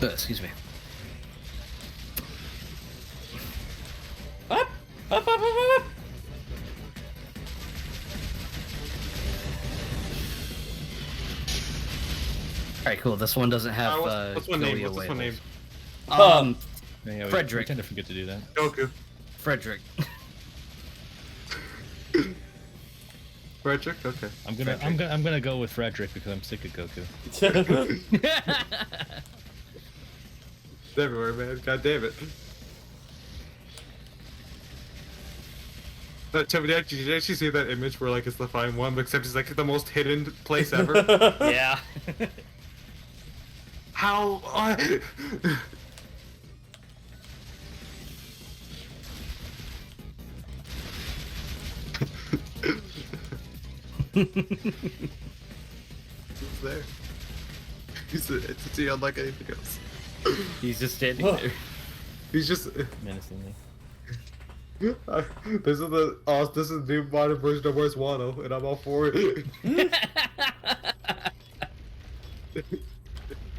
Excuse me. Up! Up! Alright, cool. This one doesn't have What's one name? Golia What's this one name? waivers. Yeah, we Frederick. tend to forget to do that. Goku. Frederick. Frederick? Okay. I'm gonna go with Frederick because I'm sick of Goku. It's everywhere, man. God damn it. Tell me, did you actually see that image where like it's the fine one, but except it's like the most hidden place ever? Yeah. How? He's there. He's an entity unlike anything else. He's just standing there. He's just. menacingly. This is the new modern version of Where's Waldo, and I'm all for it.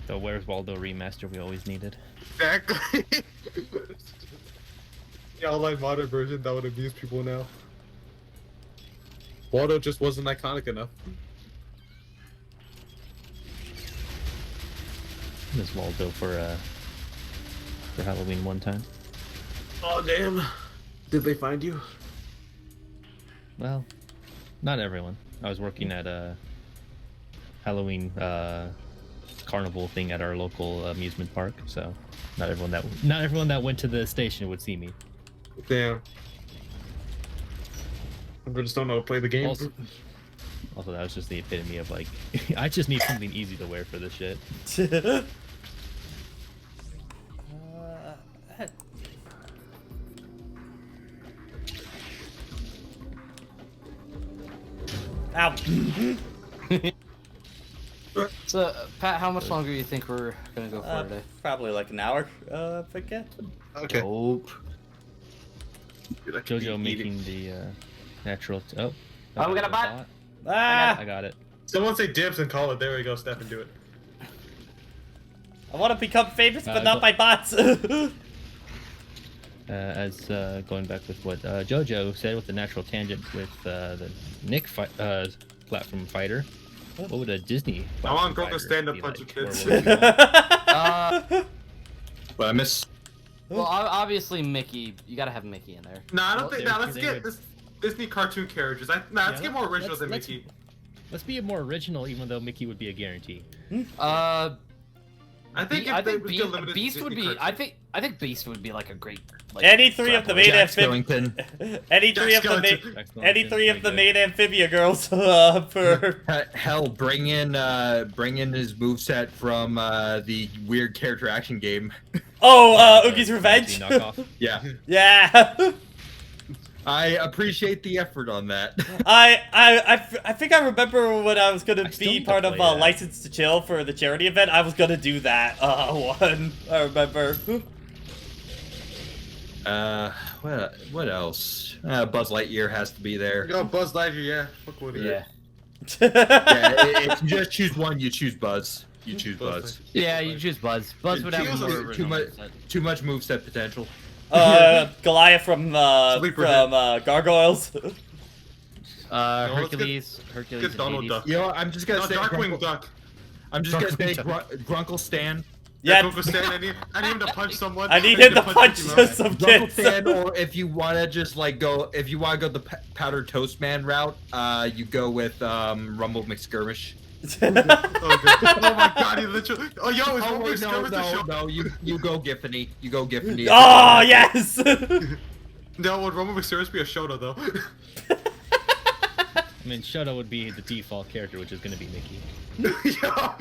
The Where's Waldo remaster we always needed. Exactly. The online modern version that would abuse people now. Waldo just wasn't iconic enough. Miss Waldo for Halloween one time. Oh damn! Did they find you? Well, not everyone. I was working at a Halloween carnival thing at our local amusement park, so not everyone that went to the station would see me. Damn. I just don't know how to play the game. Also, that was just the epitome of like, I just need something easy to wear for this shit. Ow. So, Pat, how much longer do you think we're gonna go for today? Probably like an hour, if I get. Okay. Dope. Dude, I could be Jojo eating. making the natural. Oh, we got a bot. Ah! I got it. Someone say dibs and call it. There we go, Steph, and do it. I want to become famous, but not go- by bots. As going back with what Jojo said with the natural tangent with the Nick platform fighter, what would a Disney? I want platform Goku fighter stand-up be punching like? kids. Or what would you want? But I miss. Well, obviously Mickey. You gotta have Mickey in there. Nah, I don't Well, think. they- Nah, let's they get would- this Disney cartoon characters. Let's get more original than let's- Mickey. Let's be more original, even though Mickey would be a guarantee. I think if they would get limited to Beast would Disney be. cartoons. I think Beast would be like a great. Like, Any three of the main Jack amphib- Skellington. any three of the Skellington. main, Jack any Skellington's three of pretty the good. main amphibia girls for. Hell, bring in his moveset from the weird character action game. Oh, Oogie's Revenge. Knockoff. Yeah, Yeah. I appreciate the effort on that. I think I remember when I was gonna I still be need to part of play that. License to Chill for the charity event. I was gonna do that one. I remember. What else? Buzz Lightyear has to be there. Go Buzz Lightyear, yeah. Fuck with it. Yeah. Yeah, if you just choose one, you choose Buzz. You choose Buzz. Yeah, you choose Buzz. Buzz would have Feels more like original much, moveset. too much moveset potential. Goliath from Sleeper Gargoyles. let's Hercules. Hercules. Get in Donald 80s. Duck. You know, I'm just gonna No, say Darkwing Grunkle, Duck. I'm just gonna say Darkwing Grunkle Stan. Yeah, Goku stand. I need him to punch someone. I need him to punch Mickey Mouse. some Grunkle kids. Stan, or if you wanna just like go, if you wanna go the Powdered Toast Man route, you go with Rumble McSkirmish. Oh, good. Oh my god, he literally. Oh, yo, is Rumble Skirmish the show? no, you go Giffany. You go Giffany. Oh yes. No, would Rumble McSkirmish be a Shoto though? I mean, Shoto would be the default character, which is going to be Mickey. Yo.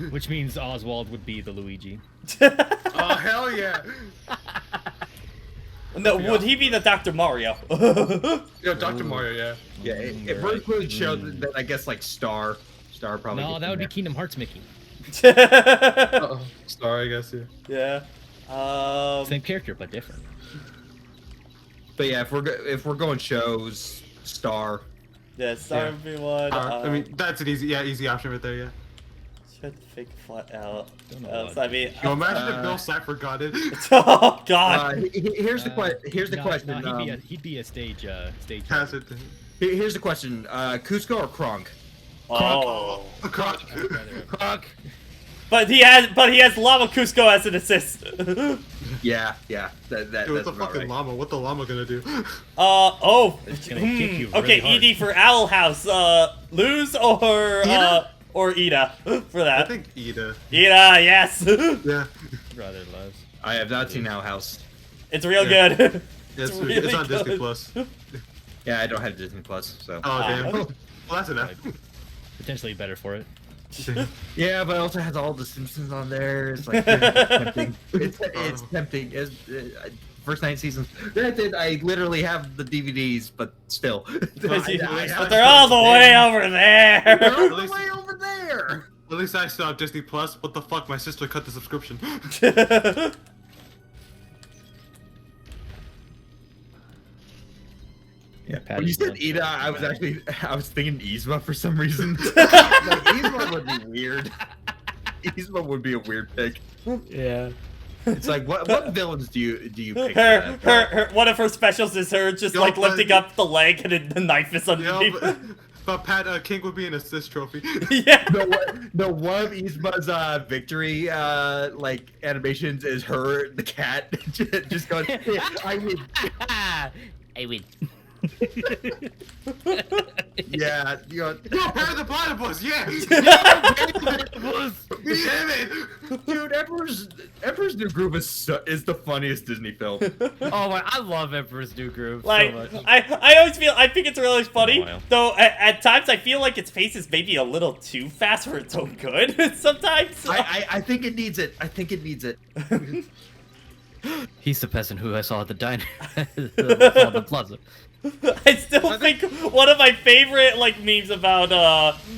Which means Oswald would be the Luigi. Oh hell yeah. No, would he be the Dr. Mario? Yo, Dr. Mario, yeah. Yeah, if we're including show, then I guess like Star probably. No, gets that in would be there. Kingdom Hearts Mickey. Uh-oh. Star, I guess, yeah. Yeah. Same character, but different. But yeah, if we're going shows, Star. Yeah, Star would be one. I mean, that's an easy option right there, yeah. Try to fake flat out. Don't know Else, what- I mean, Yo, imagine if Bill Cipher got it. oh god. Here's the question. No, he'd be a stage. Pass it. Here's the question. Cusco or Kronk? Oh. Kronk. Kronk. But he has Llama Cusco as an assist. Yeah. That Dude, that's what the about fucking right. llama? What the llama gonna do? Oh. It's gonna kick you really Okay, hard. ED for Owl House. Lose or Ida? Or Ida for that. I think Ida. Ida, yes. Yeah. Rather loves. I have not seen Owl House. It's real Yeah. good. It's really on Disney good. Plus. Yeah, I don't have Disney Plus, so. Oh damn. Ah. Well, that's enough. Potentially better for it. Yeah, but it also has all the Simpsons on there. It's like tempting. It's tempting. First 9 seasons. Granted, I literally have the DVDs, but still. But they're all the way over there. They're all the way over there. At least I still have Disney Plus. What the fuck? My sister cut the subscription. Yeah. Patty When you said wants Ida, that. I was thinking Yzma for some reason. Like, Yzma would be weird. Yzma would be a weird pick. Yeah. It's like what villains do you pick? Her one of her specials is her just Yo, like but- lifting up the leg and the knife is Yeah, underneath. but Pat, King would be an assist trophy. Yeah. No, one of Yzma's victory like animations is her, the cat, just going, I win. I win. Yeah, you know, No, Perry the Platypus, yeah! Damn it! dude, Emperor's New Groove is the funniest Disney film. Oh my, I love Emperor's New Groove Like, so much. I always feel, I think it's really funny, Oh, wow. though at times I feel like its pace is maybe a little too fast for its own good, sometimes. I think it needs it. I think it needs it. He's the peasant who I saw at the diner. The plaza. I still think one of my favorite like memes about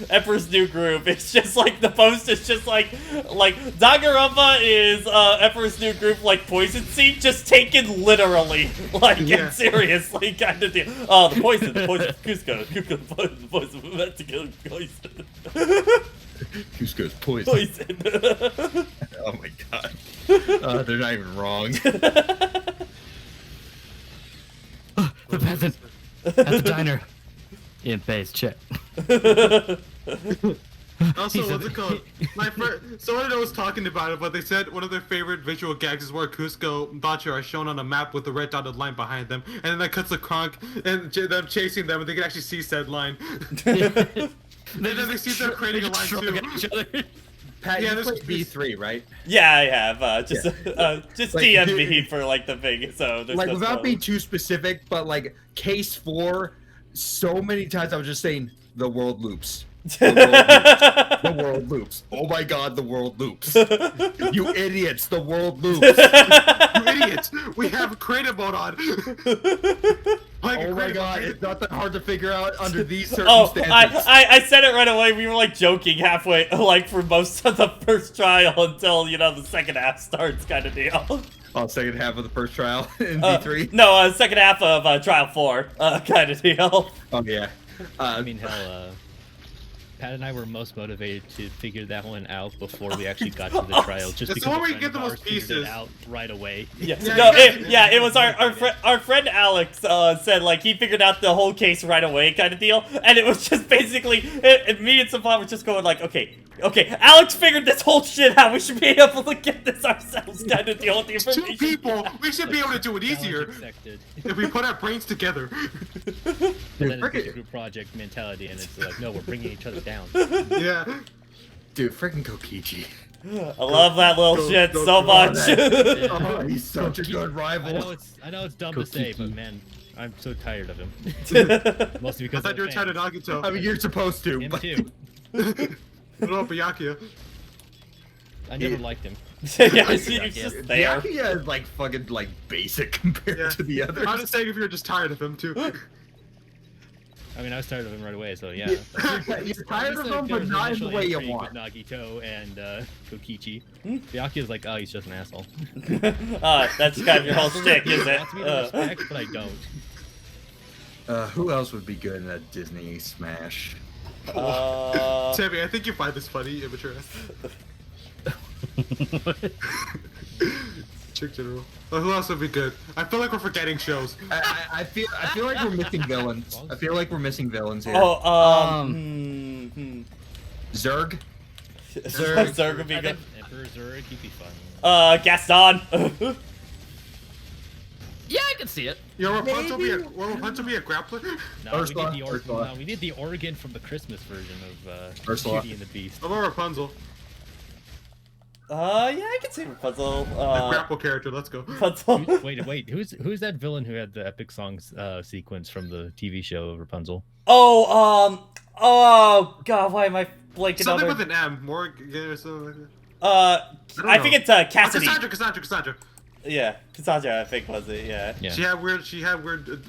Emperor's New Groove is just like the post is just like Danganronpa is Emperor's New Groove like poison seed just taken literally like Yeah. and seriously kind of deal. Oh, the poison Cusco the poison meant to kill poison. Cusco's poison. Poison. Oh my god. They're not even wrong. The peasant at the diner. In base check. Also, He's what's a- it called? My friend, someone was talking about it, but they said one of their favorite visual gags is where Cusco and Bachi are shown on a map with a red dotted line behind them, and then that cuts a Kronk and them chasing them, and they can actually see said line. And then they see them creating a line too. Pat, Yeah, you this- played B3, right? Yeah, I have just Like, DMV for like the thing. So there's Like, no without spoilers. being too specific, but like case 4, so many times I was just saying the world loops. The world loops. Oh my god, the world loops. You idiots, the world loops. You idiots! We have creative mode on. Like, Oh my creative god, mode. it's not that hard to figure out under these Oh, circumstances. I said it right away. We were like joking halfway, like for most of the first trial until the second half starts, kind of deal. Oh, second half of the first trial in B3? No, second half of trial 4, kind of deal. Oh yeah. I mean, hell, Pat and I were most motivated to figure that one out before we actually got to the trial, just It's because the one a where you friend get the of most ours figured pieces. it out right away. Yeah, Yeah, no, you guys- it was our friend Alex said like he figured out the whole case right away, kind of deal, and it was just basically me and Savan were just going like, okay, Alex figured this whole shit out. We should be able to get this ourselves, kind of deal with the Two information. people, we should be able to do it Challenge easier accepted. if we put our brains together. But then frick it's a it. group project mentality, and it's like, no, we're bringing each other down. Yeah. Dude, freaking Kokichi. I love that little Go- shit go so through much. Oh, he's such a good rival. I know it's dumb to say, but Kokiki. man, I'm so tired of him. Mostly I because thought you were trying to knock Nagito. I mean, you're supposed to. him but- too. What about Byakuya? I never liked him. Yeah, he's just there. Byakuya is like fucking like basic compared Yeah. to the others. I'm just saying if you're just tired of him too. I mean, I was tired of him right away, so yeah. You're tired of him, but not in the way you want. Nagito and Kokichi. Byakuya's like, oh, he's just an asshole. That's kind of your whole shtick, is He it? wants me to respect, but I don't. Who else would be good in a Disney Smash? Sammy, I think you find this funny, immature. Chick General. Who else would be good? I feel like we're forgetting shows. I feel like we're missing villains. I feel like we're missing villains here. Zerg. Zerg would be good. Emperor Zurg, he'd be fun. Gaston. Yeah, I can see it. Yo, will Rapunzel be a grappler? No, Ursula, we need the Ursula. No, we need the organ from the Christmas version of Ursula. Beauty and the Beast. How about Rapunzel? Yeah, I can see Rapunzel. A grapple character, let's go. Rapunzel. Wait, who's that villain who had the epic songs sequence from the TV show Rapunzel? Oh, God, why am I blanking Something on with her? an M. Morgan or something like that. I think know. it's Cassidy. Cassandra. Yeah, Cassandra, I think, was it? Yeah. Yeah. She had weird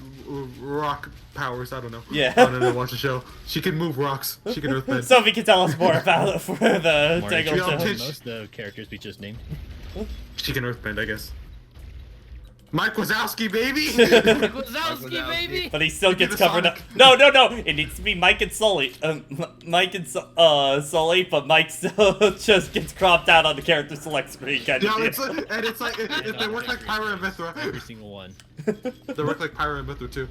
rock powers. I don't know. Yeah. I don't know. Watch the show. She can move rocks. She can earthbend. Sophie can tell us more about it for the More Tangled interesting Tale. than show. most of the characters we just named. She can earthbend, I guess. Mike Wazowski, baby. Wazowski, baby! But he still Give me gets the covered up. Sonic. No. It needs to be Mike and Sully. Mike and Sully, but Mike still just gets cropped out on the character select screen. Kind Yeah, of it's like, and it's like if they work like Pyra and Mithra. Every single one. They work like Pyra and Mithra too.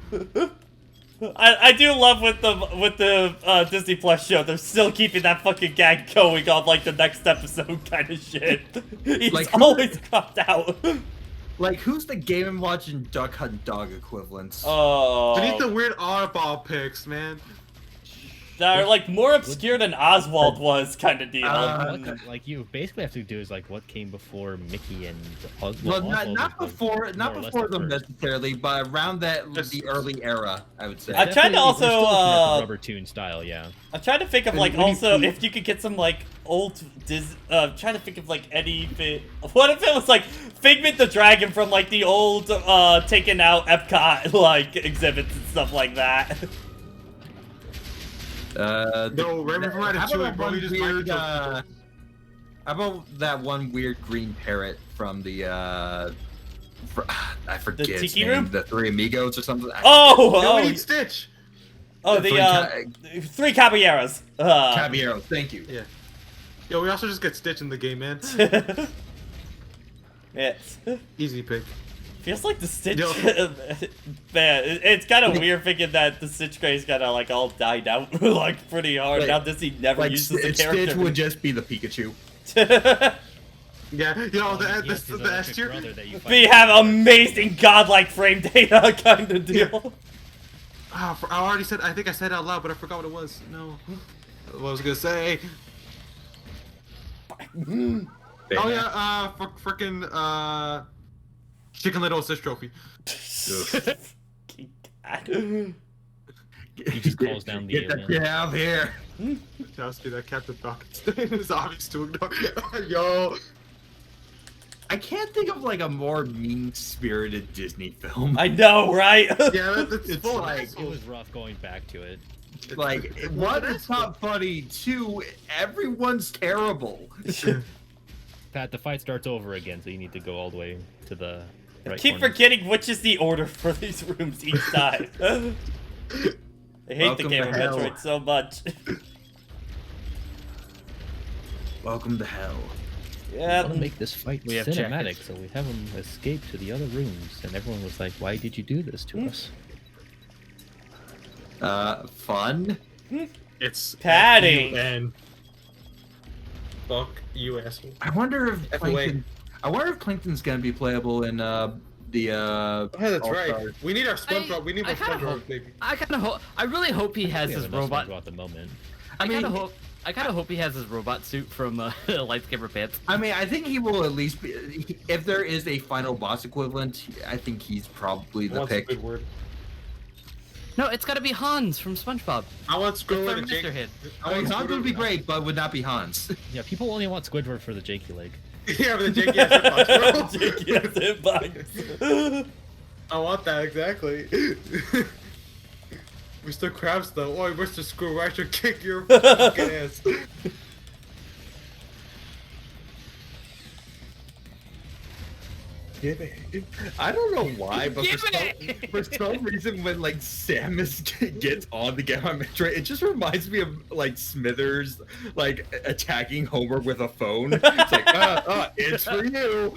I do love with the Disney Plus show, they're still keeping that fucking gag going on like the next episode kind of shit. He's Like, always cropped out. Like, who's the Game & Watch and Duck Hunt Dog equivalents? Oh, I need the weird oddball picks, man. that are like more obscure than Oswald was, kind of deal. Like you basically have to do is like what came before Mickey and Oswald. Well, Oswald not was before more or less them the first. necessarily, but around the early era, I would say. I tried to Definitely, we're also, still looking at the rubber tune style, yeah. I'm trying to think of like And we- also if you could get some like old trying to think of like anything. What if it was like Figment the Dragon from like the old taken out Epcot like exhibits and stuff like that. No, Raven from how Ratatouille, about bro. one You just weird, Mike how about that one weird green parrot from the I forget The its Tiki name, Room? the Three Amigos or something. No, we Oh, need Stitch. the Three Caballeros. Caballero, thank you. Yeah. Yo, we also just get Stitch in the game, man. Yes. Easy pick. Feels like the Stitch. Yo. Man, it's kind of weird thinking that the Stitch craze kind of like all died out like pretty hard. Like- Now Disney never Like, uses the Stitch character. would just be the Pikachu. Yeah, yo, Yes, the his S electric tier. brother that you We fight. have amazing godlike frame data kind of deal. I already said. I think I said it out loud, but I forgot what it was. No. What I was gonna say. Oh yeah, frickin' Chicken Little Assist Trophy. He just calls down the Get that alien. shit out of here. Just be that Captain Falcon is obvious to ignore. Yo, I can't think of like a more mean-spirited Disney film. I know, right? yeah, it's It's full of like- It assholes. was rough going back to it. Like, one, it's not funny. Two, everyone's terrible. Pat, the fight starts over again, so you need to go all the way to the right Keep corner. forgetting which is the order for these rooms each time. I hate Welcome the game to of hell. Metroid so much. Welcome to hell. We Yeah, want to make this fight We have cinematic, jackets. so we have him escape to the other rooms, and everyone was like, "Why did you do this to us?" Fun. It's Padding. and fuck you, asshole. I wonder if F away. Plankton. I wonder if Plankton's gonna be playable in the. Oh, that's right. All-Stars. We need our SpongeBob. We need more I kinda SpongeBob, hope- baby. I kind of hope. I really hope he has We his have enough robot. SpongeBob at the moment. I kind of mean- hope. I kind of hope he has his robot suit from Lightsaber Pants. I mean, I think he will at least be. If there is a final boss equivalent, I think he's probably the What's a pick. good word? No, it's got to be Hans from SpongeBob. I want It's Squidward our and Jake. Mr. Hid. I mean, Hans would be great, but would not be Hans. Yeah, people only want Squidward for the Jakey leg. Yeah, but the Jake has hitbox, bro. Jake has hitbox. I want that exactly. Mr. Krabs though. Oi, Mr. Screw, I should kick your fucking ass. I don't know why, but Give for it! for some reason, when like Samus gets on the game on Metroid, it just reminds me of like Smithers like attacking Homer with a phone. It's like, it's for you.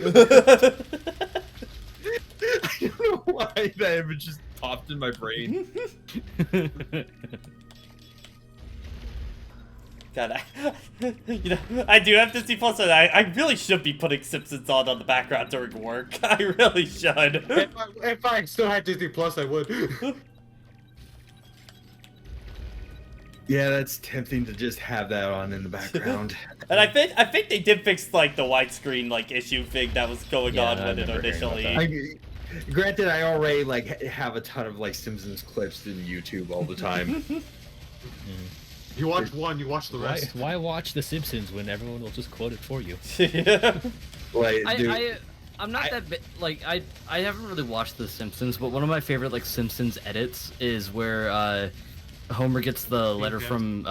I don't know why that image just popped in my brain. God, I do have Disney Plus, and I really should be putting Simpsons on the background during work. I really should. If I still had Disney Plus, I would. Yeah, that's tempting to just have that on in the background. And I think they did fix like the widescreen like issue thing that was going Yeah, on I when it remember hearing about initially. Granted, I already like have a ton of like Simpsons clips in YouTube all the time. You watch one, you watch the Why, rest. why watch The Simpsons when everyone will just quote it for you? Yeah. Like, dude, I'm not that like I haven't really watched The Simpsons, but one of my favorite like Simpsons edits is where Homer gets the letter from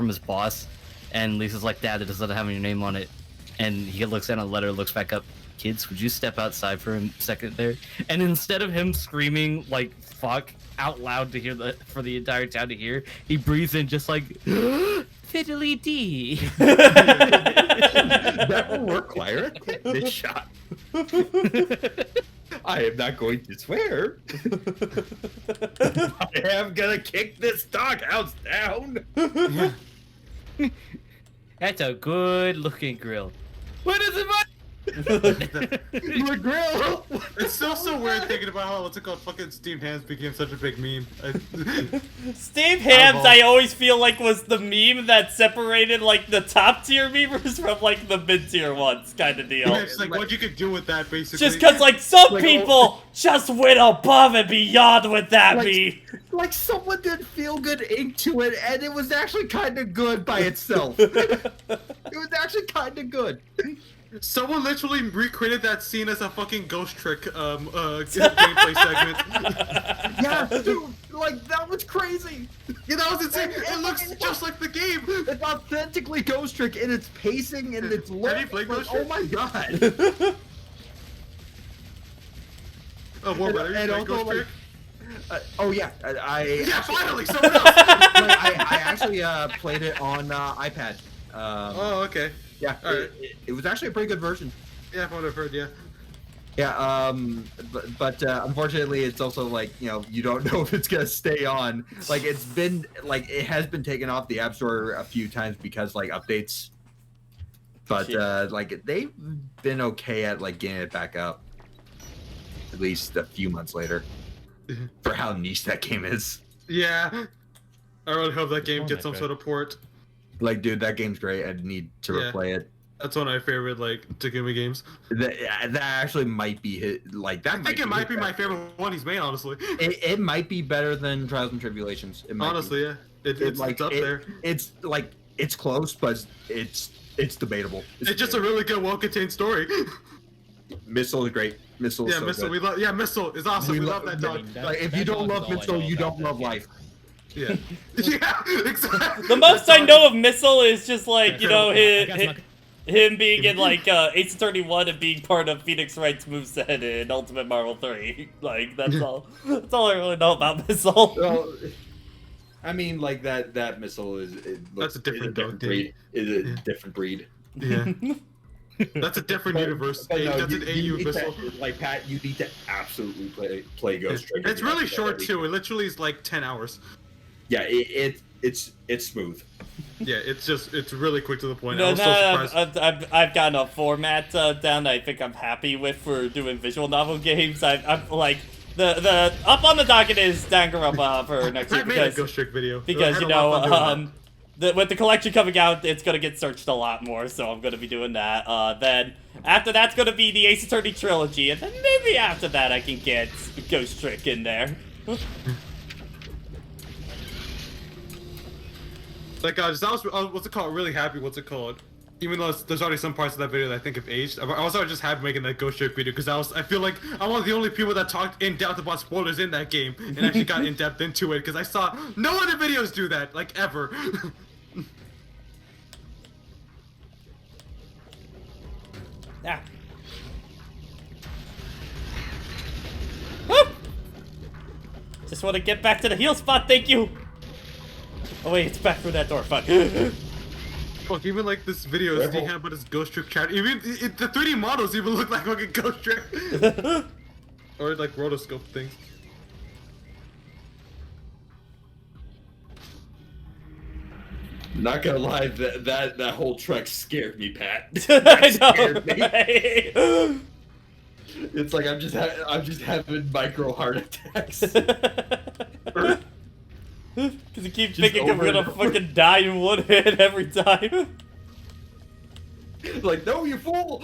his boss, and Lisa's like, "Dad, it doesn't have your name on it," and he looks at a letter, looks back up. "Kids, would you step outside for a second there?" And instead of him screaming like "fuck" out loud to hear for the entire town to hear, he breathes in just like fiddly dee. That will work, Clara. This shot. I am not going to swear. I am gonna kick this doghouse down. That's a good looking grill. What is it? The grill. It's still so weird thinking about how fucking steamed hams became such a big meme. Steamed hams, I always feel like was the meme that separated like the top tier memers from like the mid tier ones, kind of deal. Yeah, it's like what you could do with that, basically. Just because like some Like, people just went above and beyond with that meme. Like someone did feel good ink to it, and it was actually kind of good by itself. It was actually kind of good. Someone literally recreated that scene as a fucking ghost trick gameplay segment. Yeah, dude, like that was crazy. Yeah, that was insane. It looks just like the game. It's authentically Ghost Trick in its pacing and its look. Have you played Ghost Oh Trick? my god. Oh, what about And Ghost also, Trick? oh yeah, I Yeah, finally, someone else. I actually played it on iPad. Oh, okay. Yeah, Alright. it was actually a pretty good version. Yeah, from what I've heard, yeah. Yeah, but unfortunately, it's also like, you know, you don't know if it's gonna stay on. Like, it has been taken off the App Store a few times because like updates. But like they've been okay at like getting it back up. At least a few months later, for how niche that game is. Yeah. I really hope that game on gets some Metroid. sort of port. Like, dude, that game's great. I need to Yeah. replay it. That's one of my favorite, like, Takumi games. That actually might be that. I think it might be my favorite one he's made, honestly. It might be better than Trials and Tribulations. It might Honestly, yeah. It's up there. It's like it's close, but it's debatable. It's just a really good, well-contained story. Missile is great. Missile is Yeah, so Missile, good. Missile is awesome. We love that dog. Like, if you don't love Missile, you don't love life. Yeah. Yeah, exactly. The most I know of Missile is just like, you know, I got him being in like Ace 31 and being part of Phoenix Wright's moveset in Ultimate Marvel 3. Like, that's all. That's all I really know about Missile. Well, I mean, like that Missile is. That's a different dog, dude. breed. Is a different breed. Yeah. That's a different universe. But no, That's an you AU need Missile. to, like Pat, you need to absolutely play Ghost Trick. It's really short, too. It literally is like 10 hours. Yeah, it's smooth. Yeah, it's really quick to the point. I No, was so surprised. I've gotten a format down that I think I'm happy with for doing visual novel games. I'm like the up on the docket is Danganronpa for next year I made a because Ghost Trick video. I because had you a lot of fun doing know with the collection coming out, it's gonna get searched a lot more, so I'm gonna be doing that. Then after that's gonna be the Ace Attorney trilogy, and then maybe after that I can get Ghost Trick in there. Like, I was, what's it called? Really happy. What's it called? Even though there's already some parts of that video that I think have aged. I was already just happy making that Ghost Trick video because I feel like I'm one of the only people that talked in depth about spoilers in that game and actually got in depth into it because I saw no other videos do that, like, ever. Yeah. Woo! Just want to get back to the heal spot, thank you! Oh wait, it's back through that door, fuck. Fuck, even like this video is had about his Ghost Trick chat. Even the 3D models even look like fucking Ghost Trick. Or like rotoscope things. Not gonna lie, that whole trek scared me, Pat. I scared me. know, right? It's like I'm just having micro heart attacks. Because you keep Just thinking I'm over and gonna over. fucking die in one hit every time. Like, no, you fool!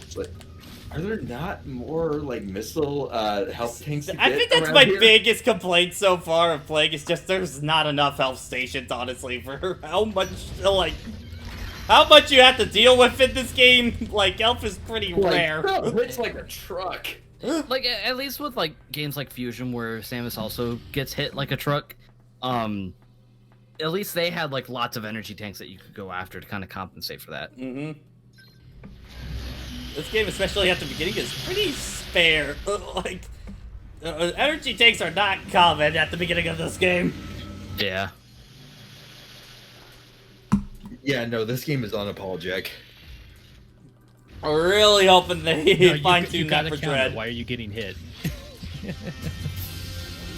It's like, Are there not more like missile health tanks? To I get think that's around my here? biggest complaint so far of playing. Is just there's not enough health stations, honestly, for how much you have to deal with in this game. Like, health is pretty rare. No, it's like a truck. Like at least with like games like Fusion where Samus also gets hit like a truck, at least they had like lots of energy tanks that you could go after to kind of compensate for that. Mm-hmm. This game, especially at the beginning, is pretty spare. Like, energy tanks are not common at the beginning of this game. Yeah. Yeah, no, this game is unapologetic. I'm really hoping they No, fine-tune that gotta for counter. Dread. Why are you getting hit?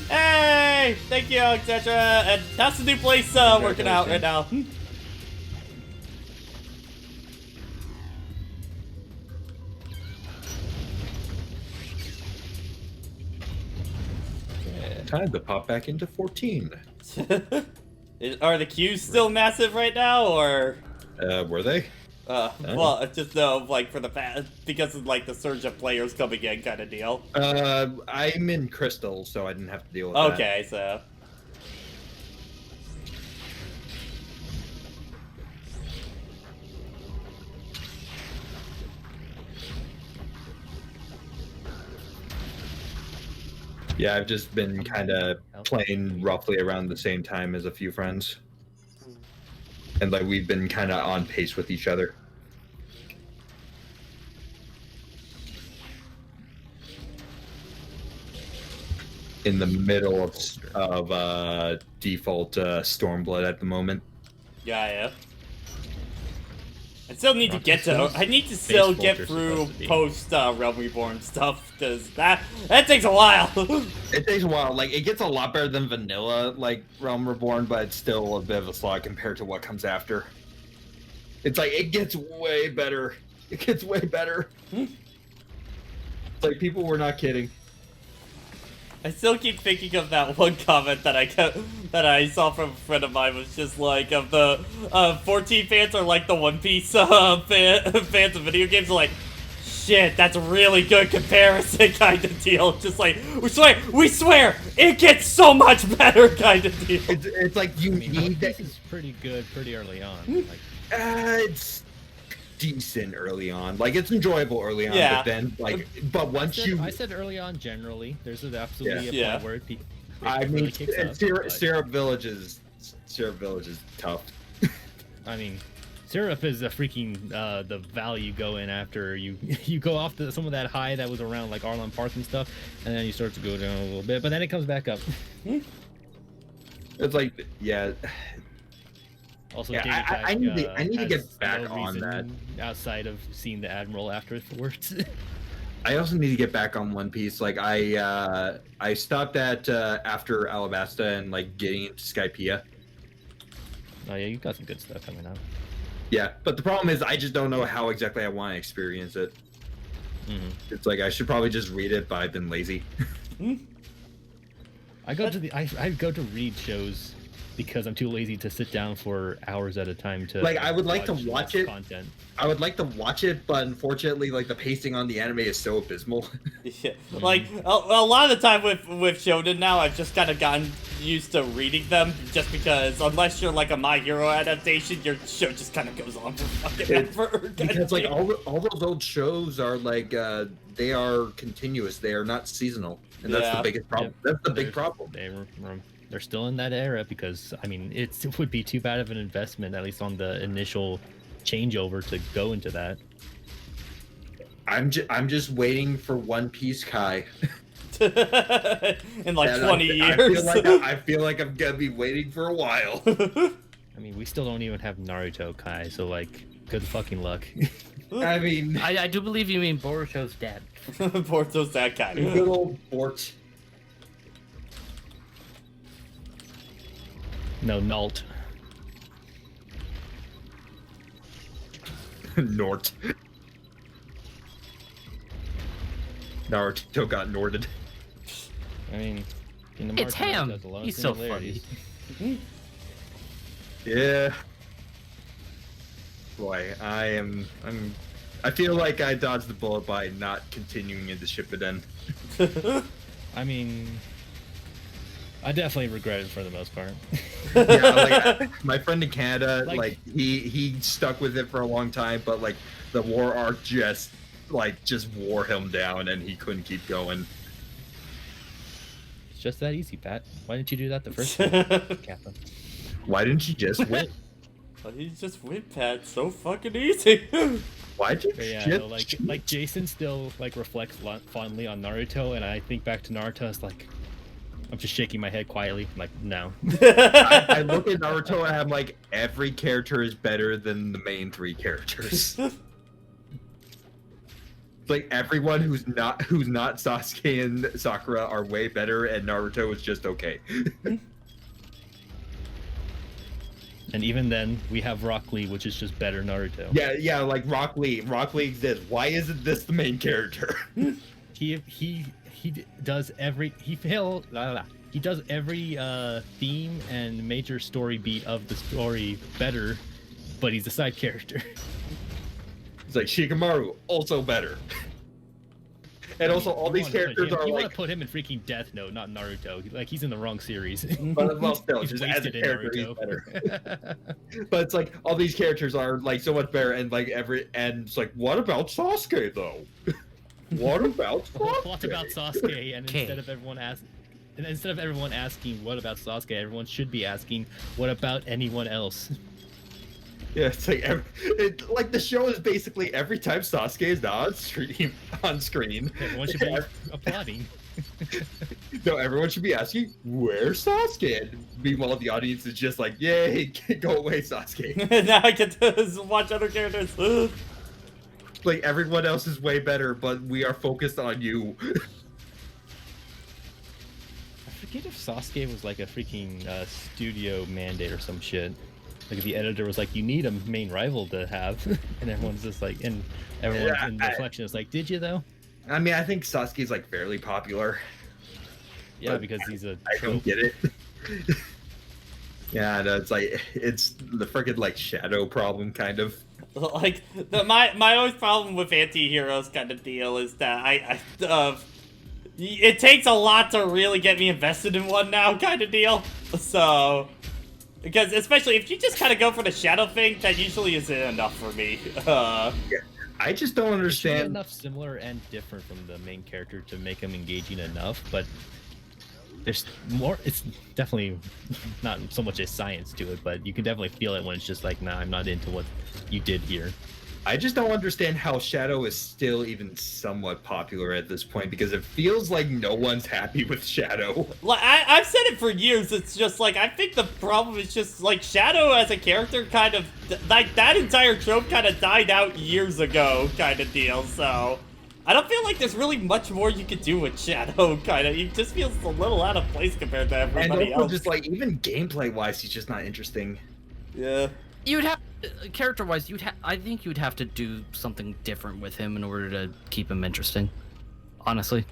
Hey! Thank you, etc. And how's the new place working out right now? Time to pop back into 14. Are the queues still massive right now, or? Were they? Well, just like for the because of like the surge of players coming in kind of deal. I'm in Crystal, so I didn't have to deal with that. Okay, so. Yeah, I've just been kind of playing roughly around the same time as a few friends. And like we've been kind of on pace with each other. In the middle of default Stormblood at the moment. Yeah. I still need to get to. I need to still get through post Realm Reborn stuff because that takes a while. It takes a while. Like it gets a lot better than vanilla, like Realm Reborn, but it's still a bit of a slog compared to what comes after. It's like it gets way better. It gets way better. It's like people were not kidding. I still keep thinking of that one comment that I saw from a friend of mine was just like of the 14 fans are like the One Piece fans of video games are like, shit, that's a really good comparison kind of deal. Just like we swear it gets so much better kind of deal. It's like you need that. This is pretty good pretty early on. Like, It's decent early on. Like it's enjoyable early on, Yeah. but then but once I said early on generally. There's absolutely a Yeah. point where it I mean, really kicks up, but- Syrup Village is tough. I mean, Syrup is a freaking the value go in after you go off some of that high that was around like Arlon Park and stuff, and then you start to go down a little bit, but then it comes back up. It's like Also, Yeah, David I need to has get back no on that. reason outside of seeing the Admiral afterwards. I also need to get back on One Piece. Like I stopped at after Alabasta and like getting into Skypiea. Oh yeah, you've got some good stuff coming out. Yeah, but the problem is I just don't know how exactly I want to experience it. Mm-hmm. It's like I should probably just read it, but I've been lazy. I go to read shows because I'm too lazy to sit down for hours at a time to Like, I would like to watch it. content. I would like to watch it, but unfortunately, like the pacing on the anime is so abysmal. Yeah. Like a lot of the time with Shonen now, I've just kind of gotten used to reading them just because unless you're like a My Hero adaptation, your show just kind of goes on for fucking ever. Because like all those old shows are like they are continuous. They are not seasonal, and that's Yeah. the biggest problem. Yep. That's the big problem. They're still in that era because I mean it would be too bad of an investment, at least on the initial changeover, to go into that. I'm just waiting for One Piece Kai. in like And 20 years. I feel like I'm gonna be waiting for a while. I mean, we still don't even have Naruto Kai, so like, good fucking luck. I mean, I do believe you mean Boruto's dad. Porto's that kind of. good old Bort. No, Nalt. Nort. Naruto got Norted. I mean, Kingdom It's Hearts him. has a lot of He's so similarities. Yeah. Boy, I'm I feel like I dodged the bullet by not continuing into Shippuden. I mean, I definitely regret it for the most part. Yeah, like my friend in Canada, Like- he stuck with it for a long time, but like the war arc just wore him down, and he couldn't keep going. It's just that easy, Pat. Why didn't you do that the first time, Kappa? Why didn't you just win? He's just win, Pat. So fucking easy. Why'd you? But yeah, shit? no, like Jason still like reflects fondly on Naruto, and I think back to Naruto, it's like I'm just shaking my head quietly. I'm like, no. I look at Naruto and I'm like, every character is better than the main 3 characters. Like everyone who's not Sasuke and Sakura are way better, and Naruto is just okay. And even then, we have Rock Lee, which is just better Naruto. Yeah, like Rock Lee exists. Why isn't this the main character? He does every he does every theme and major story beat of the story better, but he's a side character. It's like Shikamaru, also better. And also, all these characters are you want like, to put him in freaking Death Note, not Naruto. Like he's in the wrong series. but well, still, He's just as a wasted in character, he's Naruto. better. But it's like all these characters are like so much better, and like and it's like, what about Sasuke though? What about The whole Sasuke? plot about Sasuke, and Okay. instead of everyone asking what about Sasuke, everyone should be asking what about anyone else. Yeah, it's like like the show is basically every time Sasuke is not on screen. Everyone should be applauding. No, everyone should be asking, where's Sasuke? And meanwhile, the audience is just like, yay, go away, Sasuke. Now I get to watch other characters. Like everyone else is way better, but we are focused on you. I forget if Sasuke was like a freaking studio mandate or some shit. Like if the editor was like, you need a main rival to have, and everyone's just like, and everyone in reflection is like, did you though? I mean, I think Sasuke's like fairly popular. Yeah, But because he's a I don't trope. get it. Yeah, no, it's the freaking like shadow problem kind of. Like my always problem with anti-heroes kind of deal is that it takes a lot to really get me invested in one now kind of deal. So because especially if you just kind of go for the shadow thing, that usually isn't enough for me. I just don't Should be understand. enough similar and different from the main character to make him engaging enough, but there's more. It's definitely not so much a science to it, but you can definitely feel it when it's just like, nah, I'm not into what you did here. I just don't understand how Shadow is still even somewhat popular at this point, because it feels like no one's happy with Shadow. Like I've said it for years. It's just like I think the problem is just like Shadow as a character kind of like that entire trope kind of died out years ago kind of deal. So I don't feel like there's really much more you could do with Shadow kind of. He just feels a little out of place compared to And everybody also else. just like even gameplay wise, he's just not interesting. Yeah. You'd have, character-wise, I think you'd have to do something different with him in order to keep him interesting. Honestly.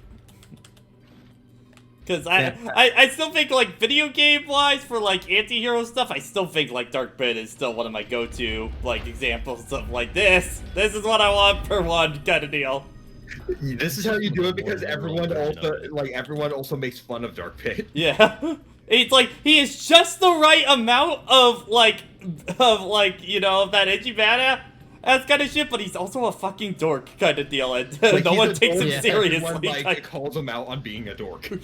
Because I still think, like, video game-wise, for, like, anti-hero stuff, I still think, like, Dark Pit is still one of my go-to, like, examples of, like, this is what I want per one kind of deal. This is how you do it, because everyone also makes fun of Dark Pit. Yeah. It's like, he is just the right amount of, you know, that edgy badass kind of shit, but he's also a fucking dork kind of deal, and Like, no he's one a takes dork, him yeah. seriously. Everyone, like, kind calls him out on being a dork. I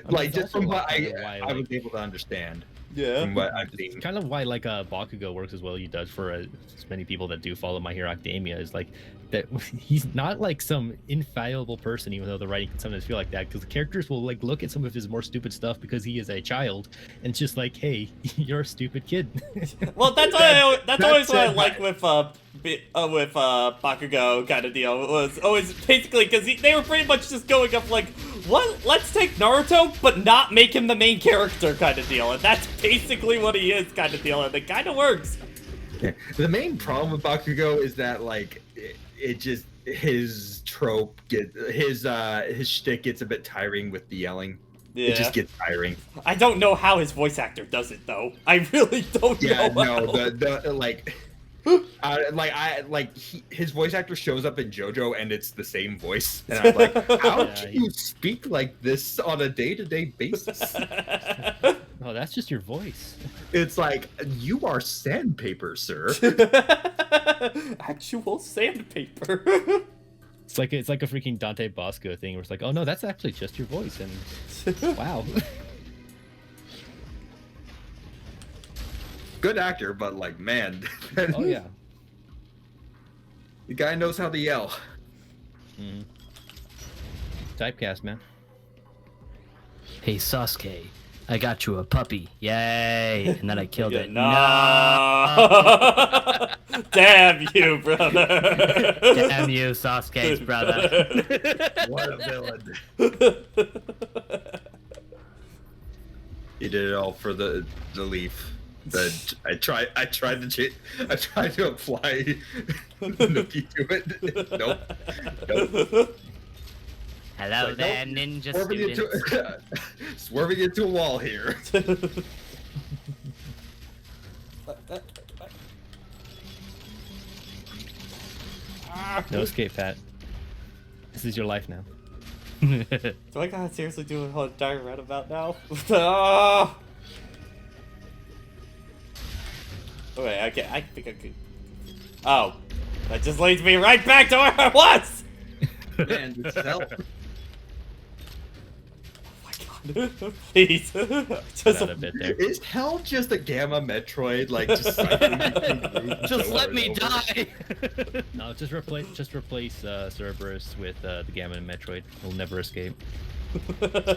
Like, mean, just it's from also what kind of why, I like, was able to understand. Yeah. From what I've seen. It's kind of why like Bakugo works as well he does for as many people that do follow My Hero Academia is like that he's not like some infallible person, even though the writing can sometimes feel like that, because the characters will like look at some of his more stupid stuff because he is a child and it's just like, hey, you're a stupid kid. Well, that's That's always what I it. like with Bakugo kind of deal. It was always basically because they were pretty much just going up like, what? Let's take Naruto, but not make him the main character kind of deal, and that's basically what he is kind of deal, and it kind of works. The main problem with Bakugo is that like it just his trope his shtick gets a bit tiring with the yelling. Yeah. It just gets tiring. I don't know how his voice actor does it though. I really don't Yeah, know. no, how. the like His voice actor shows up in JoJo and it's the same voice, and I'm like, how Yeah, do you speak like this on a day-to-day basis? Oh, that's just your voice. It's like, you are sandpaper, sir. Actual sandpaper. It's like a freaking Dante Bosco thing where it's like, oh no, that's actually just your voice, and wow. Good actor, but like, man, Oh yeah. the guy knows how to yell. Mm. Typecast, man. Hey Sasuke, I got you a puppy. Yay! And then I killed it. No. Damn you, brother. Damn you, Sasuke's brother. What a villain. He did it all for the leaf. That I tried to apply Nookie to it. Nope. Hello Like, there, nope, ninja swerving student. swerving into a wall here. No escape, Pat. This is your life now. Do I gotta seriously do a whole entire roundabout now? Oh! Okay, I think I could. Oh, that just leads me right back to where I was. Man, this is hell. Oh my god! Please, just Out a bit there. Is hell just a Gamma Metroid, like just cycling between loops Just over let and me over? die. No, just replace Cerberus with the Gamma and Metroid. We'll never escape.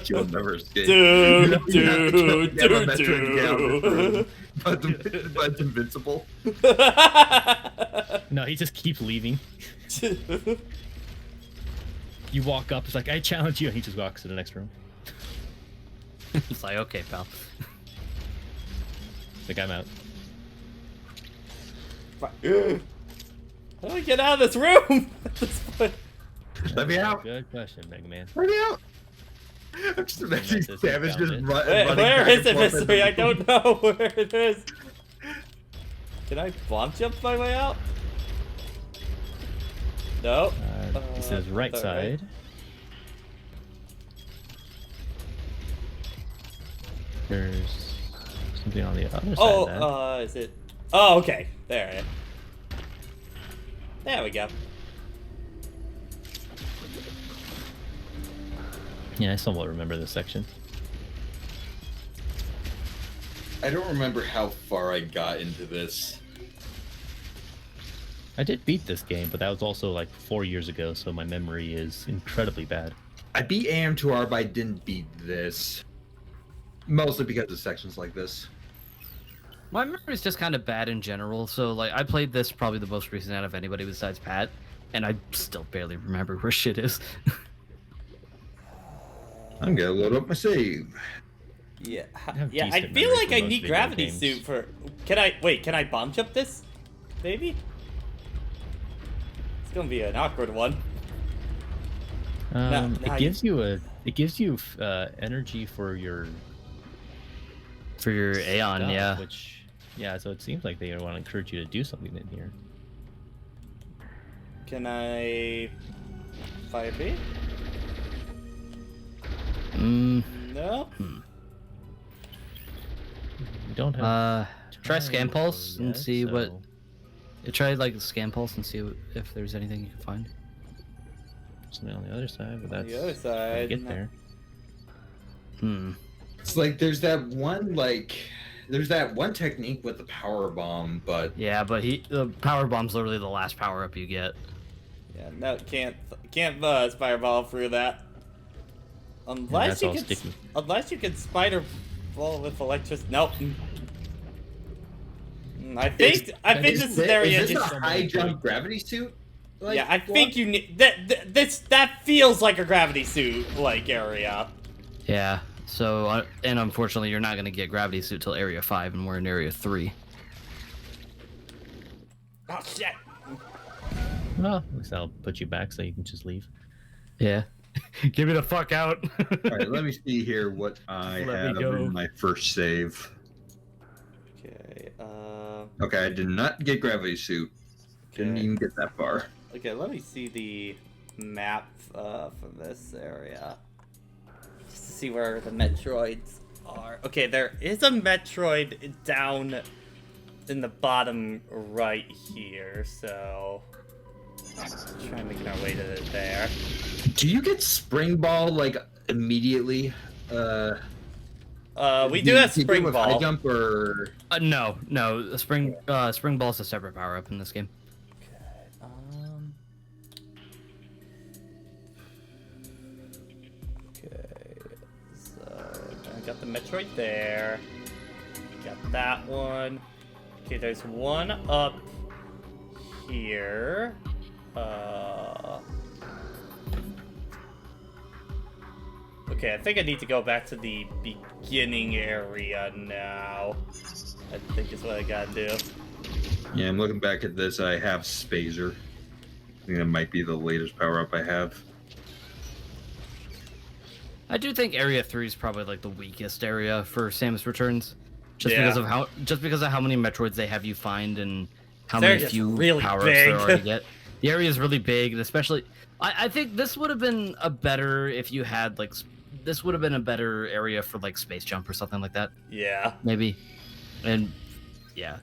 You'll never escape. Dude, Gamma Metroid, but it's invincible. No, he just keeps leaving. You walk up, it's like, I challenge you, and he just walks to the next room. It's like, okay, pal. Like, I'm out. How do I get out of this room at this point? Let me out. Good question, Mega Man. Let me out. I'm just imagining That's Samus found just it. running Where back is and it, forth mystery? in I the- don't know where it is. Can I bomb jump my way out? No. It says right alright. side. There's something on the other side. Oh, of that. is it? Oh, okay. There. There we go. Yeah, I somewhat remember this section. I don't remember how far I got into this. I did beat this game, but that was also like 4 years ago, so my memory is incredibly bad. I beat AM2R, but I didn't beat this. Mostly because of sections like this. My memory is just kind of bad in general, so like I played this probably the most recent out of anybody besides Pat, and I still barely remember where shit is. I'm gonna load up my save. Yeah. have Yeah. I decent feel memory like for I most need video gravity games. suit for. Can I wait? Can I bomb jump this? Maybe. It's gonna be an awkward one. No, It gives you energy for your For your Aeon, stuff, yeah. Which, yeah, so it seems like they want to encourage you to do something in here. Can I fire B? No. You don't have. Try Scan Pulse and yet, see what. so Try like Scan Pulse and see if there's anything you can find. something on the other side, but that's The other how you side. get there. It's like there's that one technique with the power bomb, but Yeah, but the power bomb's literally the last power up you get. Yeah. No. Can't buzz fireball through that. Unless that's you all can. sticky. Unless you can spider ball with electricity. Nope. I think this is an area is this just. a high jump gravity suit? Like, Yeah, I think you need that feels like a gravity suit like area. Yeah. So and unfortunately, you're not gonna get Gravity Suit till Area 5, and we're in Area 3. Oh shit! Well, at least I'll put you back so you can just leave. Yeah. Get me the fuck out. All right, let me see here what I Let me have go. in my first save. Okay. Okay, I did not get gravity suit. Didn't Okay. even get that far. Okay, let me see the map for this area. Just to see where the Metroids are. Okay, there is a Metroid down in the bottom right here, so... Try and make our way to there. Do you get spring ball like immediately? We do have you Spring with high Ball. jump or No. The spring ball is a separate power up in this game. Okay, so I got the Metroid there. Got that one. Okay, there's one up here. Okay, I think I need to go back to the beginning area now. I think is what I gotta do. yeah, I'm looking back at this. I have Spazer. I think that might be the latest power up I have. I do think Area 3 is probably like the weakest area for Samus Returns, just Yeah. because of how many Metroids they have you find and how This many area's few really power ups big. there are to get. The area is really big, and especially I think this would have been a better if you had like this would have been a better area for like space jump or something like that, Yeah. maybe. And yeah.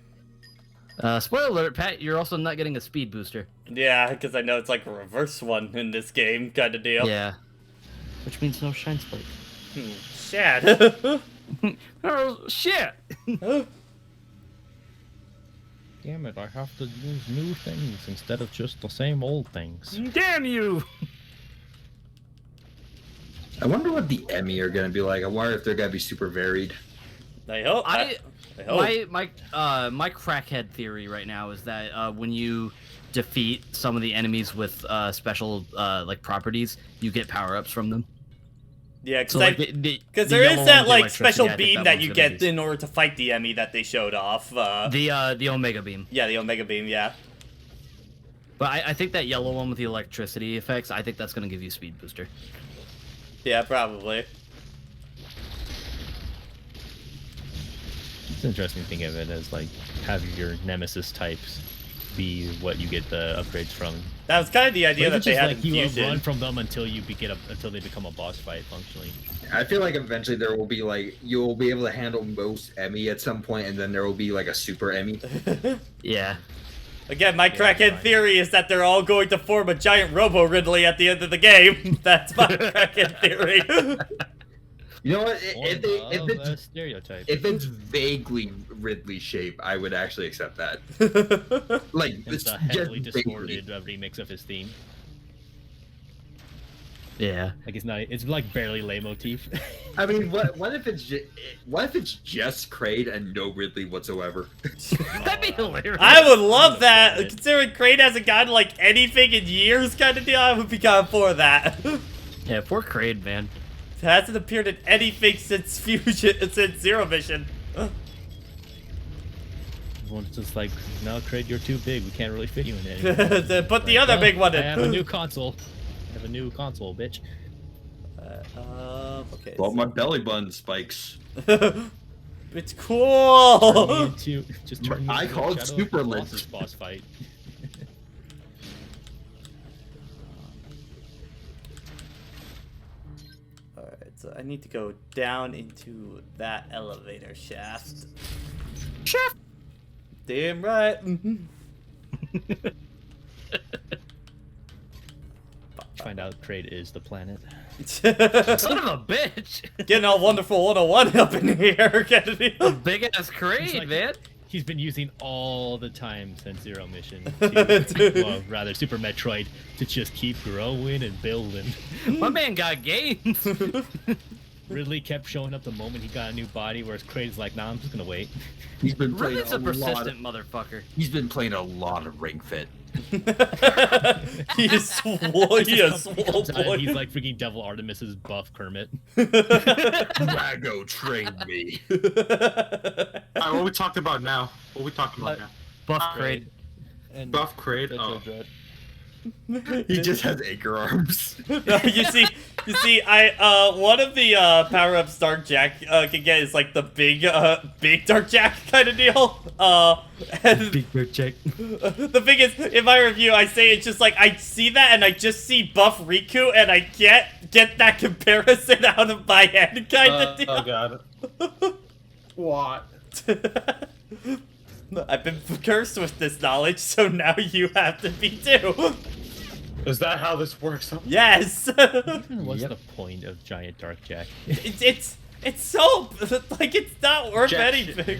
Spoiler alert, Pat, you're also not getting a speed booster. Yeah, because I know it's like a reverse one in this game kind of deal. Yeah. Which means no shine spike. Shad. Oh shit! Damn it, I have to use new things instead of just the same old things. Damn you! I wonder what the Emmy are gonna be like. I wonder if they're gonna be super varied. I hope. I hope. My crackhead theory right now is that when you defeat some of the enemies with special like properties, you get power ups from them. Yeah, So because like there is that like electricity, special I think beam that that one's you gonna get be- in order to fight the Emmy that they showed off. the Omega beam. Yeah, the Omega beam. Yeah. But I think that yellow one with the electricity effects, I think that's gonna give you speed booster. Yeah, probably. It's an interesting thing of it as like have your nemesis types be what you get the upgrades from. That was kind of the idea But that it's they just had like in you Fusion. run from them until you until they become a boss fight functionally. I feel like eventually there will be like you'll be able to handle most Emmy at some point, and then there will be like a super Emmy. Yeah. Again, my Yeah, crackhead fine. theory is that they're all going to form a giant Robo Ridley at the end of the game. That's my crackhead theory. You know what? Form of a stereotype. If it's vaguely Ridley shape, I would actually accept that. Like It's it's a heavily just vaguely. distorted remix of his theme. Yeah. Like it's like barely leitmotif. I mean, what if it's just Kraid and no Ridley whatsoever? That'd be hilarious. I would love Yeah. that. Considering Kraid hasn't gotten like anything in years kind of deal, I would be kind of for that. Yeah, poor Kraid, man. Hasn't appeared in anything since Fusion, since Zero Mission. Everyone's just like, no, Kraid, you're too big. We can't really fit you in it. Put the Like, other well, big one I in. have a new console. I have a new console, bitch. Okay. Well, my belly button spikes. It's cool. Turn me I into call it Shadow of Super the Link. Colossus boss fight. Alright, so I need to go down into that elevator shaft. Shaft. Damn right. Find out Kraid is the planet. Son of a bitch. Getting all wonderful 101 up in here. Big ass Kraid, It's like- man. He's been using all the time since Zero Mission, to, well, rather Super Metroid, to just keep growing and building. My man got gains. Ridley kept showing up the moment he got a new body, whereas Kraid's like, nah, I'm just gonna wait. He's been playing Ridley's a lot. persistent motherfucker. He's been playing a lot of Ring Fit. He is swole. He is swole boy. He's like freaking Devil Artemis's buff Kermit. Drago trained me. Alright, what we talking about now? What we talking about now? Buff Kraid. And Buff Kraid? Metroid Oh. Dread. He just has acre arms. you see, I one of the power-ups Dark Jack can get is like the big Dark Jack kind of deal. And Big Bird check. the thing is, in my review, I say it's just like I see that and I just see Buff Riku and I get that comparison out of my head kind of deal. Oh god. What? I've been cursed with this knowledge, so now you have to be too. Is that how this works? Yes. What's the point of giant Dark Jack? It's so like it's not worth Jack anything.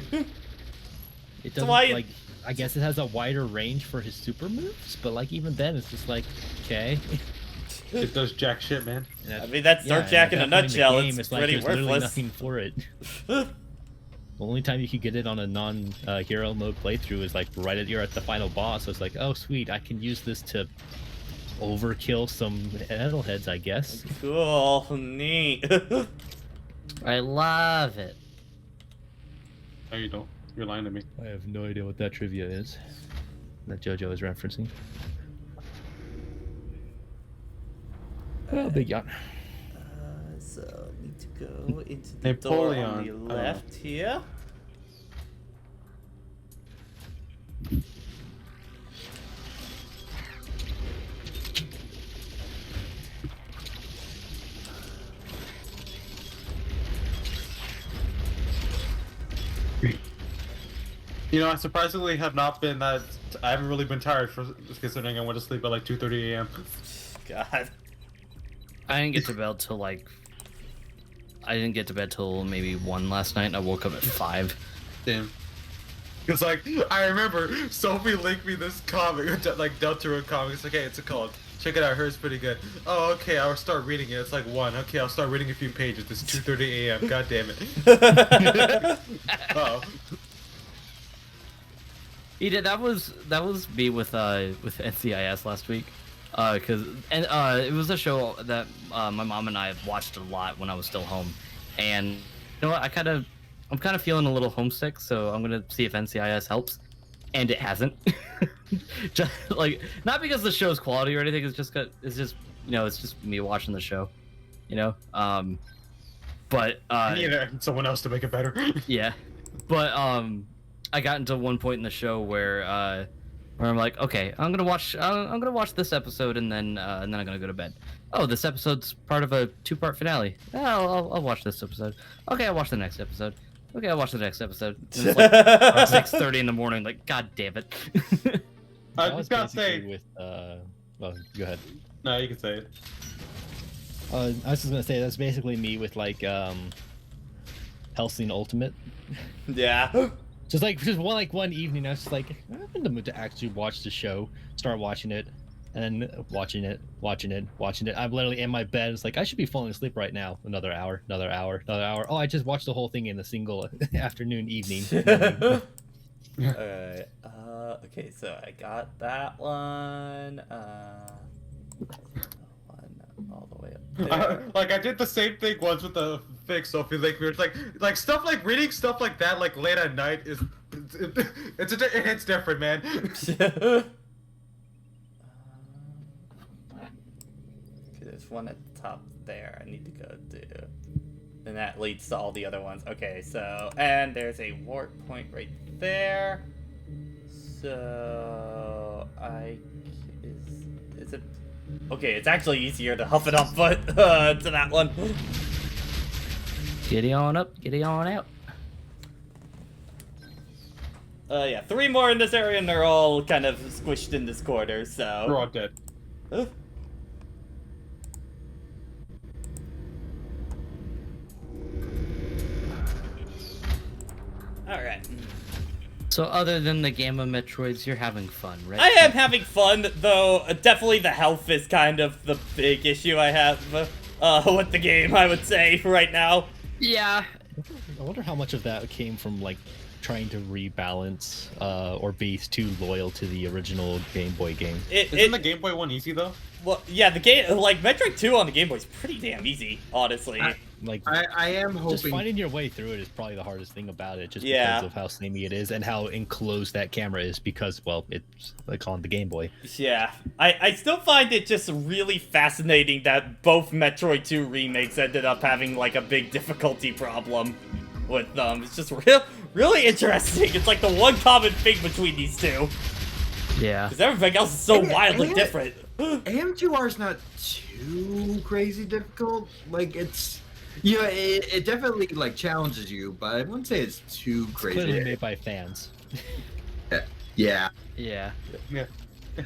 It doesn't why- like. I guess it has a wider range for his super moves, but like even then, it's just like okay. It does jack shit, man. I mean, that's Dark Jack in a nutshell. It's pretty there's literally worthless. nothing for it. The only time you could get it on a non-hero mode playthrough is like right at you're at the final boss. So it's like, oh sweet, I can use this to overkill some metalheads, I guess. Cool, neat. I love it. No, you don't. You're lying to me. I have no idea what that trivia is that JoJo is referencing. Oh, big yacht. So need to go into the door on the Napoleon. left here. You know, I surprisingly have not been that. I haven't really been tired for considering I went to sleep at like 2:30 a.m. God. I didn't get to bed till maybe 1 last night, and I woke up at 5. Damn. It's like I remember Sophie linked me this comic, like Deltarune comic. It's like, hey, it's a called. Check it out. Hers pretty good. Oh, okay. I'll start reading it. It's like 1. Okay, I'll start reading a few pages. It's 2:30 a.m. God damn it. Oh. He did. That was me with NCIS last week, cause it was a show that my mom and I watched a lot when I was still home, and you know what? I'm kind of feeling a little homesick, so I'm gonna see if NCIS helps, and it hasn't. Just like not because the show's quality or anything. It's just me watching the show, you know. But I need someone else to make it better. yeah, but I got into one point in the show where I'm like, okay, I'm gonna watch this episode and then I'm gonna go to bed. Oh, this episode's part of a 2-part finale. Oh, I'll watch this episode. Okay, I'll watch the next episode. Okay, I'll watch the next episode. And it's like 6:30 in the morning. Like, god damn it. I That was just gotta basically say. with well, go ahead. No, you can say it. I was just gonna say that's basically me with like Hellsing Ultimate. Yeah. Just one evening, I was just like, I'm in the mood to actually watch the show. Start watching it, and then watching it. I'm literally in my bed. It's like I should be falling asleep right now. Another hour. Oh, I just watched the whole thing in a single afternoon, evening. Alright. Okay, so I got that one. One all the way up there. Like I did the same thing once with the fix Sophie Lake. We were like stuff like reading stuff like that like late at night is it's different, man. Okay, there's one at the top there I need to go to. And that leads to all the other ones. Okay, so, and there's a warp point right there. So, is it, okay, it's actually easier to huff it on foot to that one. Giddy on up, giddy on out. Yeah, 3 more in this area and they're all kind of squished in this corner, so. We're all dead. Alright. So other than the Gamma Metroids, you're having fun, right? I am having fun, though definitely the health is kind of the big issue I have with the game, I would say, right now. Yeah. I wonder how much of that came from like trying to rebalance or be too loyal to the original Game Boy game. Isn't the Game Boy one easy though? Well, yeah, the game, like, Metroid 2 on the Game Boy is pretty damn easy, honestly. Like I am just hoping. finding your way through it is probably the hardest thing about it, just Yeah. because of how samey it is and how enclosed that camera is. Because well, it's like on the Game Boy. Yeah, I still find it just really fascinating that both Metroid 2 remakes ended up having like a big difficulty problem with them. It's just really interesting. It's like the one common thing between these two, Yeah. because everything else is so Yeah, wildly yeah. different. AM2R is not too crazy difficult. Like it's, you know, it definitely like challenges you, but I wouldn't say it's too It's crazy. clearly made by fans. Yeah, Yeah. Yeah.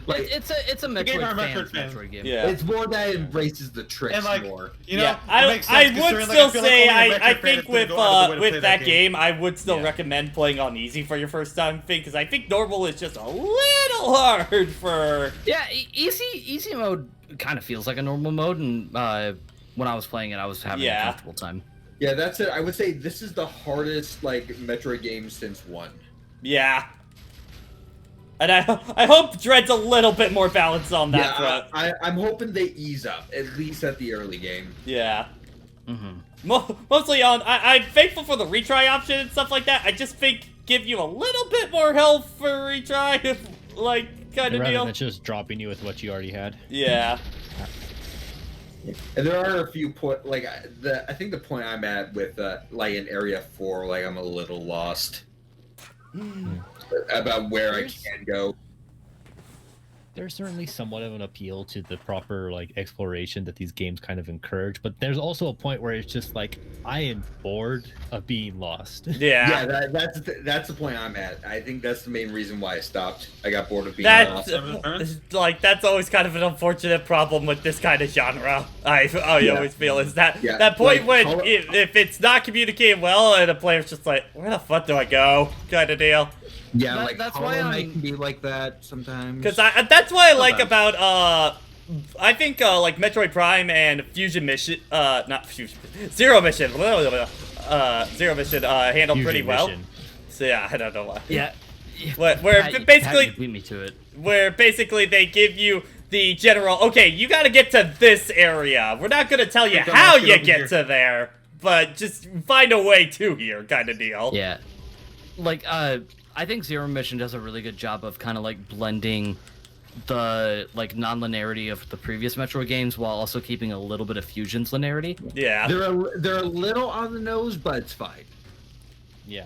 like It's a game Metroid are fans Metroid fans. Metroid game. Yeah. it's more that it embraces the tricks And like, more. you know, Yeah, it makes I sense would considering, still I feel like say only a I Metroid fan think is gonna go out of the way to play with that game I would still Yeah. recommend playing on easy for your first time thing, because I think normal is just a little hard for. Yeah, easy mode kind of feels like a normal mode, and when I was playing it, I was having Yeah. a comfortable time. Yeah, that's it. I would say this is the hardest like Metroid game since 1. Yeah. And I hope Dread's a little bit more balanced on that front. I'm hoping they ease up at least at the early game. Yeah. Mm-hmm. Mostly on. I'm thankful for the retry option and stuff like that. I just think give you a little bit more health for retry, like kind of Rather deal. than just dropping you with what you already had. Yeah. And there are a few like I think the point I'm at with like in area 4, like I'm a little lost about where There's- I can go. There's certainly somewhat of an appeal to the proper like exploration that these games kind of encourage, but there's also a point where it's just like I am bored of being lost. Yeah. Yeah, that's the point I'm at. I think that's the main reason why I stopped. I got bored of being That's lost. like that's always kind of an unfortunate problem with this kind of genre. I Yeah. always feel is that Yeah, that point like, when Call- if it's not communicating well and a player's just like, where the fuck do I go, kind of deal. Yeah, That- like that's Hollow why Knight I'm- can be like that sometimes. Because that's what I like bad. about I think like Metroid Prime and Fusion Mission, not Fusion, Zero Mission, Zero Mission handled Fusion pretty well. Mission. So yeah, I don't know why. Yeah. Where Pat, basically you beat me to it. where basically they give you the general, okay, you gotta get to this area. We're not gonna tell you Like, how let's you get get over to there, but just find a way to here, kind of deal. Yeah. Like, I think Zero Mission does a really good job of kind of like blending the like non-linearity of the previous Metroid games while also keeping a little bit of Fusion's linearity. Yeah. They're a little on the nose, but it's fine. Yeah.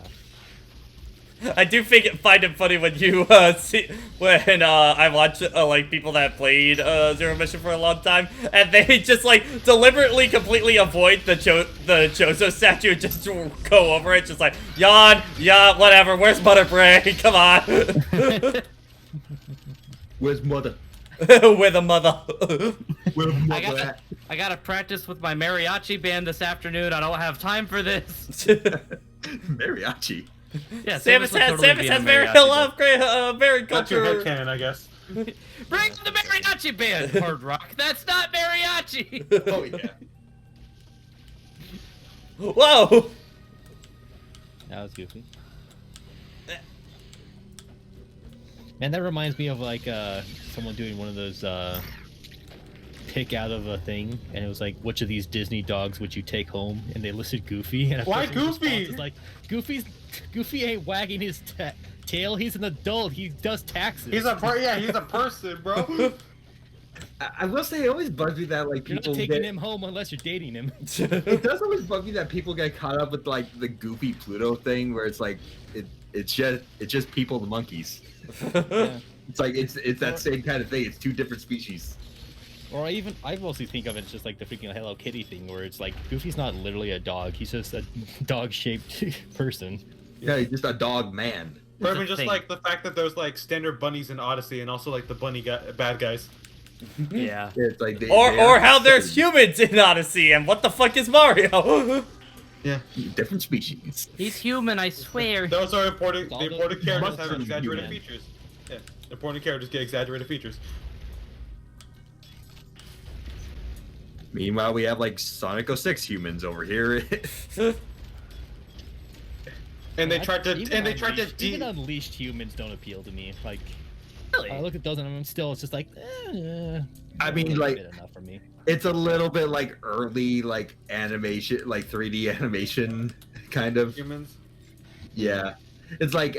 I do find it funny when you see when I watch like people that played Zero Mission for a long time, and they just like deliberately completely avoid the Chozo statue and just go over it, just like yawn, yeah, whatever. Where's Butterbrain? Come on, Where's mother? with a mother. Where's I mother gotta, at? I gotta practice with my mariachi band this afternoon. I don't have time for this. Mariachi. Yeah, Samus will has totally be in a very mariachi very That's your culture. headcanon, I guess. band. Bring the mariachi band, Hard Rock. That's not mariachi. Oh yeah. Whoa. That was goofy. Man, that reminds me of like someone doing one of those pick out of a thing, and it was like, which of these Disney dogs would you take home? And they listed Goofy. And a Why person's Goofy? response is like, Goofy ain't wagging his tail. He's an adult. He does taxes. He's a person, bro. I will say it always bugs me that like You're people not taking get, him home unless you're dating him. it does always bug me that people get caught up with like the Goofy Pluto thing where it's like it's just people the monkeys. Yeah. It's like it's that same kind of thing. It's two different species. Or I mostly think of it as just like the freaking Hello Kitty thing, where it's like Goofy's not literally a dog; he's just a dog-shaped person. Yeah, he's just a dog man. Or It's a even just thing. like the fact that there's like standard bunnies in Odyssey, and also like the bad guys. Yeah. It's like they Or are how there's humans in Odyssey, and what the fuck is Mario? Yeah. different species. He's human, I swear. Those are important. All The the important characters have monsters exaggerated human. features. Yeah. Important characters get exaggerated features. Meanwhile, we have like Sonic 06 humans over here. And they tried to. Even And they tried to. Unleashed- even unleashed humans don't appeal to me. Like, Really? I look at those and I'm still, it's just like, I mean, really like, good enough for me. it's a little bit like early like animation, like 3D animation kind of. Humans. Yeah, it's like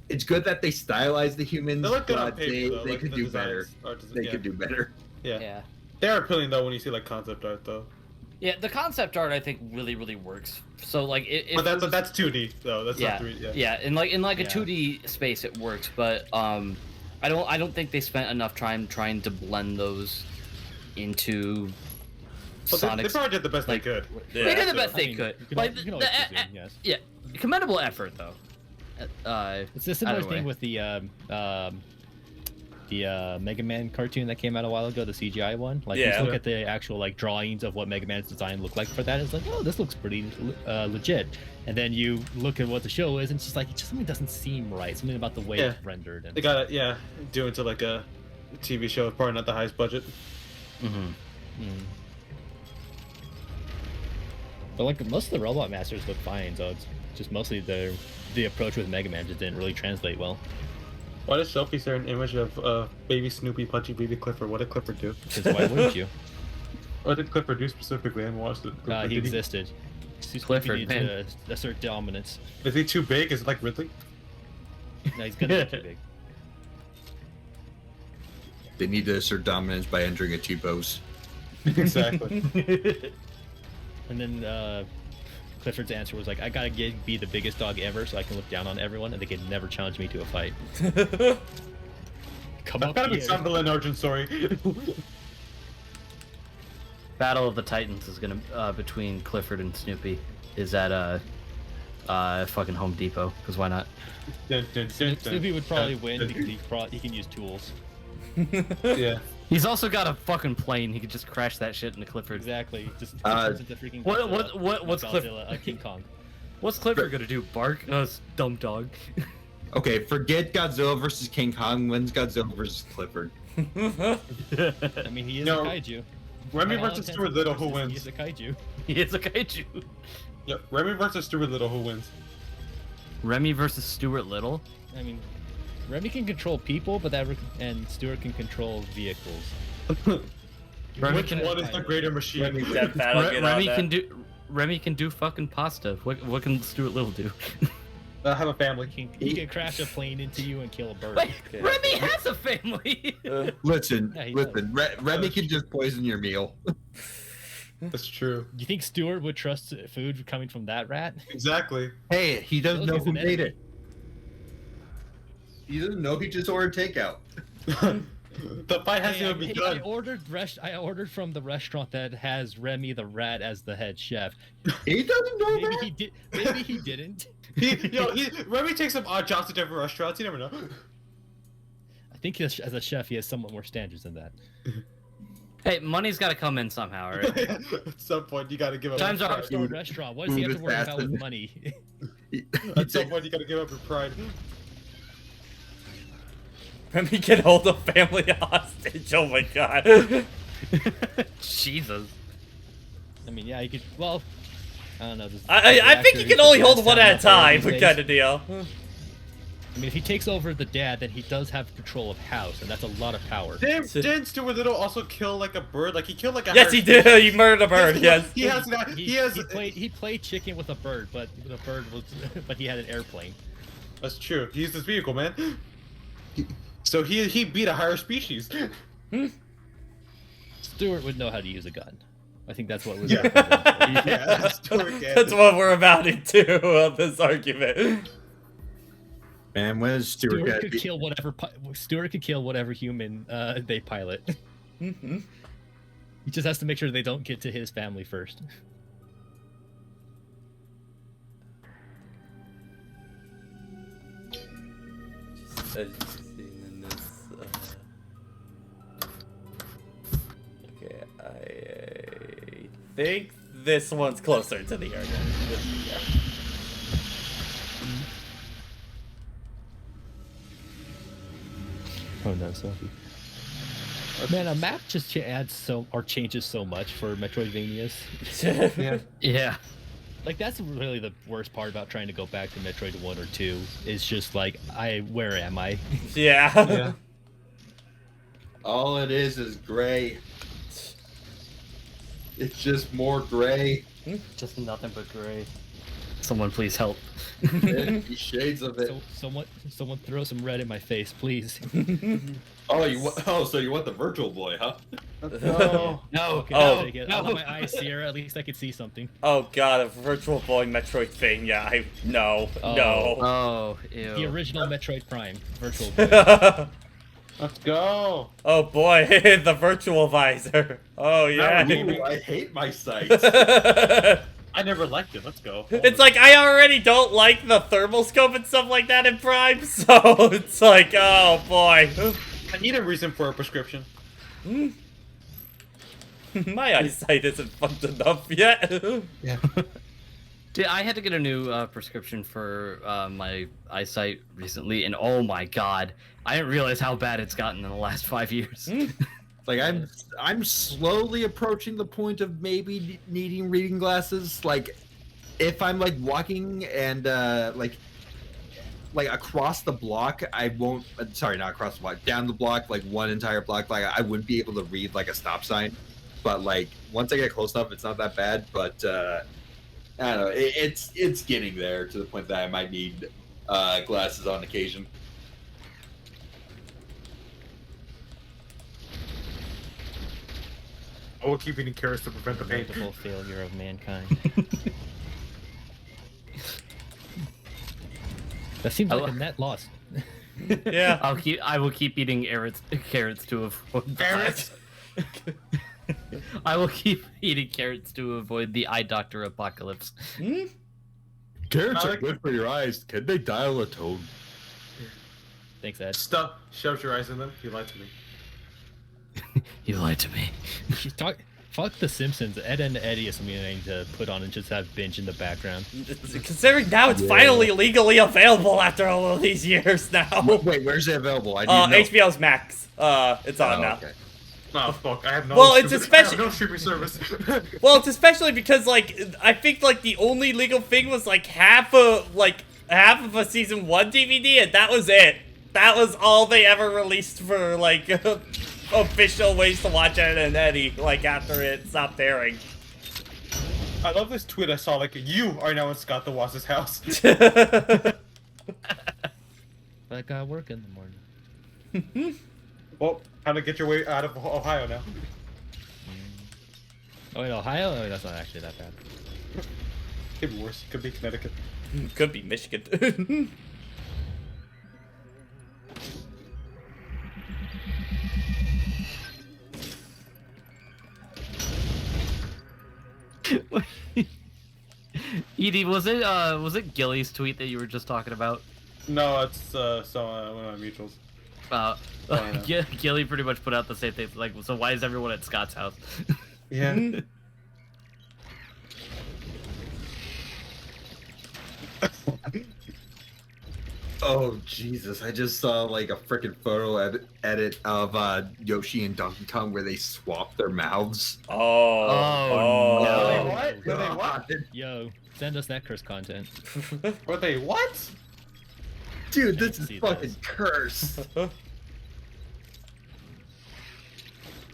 it's good that they stylize the humans, They look good on but paper, though. they Like, could the do designs better. are just- They yeah. could do better. Yeah. Yeah. They're appealing though when you see like concept art though. Yeah, the concept art I think really works. So like if But that's 2D though. That's yeah, not 3D. Yeah. yeah, in like a Yeah. 2D space it works, but I don't think they spent enough time trying to blend those into But they Sonic's. probably did the best like, they could. Yeah. They did the so- best I they mean, could. you can Like al- you can always presume, yes. yeah, commendable effort though. It's a similar either way. thing with the Mega Man cartoon that came out a while ago, the CGI one. Like, you Yeah. just look at the actual like drawings of what Mega Man's design looked like for that. It's like, oh, this looks pretty legit. And then you look at what the show is, and it's just like, something doesn't seem right. Something about the way Yeah. it's rendered. And They got it. Do into like a TV show. Probably not the highest budget. But like most of the Robot Masters look fine, so it's just mostly the approach with Mega Man just didn't really translate well. Why does Sophie share an image of baby Snoopy punching baby Clifford? What did Clifford do? Because why wouldn't you? What did Clifford do specifically? I haven't watched it. He Did he- existed. Clifford, needs man. to assert dominance. Is he too big? Is it like Ridley? No, he's gonna be too big. They need to assert dominance by entering a T-pose. Exactly. And then Clifford's answer was like, I gotta be the biggest dog ever so I can look down on everyone and they can never challenge me to a fight. Come That's up gotta be here. some villain origin story. Battle of the Titans is gonna between Clifford and Snoopy is at fucking Home Depot, because why not? Dun, dun, dun, dun. Snoopy would probably win because he can use tools. Yeah. He's also got a fucking plane. He could just crash that shit into Clifford. Exactly. Just Uh, turns into freaking what's Godzilla, King Kong. What's Clifford gonna do? Bark? Dumb dog. Okay, forget Godzilla versus King Kong. When's Godzilla versus Clifford? I mean, he is No. a kaiju. Remy By all versus intents Stuart and Little, who purposes, wins? He is a kaiju. He is a kaiju. Yep. Remy versus Stuart Little, who wins? Remy versus Stuart Little. I mean, Remy can control people, but and Stuart can control vehicles. Remy Which can- one is the greater machine? That battle, get on Remy that. can do. Remy can do fucking pasta. What can Stuart Little do? I have a family. He can crash a plane into you and kill a bird. Wait, Okay. Remy has a family. Listen, Yeah, he listen. Remy can just poison your meal. That's true. You think Stuart would trust food coming from that rat? Exactly. Hey, he doesn't know He's who an made enemy. it. He doesn't know. He just ordered takeout. The fight hasn't Hey, even begun. I ordered from the restaurant that has Remy the rat as the head chef. He doesn't know Maybe that. he did. Maybe he didn't. Remy takes some odd jobs at different restaurants. You never know. I think as a chef, he has somewhat more standards than that. Hey, money's got to come in somehow, all right? At some point, you gotta give up. Times your are pride. Five-star restaurant. What does he have to worry about with Assassin. money? At some point, you gotta give up your pride. Remy can hold a family hostage. Oh my god. Jesus. I mean, yeah, he could. Well, I don't know. this- I think you actor can who's only the hold best one at a out there time, these days. kind of deal. I mean, if he takes over the dad, then he does have control of house, and that's a lot of power. Didn't Stuart Little also kill like a bird? Like he killed like a. Yes, he did. He murdered a bird. Yes. He has. He has. He played chicken with a bird, but the bird was, but he had an airplane. That's true. He used his vehicle, man. So he beat a higher species. Stuart would know how to use a gun. I think that's what was. Yeah. Yeah, Stuart can. That's what we're amounting to of this argument. Man, when is Stuart Stuart gonna could be? kill whatever. Stuart could kill whatever human they pilot. Mm-hmm. He just has to make sure they don't get to his family first. As you seen in this, okay, I think this one's closer to the order. Yeah. Oh no, Sophie. Man, a map just adds so or changes so much for Metroidvanias. Yeah. Yeah. Like, that's really the worst part about trying to go back to Metroid 1 or 2. Is just like, where am I? Yeah. Yeah. All it is gray. It's just more gray. Just nothing but gray. Someone please help. These shades of it. So, someone throw some red in my face, please. So you want the Virtual Boy, huh? No. No, okay, Oh. I'll take it. I'll let my eyes see her. At least I can see something. Oh god, a Virtual Boy Metroid thing. Yeah, no. Oh, ew. The original Metroid Prime, Virtual Boy. Let's go. Oh boy, the virtual visor. Oh yeah. Ooh, I hate my sights. I never liked it. Let's go. It's like I already don't like the thermal scope and stuff like that in Prime, so it's like, oh boy. I need a reason for a prescription. My eyesight isn't fucked enough yet. Yeah. Dude, I had to get a new prescription for my eyesight recently, and oh my god, I didn't realize how bad it's gotten in the last 5 years. Like I'm slowly approaching the point of maybe needing reading glasses. Like if I'm like walking and like across the block, I won't. Sorry, not across the block. Down the block, like one entire block. Like I wouldn't be able to read like a stop sign. But like once I get close enough, it's not that bad. But I don't know. It's getting there to the point that I might need glasses on occasion. I will keep eating carrots to prevent the pain. Lamentable failure of mankind. That seems like a net loss. Yeah. I will keep eating carrots to avoid Carrots? I will keep eating carrots to avoid the eye doctor apocalypse. Carrots are good for your eyes. Can they dial a tone? Thanks, Ed. Stuff shoves your eyes in them. You lied to me. You lied to me. Fuck The Simpsons. Ed and Eddie is something I need to put on and just have binge in the background. Considering now it's finally legally available after all of these years now. Wait, where's it available? I need to know. HBO's Max. It's on now. Okay. Oh fuck! I have no. Well, it's stupid- especially- I have no streaming service. Well, it's especially because like I think like the only legal thing was like half of a season 1 DVD, and that was it. That was all they ever released for like official ways to watch Ed and Eddie. Like after it stopped airing. I love this tweet I saw. Like, you are now in Scott the Wass's house. But I got work in the morning. Well, how to get your way out of Ohio now? Oh, wait, Ohio? Oh, that's not actually that bad. Could be worse. Could be Connecticut. Could be Michigan. Edie, was it Gilly's tweet that you were just talking about? No, it's one of my mutuals. Gilly pretty much put out the same thing. Like, so why is everyone at Scott's house? Yeah. Oh Jesus! I just saw like a freaking photo edit of Yoshi and Donkey Kong where they swap their mouths. Oh, no. Wait, what? Were they what? Yo, send us that curse content. Were they what? Dude, I this can is see fucking this. curse.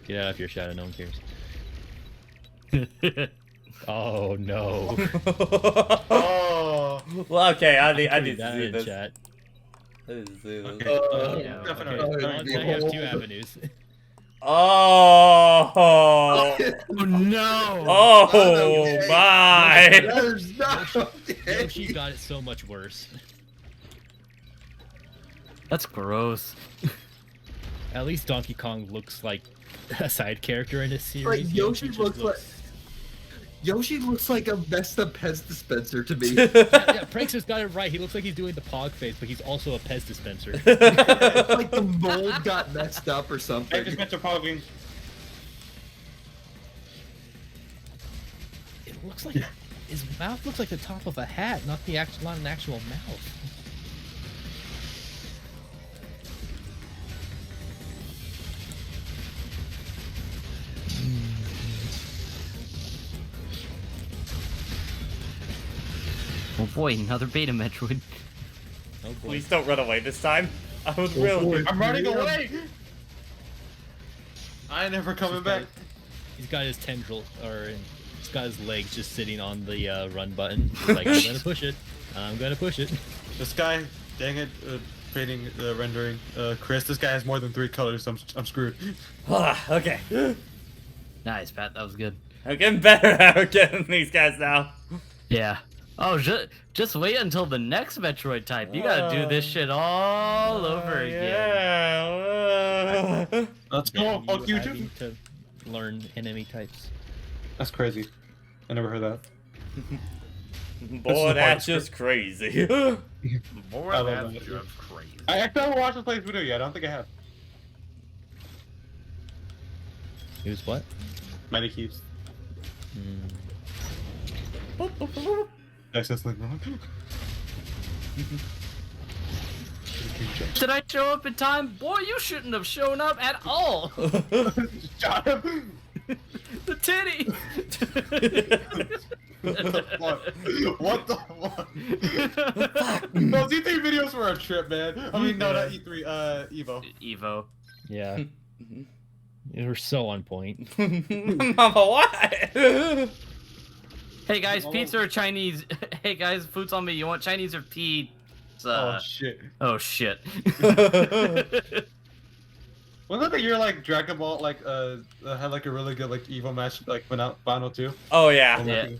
Get out of your shadow, no one cares. Oh no. Oh. Well, okay, I need Put to that see in this. chat. I need to see this. Yeah. Definitely. Well, now you have two avenues. Oh. Oh no! Oh okay. my. That is not okay. Yoshi got it so much worse. That's gross. At least Donkey Kong looks like a side character in this series. Like Yoshi just looks like a messed up Pez dispenser to me. Yeah, Prankster's got it right. He looks like he's doing the Pog face, but he's also a Pez dispenser. It's like the mold got messed up or I something. just meant to probably. It looks like his mouth looks like the top of a hat, not an actual mouth. Oh boy, another beta Metroid. Oh boy. Please don't run away this time. I would really. I'm running away. I ain't never coming back. He's got his tendril, or he's got his legs just sitting on the run button. He's like, I'm gonna push it. I'm gonna push it. This guy, dang it, painting, rendering. Chris, this guy has more than 3 colors. I'm screwed. Okay. Nice, Pat. That was good. I'm getting better at getting these guys now. Yeah. Oh, just wait until the next Metroid type. You gotta do this shit all over again. Yeah. Let's go. Fuck you too. having to learn enemy types. That's crazy. I never heard that. Boy, that's just crazy. Boy, I love that's that. just crazy. I haven't watched this play's video yet. I don't think I have. Who's what? Many keeps. Access link wrong. Did I show up in time? Boy, you shouldn't have shown up at all. Shot him. The titty. What the fuck? Those E3 videos were a trip, man. I mean, no, not E3, Evo. Evo. Yeah. You were so on point. Mama, what? Hey guys, pizza or Chinese? Hey guys, food's on me. You want Chinese or pizza? Oh shit. Oh shit. Wasn't that you're like Dragon Ball had like a really good like Evo match like went out final 2? Oh yeah. Yeah.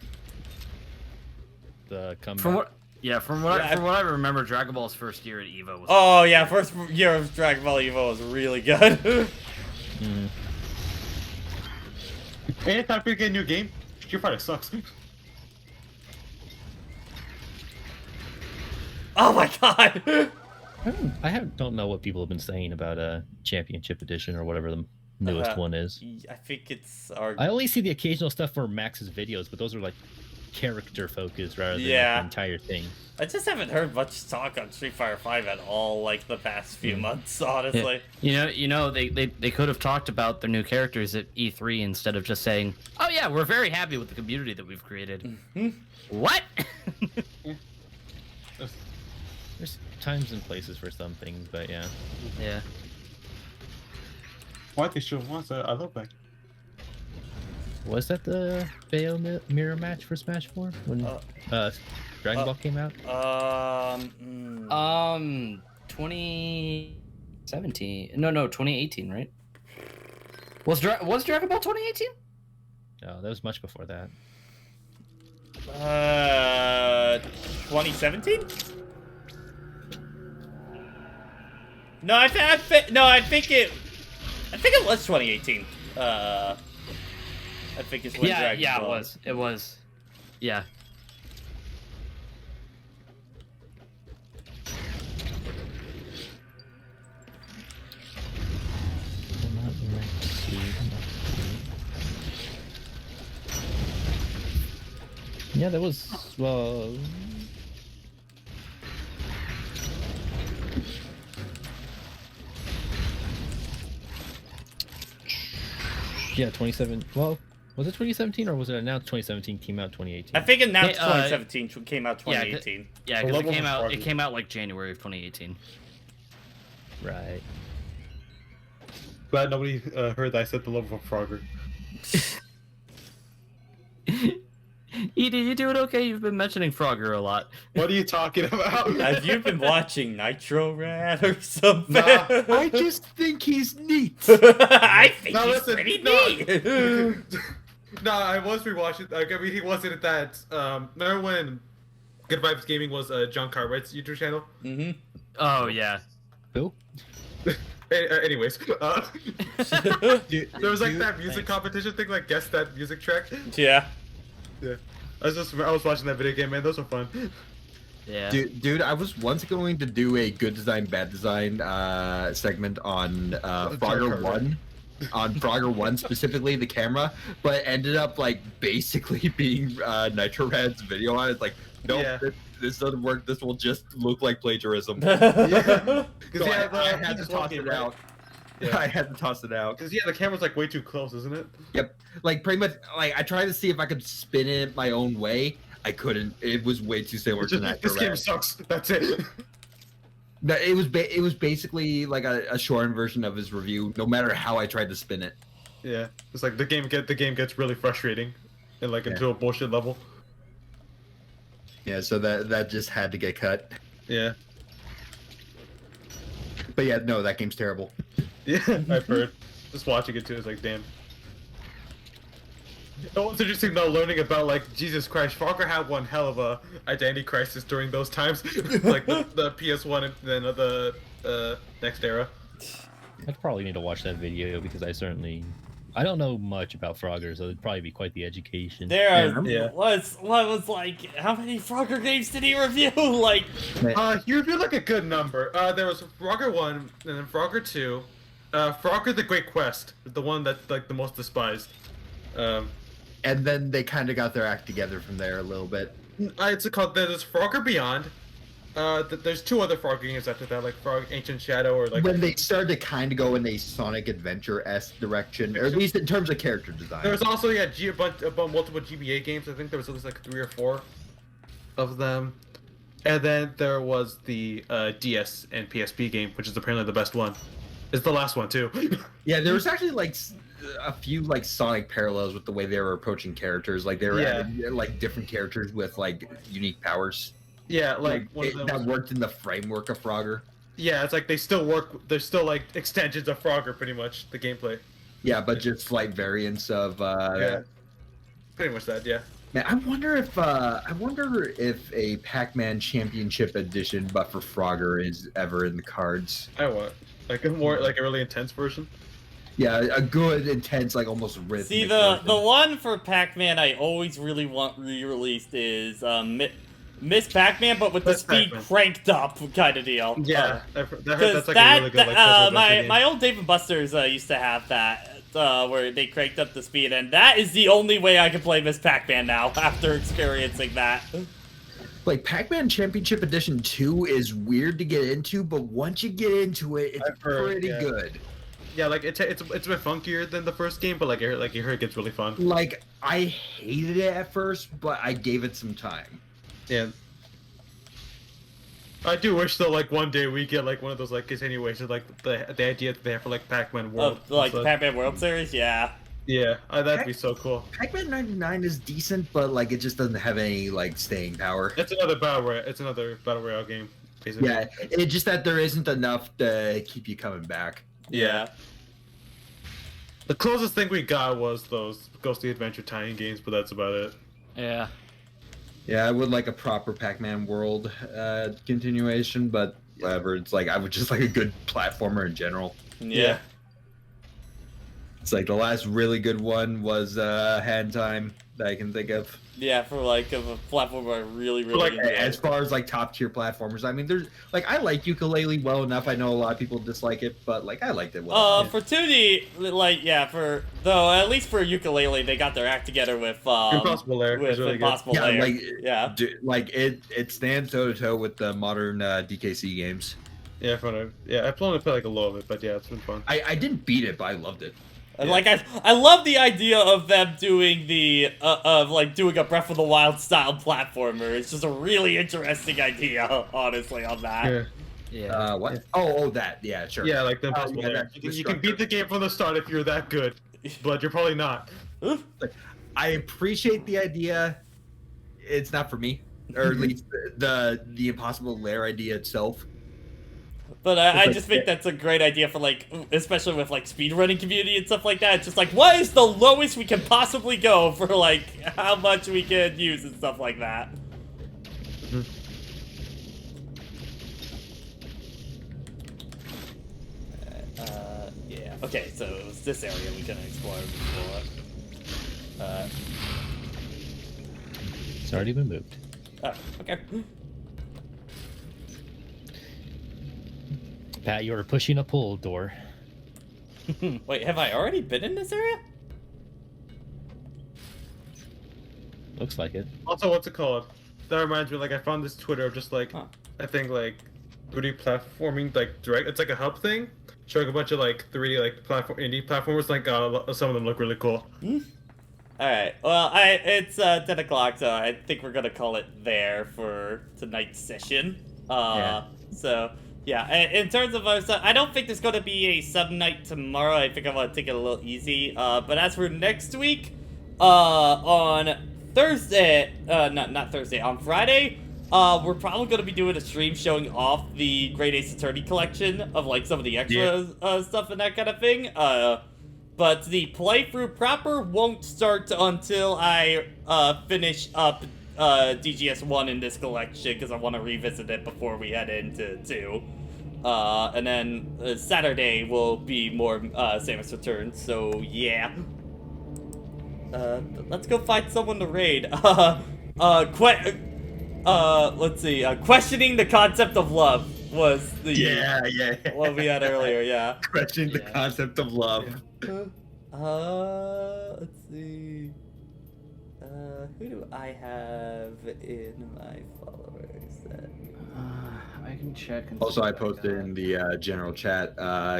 The comeback. From what I remember, Dragon Ball's first year at Evo was. Oh yeah, first year of Dragon Ball Evo was really good. Hey, it's time for you to get a new game. Street Fighter sucks. Oh my god. Don't know what people have been saying about Championship Edition or whatever the newest one is. I think it's our. I only see the occasional stuff for Max's videos, but those are like character focused rather than Yeah. the entire thing. I just haven't heard much talk on Street Fighter 5 at all, like the past few months, honestly. They could have talked about their new characters at E3 instead of just saying, "Oh yeah, we're very happy with the community that we've created." What? There's times and places for some things, but yeah. Yeah. Why'd they show once? I love that. Was that the Bayo mirror match for Smash 4 when Dragon Ball came out? 2017. No, 2018, right? Was Dragon Ball 2018? No, that was much before that. 2017? No, I think it was 2018. I think it's when Dragon Ball. It was. Yeah. Yeah, that was yeah, 27. Well, was it 2017 or was it announced 2017 came out 2018? I think announced 2017 came out 2018. Yeah, because it came out like January of 2018. Right. Glad nobody heard that I said the love of Frogger. Edie, you doing okay? You've been mentioning Frogger a lot. What are you talking about? Have you been watching Nitro Rat or something? Nah, I just think he's neat. I think No, he's listen, pretty no. neat. No, I was rewatching. I mean, he wasn't at that. Remember when Good Vibes Gaming was John Cartwright's YouTube channel? Mm-hmm. Oh yeah. Who? Anyways, there was like that music competition thing, like guess that music track. Yeah. Yeah, I was watching that video game, man. Those were fun. Yeah. Dude, I was once going to do a good design, bad design segment on Frogger 1. On Frogger 1, specifically the camera, but ended up like basically being Nitro Rad's video on it. It's like, nope, Yeah. this doesn't work. This will just look like plagiarism. Yeah, because So yeah, I had to toss it out. Yeah. I had to toss it out. Because yeah, the camera's like way too close, isn't it? Yep. Like pretty much, like I tried to see if I could spin it my own way. I couldn't. It was way too similar to that. This game sucks. That's it. It was basically like a shortened version of his review. No matter how I tried to spin it. Yeah, it's like the game gets really frustrating, and like into a bullshit level. Yeah, so that just had to get cut. Yeah. But yeah, no, that game's terrible. Yeah, I've heard. Just watching it too is like, damn. Oh, what's interesting though, learning about like Jesus Christ, Frogger had one hell of a identity crisis during those times, like the PS1 and then the next era. I'd probably need to watch that video because I don't know much about Frogger, so it'd probably be quite the education. Was like, how many Frogger games did he review? Like, He reviewed like a good number. There was Frogger 1, and then Frogger 2, Frogger the Great Quest, the one that's like the most despised. And then they kind of got their act together from there a little bit. It's called, there's Frogger Beyond. There's 2 other Frogger games after that, like Frog Ancient Shadow or like. When they started to kind of go in a Sonic Adventure-esque direction, or at least in terms of character design. There was also multiple GBA games. I think there was at least like 3 or 4 of them. And then there was the DS and PSP game, which is apparently the best one. It's the last one too. Yeah, there was actually like a few like Sonic parallels with the way they were approaching characters. Like they were adding, like different characters with like unique powers. Yeah, like that worked in the framework of Frogger. Yeah, it's like they still work. There's still like extensions of Frogger, pretty much the gameplay. Yeah, but just slight variants of. Yeah. Pretty much that. Yeah. Man, I wonder if a Pac-Man Championship Edition, but for Frogger, is ever in the cards. I want like a more like a really intense version. Yeah, a good, intense, like almost rhythmic. See, the one for Pac-Man I always really want re-released is Miss Pac-Man, but with the speed cranked up kind of deal. Yeah, that's like a really good like my old Dave & Buster's used to have that. Where they cranked up the speed, and that is the only way I can play Miss Pac-Man now after experiencing that. Like Pac-Man Championship Edition 2 is weird to get into, but once you get into it, it's pretty good. Yeah, like it's a bit funkier than the first game, but like you heard it gets really fun. Like I hated it at first, but I gave it some time. Yeah. I do wish though, like one day we get like one of those like continuations, like the idea that they have for like Pac-Man World, like the Pac-Man World series, yeah. Yeah, that'd be so cool. Pac-Man 99 is decent, but like it just doesn't have any like staying power. It's another battle royale game, basically. Yeah, it's just that there isn't enough to keep you coming back. Yeah. The closest thing we got was those Ghostly Adventure tie-in games, but that's about it. Yeah. Yeah, I would like a proper Pac-Man World continuation, but whatever. It's like I would just like a good platformer in general. Yeah. It's like the last really good one was Hand Time that I can think of. Yeah, for like a platformer I really like enjoy. As far as like top tier platformers, I mean, there's like I like Ukulele well enough. I know a lot of people dislike it, but like I liked it well. For 2D, like at least for Ukulele, they got their act together with Impossible Lair. With really Impossible good. Lair. Like it stands toe to toe with the modern DKC games. Yeah, I've only played like a little bit, but yeah, it's been fun. I didn't beat it, but I loved it. And like I love the idea of them doing doing a Breath of the Wild style platformer. It's just a really interesting idea, honestly, on that. Yeah. What? Yeah. Oh, that. Yeah, sure. Yeah, like the Impossible Lair. You can beat the game from the start if you're that good, but you're probably not. Like, I appreciate the idea. It's not for me, or at least the Impossible Lair idea itself. But I just think that's a great idea for like, especially with like speedrunning community and stuff like that. It's just like, what is the lowest we can possibly go for like how much we can use and stuff like that. Yeah. Okay, so it was this area we couldn't explore before. It's already been moved. Oh, okay. Pat, you are pushing a pull door. Wait, have I already been in this area? Looks like it. Also, what's it called? That reminds me, like I found this Twitter of just like I think like 3D platforming, like direct. It's like a hub thing, showing a bunch of like 3D like indie platformers. Like some of them look really cool. Alright, well, it's 10 o'clock, so I think we're gonna call it there for tonight's session. Yeah. So, yeah, in terms of our I don't think there's gonna be a sub night tomorrow. I think I'm gonna take it a little easy. But as for next week, on Thursday, not Thursday, on Friday, we're probably gonna be doing a stream showing off the Great Ace Attorney collection of, like, some of the extra stuff and that kind of thing. But the playthrough proper won't start until I finish up DGS 1 in this collection, because I want to revisit it before we head into 2. And then Saturday will be more Samus Returns, so yeah. Let's go find someone to raid. Let's see, questioning the concept of love was the what we had earlier, yeah. Questioning the concept of love. Let's see. Who do I have in my followers? I can check. And Also, see I what posted got. in the general chat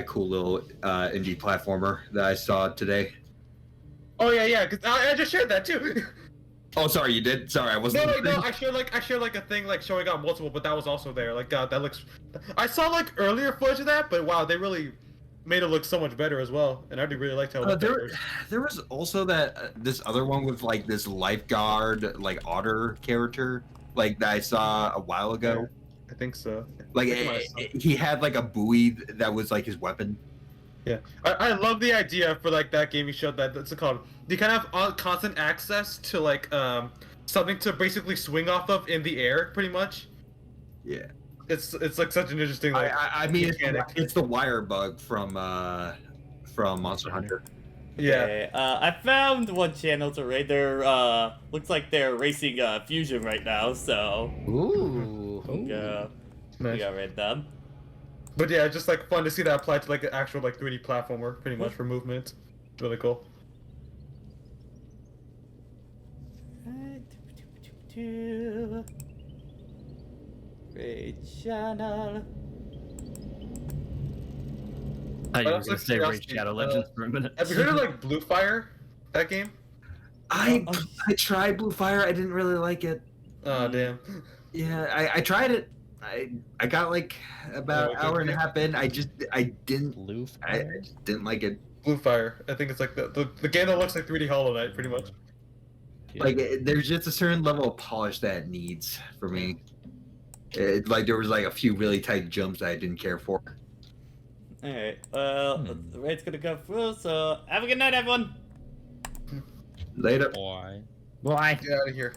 cool little indie platformer that I saw today. Oh yeah, cause I just shared that too. Oh, sorry, you did? Sorry, I wasn't. No, I shared like a thing like showing out multiple, but that was also there. Like God, that looks. I saw like earlier footage of that, but wow, they really made it look so much better as well. And I really liked how it looked. There was also that this other one with like this lifeguard like otter character like that I saw a while ago. I think so. Like he had like a buoy that was like his weapon. Yeah, I love the idea for like that gaming show that's called. You kind of have constant access to like something to basically swing off of in the air, pretty much. Yeah, it's like such an interesting. Like, I mean, it's the wire bug from Monster Hunter. Yeah. Okay, I found one channel to raid. They're looks like they're racing Fusion right now, so Ooh. we gotta raid them. But yeah, it's just like fun to see that applied to like an actual like 3D platformer, pretty much for movement. It's really cool. Raid channel. I But was gonna also say Raid curiosity, Shadow Legends for a minute. Have you heard of like Blue Fire? That game? I tried Blue Fire. I didn't really like it. Oh damn. Yeah, I tried it. I got like about an hour and a half in. I didn't Blue I Fire? just didn't like it. Blue Fire. I think it's like the game that looks like 3D Hollow Knight, pretty much. Yeah. Like there's just a certain level of polish that it needs for me. Like there was like a few really tight jumps that I didn't care for. Alright, well, the raid's gonna go through, so have a good night, everyone! Later. Why? Why? Get out of here.